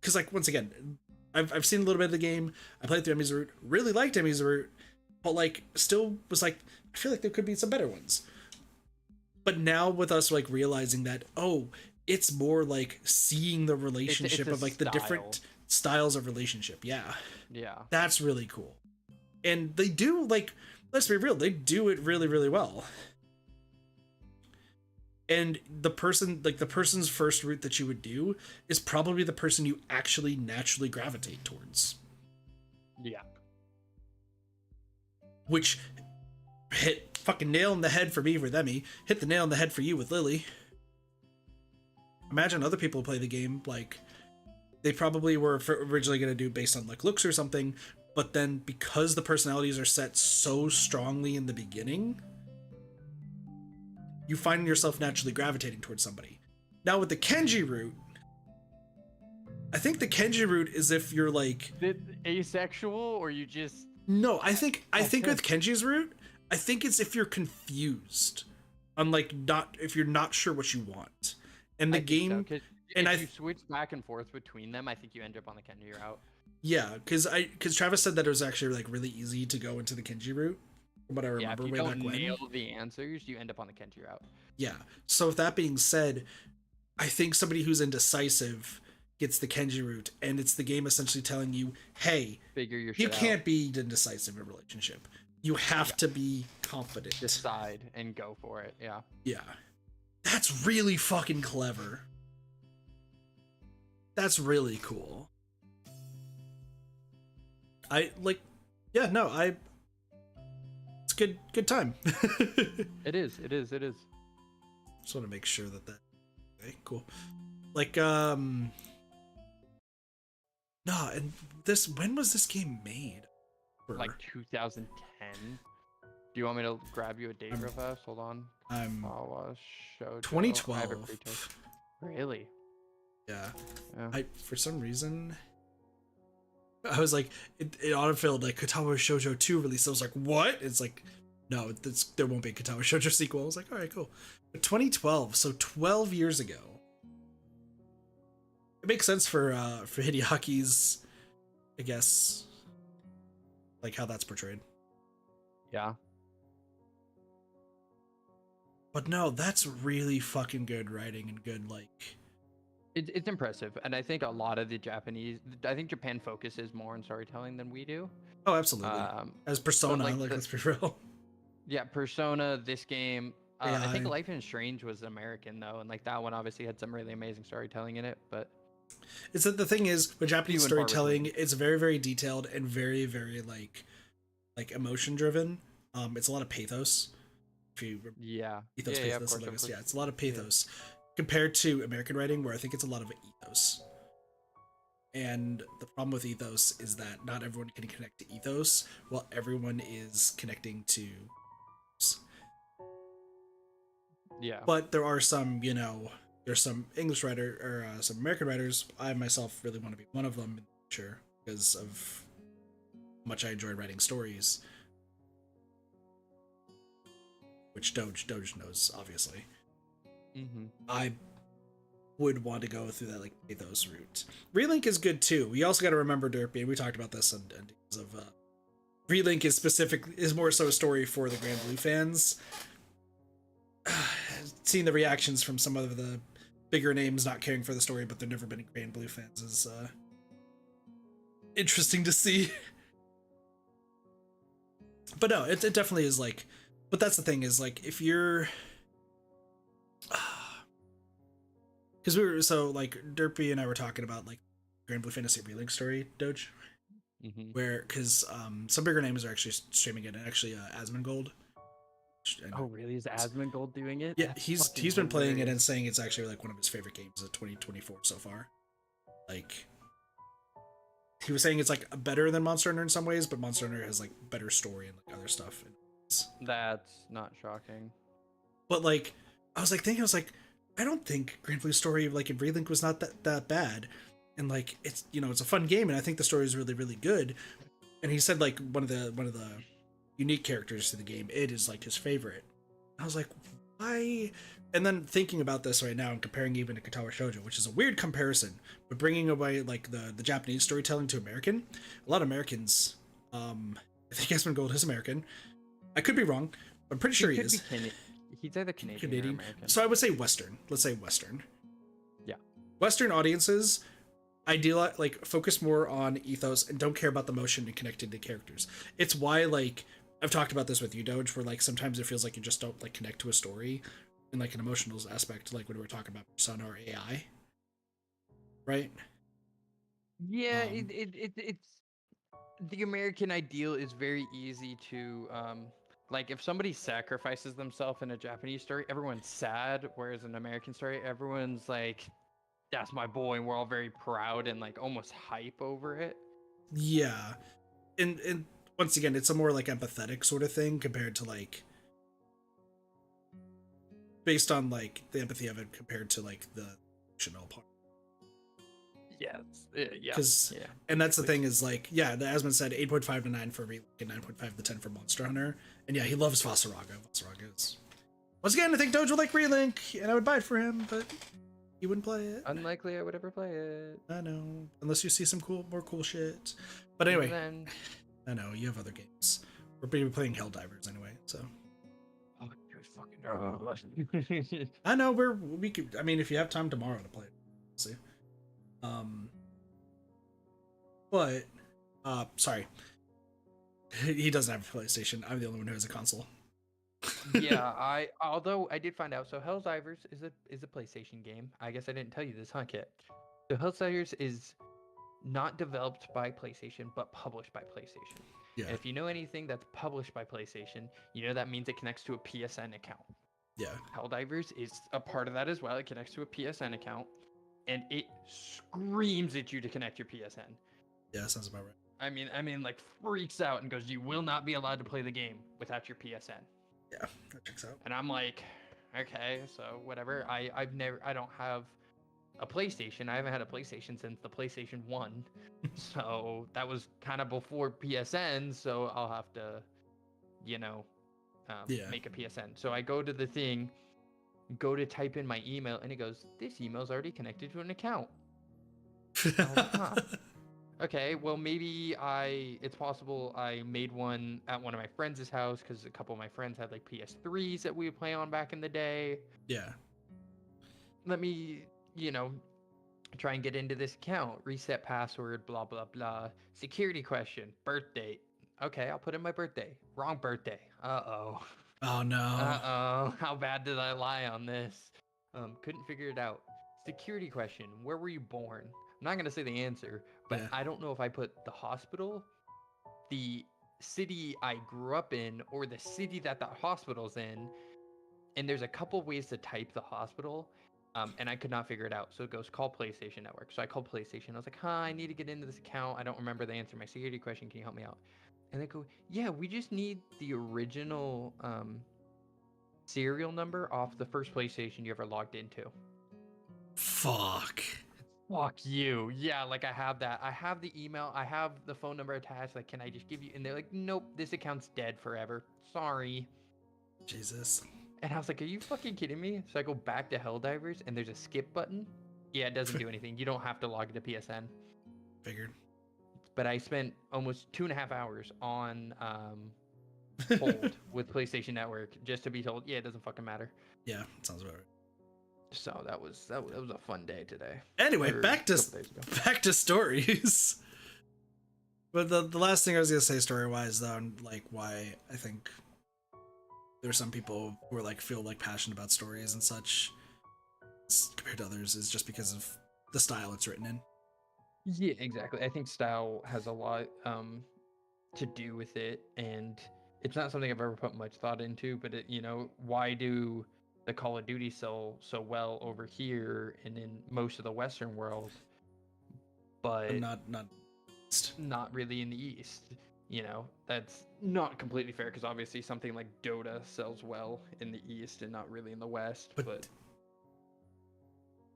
Because like once again, I've seen a little bit of the game. I played through Emi's route, really liked Emi's route, but like still was like, I feel like there could be some better ones. But now with us like realizing that, oh, it's more like seeing the relationship of like the different styles of relationship. Yeah. That's really cool. And they do, like, let's be real, they do it really, really well. And the person's first route that you would do is probably the person you actually naturally gravitate towards. Yeah. Which hit fucking nail in the head for me with Emmy, hit the nail in the head for you with Lilly. Imagine other people who play the game, like, they probably were originally going to do based on like looks or something, but then because the personalities are set so strongly in the beginning, you find yourself naturally gravitating towards somebody. Now with the Kenji route, I think the Kenji route is if you're like asexual or you just I think with Kenji's route, I think it's if you're confused, unlike if you're not sure what you want. And the game and if you switch back and forth between them, I think you end up on the Kenji route. Yeah, because Travis said that it was actually like really easy to go into the Kenji route, from what I remember way back when. If you don't nail the answers, you end up on the Kenji route. Yeah. So with that being said, I think somebody who's indecisive gets the Kenji route, and it's the game essentially telling you, hey, figure your shit you can't out. be indecisive in a relationship. You have to be confident. Decide and go for it. Yeah. Yeah. That's really fucking clever. That's really cool. I like, yeah, no, it's good time. It is. It is. It is. Just want to make sure that okay, cool. Like, no, and this, when was this game made? Like 2010. Do you want me to grab you a date real fast? Hold on. Katawa Shoujo. I have it 2012. pre-typed. Really? Yeah. Yeah. For some reason, I was like, it autofilled like Katawa Shoujo 2 release. I was like, what? It's like, no, there won't be a Katawa Shoujo sequel. I was like, all right, cool. But 2012, so 12 years ago. It makes sense for Hideaki's, I guess, like how that's portrayed. Yeah. But no, that's really fucking good writing and good, like... It's impressive. And I think a lot of I think Japan focuses more on storytelling than we do. Oh, absolutely. As Persona, like let's be real. Yeah, Persona, this game. I think AI. Life is Strange was American, though. And like that one obviously had some really amazing storytelling in it. But It's that the thing is, with Japanese Few and far storytelling, it's very, very detailed and very, very, like emotion driven. It's a lot of pathos. If you yeah. ethos, Yeah, pathos, of and course. logos. Yeah, it's a lot of pathos compared to American writing, where I think it's a lot of ethos. And the problem with ethos is that not everyone can connect to ethos, while everyone is connecting to. Yeah. But there are some, there's some English writer or some American writers. I myself really want to be one of them in the future because of how much I enjoy writing stories, which Doge knows, obviously. Mm-hmm. I would want to go through that like pathos route. Relink is good too. We also got to remember Derpy, and we talked about this and of Relink is more so a story for the Grand Blue fans. Seeing the reactions from some of the bigger names not caring for the story, but they've never been Grand Blue fans is interesting to see. But no, it definitely is like. But that's the thing is like if you're. Because we were so like Derpy and I were talking about like Grand Blue Fantasy Relink story, Doge, where because some bigger names are actually streaming it, and actually Asmongold. Oh, really? Is Asmongold doing it? Yeah, That's he's fucking been playing it and hilarious. saying it's actually like one of his favorite games of 2024 so far. Like he was saying it's like better than Monster Hunter in some ways, but Monster Hunter has like better story and like other stuff. That's not shocking. But like I was like I don't think Grand Blue story like in Relink was not that bad, and like it's it's a fun game, and I think the story is really really good. And he said like one of the unique characters to the game, it is like his favorite. I was like, why? And then thinking about this right now and comparing even to Katawa Shoujo, which is a weird comparison, but bringing away like the Japanese storytelling to American, a lot of Americans, I think Asmongold is American. I could be wrong. I'm pretty sure he is. He's either Canadian or American. So I would say Western. Let's say Western. Yeah. Western audiences ideal like focus more on ethos and don't care about the motion and connecting to characters. It's why like I've talked about this with you, Doge, where like sometimes it feels like you just don't like connect to a story in like an emotional aspect, like when we were talking about Persona or AI. Right? Yeah, it's the American ideal is very easy to like if somebody sacrifices themselves in a Japanese story, everyone's sad, whereas in an American story, everyone's like, that's my boy, and we're all very proud and like almost hype over it. Yeah. And once again, it's a more like empathetic sort of thing compared to like based on like the empathy of it compared to like the fictional part. Yeah, yeah. And that's the thing is like, yeah, the Asmund said 8.5 to 9 for Relink and 9.5 to 10 for Monster Hunter. And yeah, he loves Vasaraga. Vasaraga is once again, I think Doge would like Relink, and I would buy it for him, but he wouldn't play it. Unlikely I would ever play it. I know, unless you see some more cool shit. But anyway, Then... I know you have other games. We're playing Helldivers anyway, so. Oh, good fucking. I know we could. I mean, if you have time tomorrow to play it, we'll see. But sorry, he doesn't have a PlayStation. I'm the only one who has a console. Yeah, although I did find out, so Helldivers is a PlayStation game. I guess I didn't tell you this, huh, Kit? So Helldivers is not developed by PlayStation, but published by PlayStation. Yeah. And if you know anything that's published by PlayStation, you know that means it connects to a PSN account. Yeah. Helldivers is a part of that as well. It connects to a PSN account, and it screams at you to connect your PSN. Yeah, sounds about right. I mean, like freaks out and goes, "You will not be allowed to play the game without your PSN." Yeah, that checks out. And I'm like, okay, so whatever. I don't have a PlayStation. I haven't had a PlayStation since the PlayStation 1. So that was kind of before PSN, so I'll have to, you know, make a PSN. So I go to the thing, go to type in my email, and it goes, "This email's already connected to an account." I was like, huh. Okay, well, maybe it's possible I made one at one of my friends' house because a couple of my friends had like PS3s that we would play on back in the day. Yeah. Let me, you know, try and get into this account, reset password, blah, blah, blah. Security question, birth date. Okay, I'll put in my birthday. Wrong birthday. Uh-oh. Oh no. Uh-oh. How bad did I lie on this? Couldn't figure it out. Security question, where were you born? I'm not going to say the answer, but Yeah. I don't know if I put the hospital, the city I grew up in, or the city that the hospital's in. And there's a couple ways to type the hospital, and I could not figure it out. So it goes, call PlayStation Network. So I called PlayStation. I was like, "Hi, I need to get into this account. I don't remember the answer to my security question. Can you help me out?" And they go, "Yeah, we just need the original serial number off the first PlayStation you ever logged into." Fuck. Fuck you. Yeah, like I have that. I have the email. I have the phone number attached. Like, can I just give you? And they're like, "Nope, this account's dead forever. Sorry." Jesus. And I was like, "Are you fucking kidding me?" So I go back to Helldivers, and there's a skip button. Yeah, it doesn't do anything. You don't have to log into PSN. Figured. But I spent almost 2.5 hours on hold with PlayStation Network just to be told, yeah, it doesn't fucking matter. Yeah, sounds about right. So that was a fun day today. Anyway, Or back a couple days ago. to stories. But the last thing I was gonna say story wise though, and like why I think there's some people who are like feel like passionate about stories and such compared to others is just because of the style it's written in. Yeah, exactly. I think style has a lot to do with it, and it's not something I've ever put much thought into. But it, why do the Call of Duty sell so well over here and in most of the Western world, but not really in the East? That's not completely fair because obviously something like Dota sells well in the East and not really in the West. But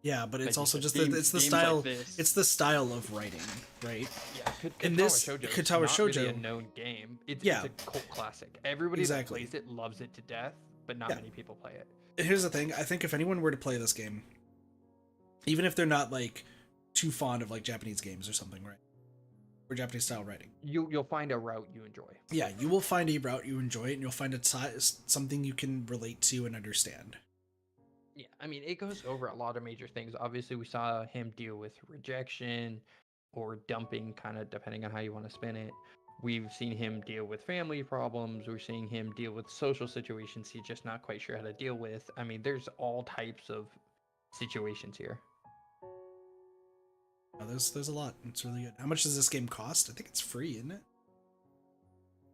yeah, but it's like also said, just games the style. like this. It's the style of writing, right? Yeah, In this Katawa Shoujo, really a known game. It's a cult classic. Everybody Exactly. that plays it loves it to death, but not many people play it. Here's the thing. I think if anyone were to play this game, even if they're not like too fond of like Japanese games or something, right? Or Japanese style writing, You'll find a route you enjoy. Yeah, you will find a route you enjoy, and you'll find something you can relate to and understand. Yeah, I mean, it goes over a lot of major things. Obviously, we saw him deal with rejection or dumping, kind of depending on how you want to spin it. We've seen him deal with family problems. We're seeing him deal with social situations he's just not quite sure how to deal with. I mean, there's all types of situations here. Oh, there's a lot. It's really good. How much does this game cost? I think it's free, isn't it?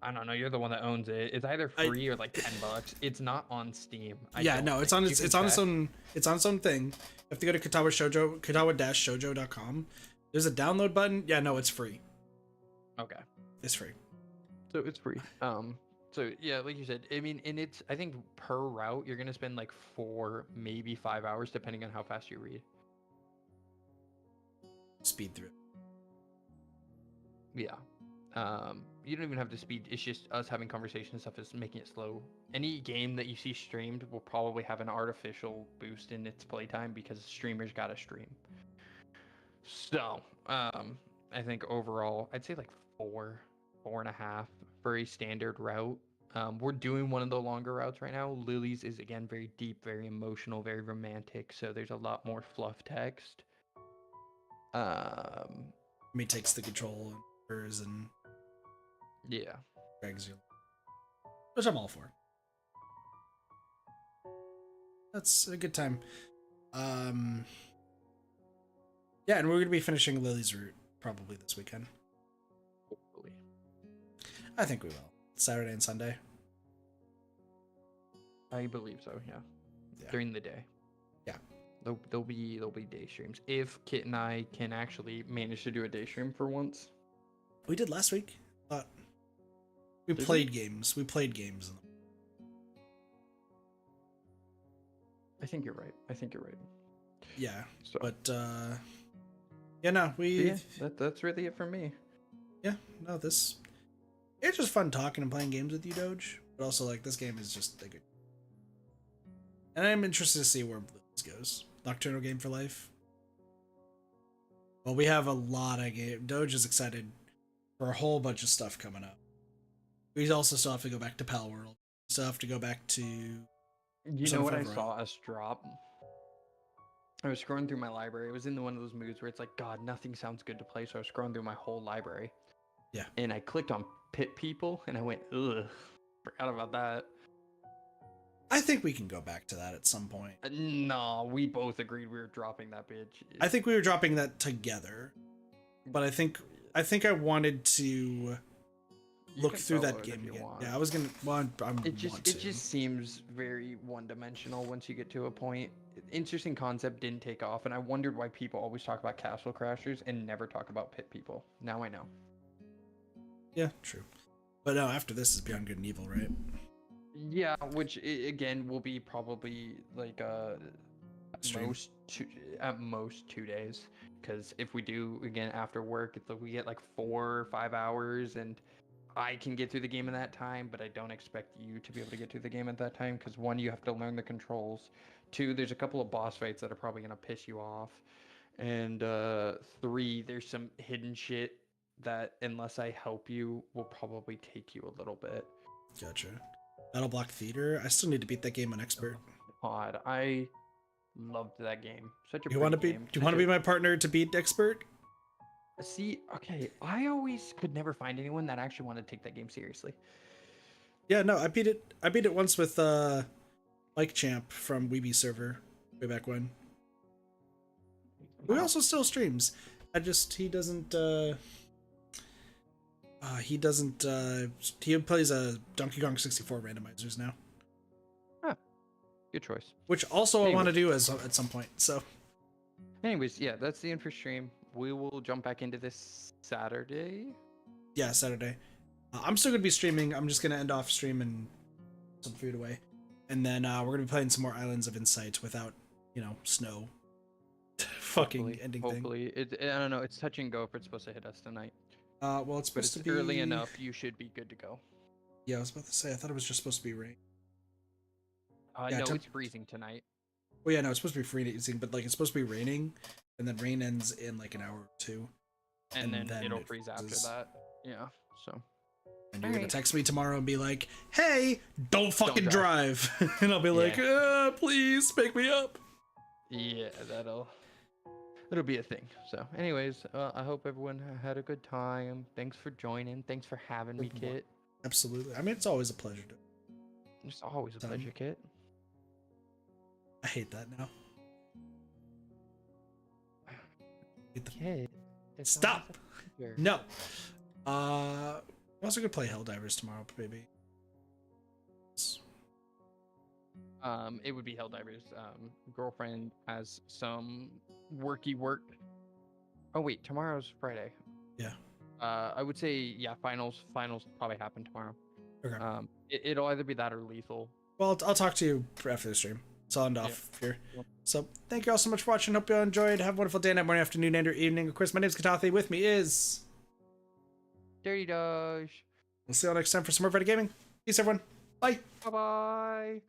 I don't know. You're the one that owns it. It's either free or like $10. It's not on Steam. It's on its own. It's on its own thing. You have to go to Katawa Shoujo, Katawa-Shoujo.com. There's a download button. Yeah, no, it's free. Okay. It's free. So it's free. So yeah, like you said, I mean, and it's, I think per route you're gonna spend like 4, maybe 5 hours, depending on how fast you read. Speed through it. Yeah. You don't even have to speed. It's just us having conversation and stuff is making it slow. Any game that you see streamed will probably have an artificial boost in its playtime because streamers gotta stream. So, I think overall, I'd say like 4.5 for a standard route. We're doing one of the longer routes right now. Lilly's is again very deep, very emotional, very romantic. So there's a lot more fluff text. He takes the control and Yeah. drags you, which I'm all for. That's a good time. Yeah, and we're gonna be finishing Lily's route probably this weekend. Hopefully. I think we will. Saturday and Sunday. I believe so. Yeah. Yeah. During the day. Yeah. There'll be day streams if Kit and I can actually manage to do a day stream for once. We did last week. We Did played games. We played games. I think you're right. Yeah. So, But yeah, no, yeah, that's really it for me. Yeah, no, it's just fun talking and playing games with you, Doge. But also, like, this game is just a good. And I'm interested to see where this goes. Nocturnal Game for Life. Well, we have a lot of game. Doge is excited for a whole bunch of stuff coming up. We also still have to go back to Pal World. Still have to go back to. You know what I saw us drop? I was scrolling through my library. It was in one of those moods where it's like, God, nothing sounds good to play. So I was scrolling through my whole library. Yeah. And I clicked on Pit People, and I went, ugh, forgot about that. I think we can go back to that at some point. No, we both agreed we were dropping that bitch. I think we were dropping that together, but I think I wanted to look through that game again. Yeah, I was gonna. Well, it just seems very one-dimensional once you get to a point. Interesting concept, didn't take off, and I wondered why people always talk about Castle Crashers and never talk about Pit People. Now I know. Yeah, true. But no, after this is Beyond Good and Evil, right? Yeah, which again will be probably like at most 2 days. Because if we do again after work, we get like 4 or 5 hours, and I can get through the game in that time, but I don't expect you to be able to get through the game at that time. Because 1, you have to learn the controls. 2, there's a couple of boss fights that are probably gonna piss you off, and 3, there's some hidden shit that unless I help you will probably take you a little bit. Gotcha. Battle Block Theater. I still need to beat that game on Expert. God, I loved that game. Such a You want to great be? game. Do you want to be my partner to beat Expert? See, okay, I always could never find anyone that actually wanted to take that game seriously. Yeah, no, I beat it. I beat it once with Mike Champ from Weeby server way back when. Who also still streams. He plays a Donkey Kong 64 randomizers now. Huh. Good choice. Which also I want to do at some point. So anyways, yeah, that's the end for stream. We will jump back into this Saturday. Yeah, Saturday. I'm still gonna be streaming. I'm just gonna end off stream and some food away, and then we're gonna be playing some more Islands of Insight without, snow. Fucking ending thing. Hopefully, I don't know. It's touch and go if it's supposed to hit us tonight. Well, it's supposed to be early enough. You should be good to go. Yeah, I was about to say. I thought it was just supposed to be rain. No, it's freezing tonight. Well, yeah, no, it's supposed to be freezing, but like it's supposed to be raining, and then rain ends in like an hour or 2, and then it'll freeze after that. Yeah, so. And you're gonna text me tomorrow and be like, "Hey, don't fucking drive," and I'll be like, "Please pick me up." Yeah, that'll be a thing. So, anyways, I hope everyone had a good time. Thanks for joining. Thanks for having me, Kit. Absolutely. I mean, it's always a pleasure to. It's always a pleasure, Kit. I hate that now. Kit. Stop. No. I'm also gonna play Helldivers tomorrow, maybe. It would be Helldivers. Girlfriend has some worky work. Oh wait, tomorrow's Friday. Yeah. I would say finals probably happen tomorrow. Okay. It'll either be that or lethal. Well, I'll talk to you after the stream. It's on and off here. So thank you all so much for watching. Hope you all enjoyed. Have a wonderful day, night, morning, afternoon, and or evening. Of course, my name's Katawa. With me is DirtyDoge. We'll see you all next time for some more Reddit gaming. Peace, everyone. Bye. Bye bye.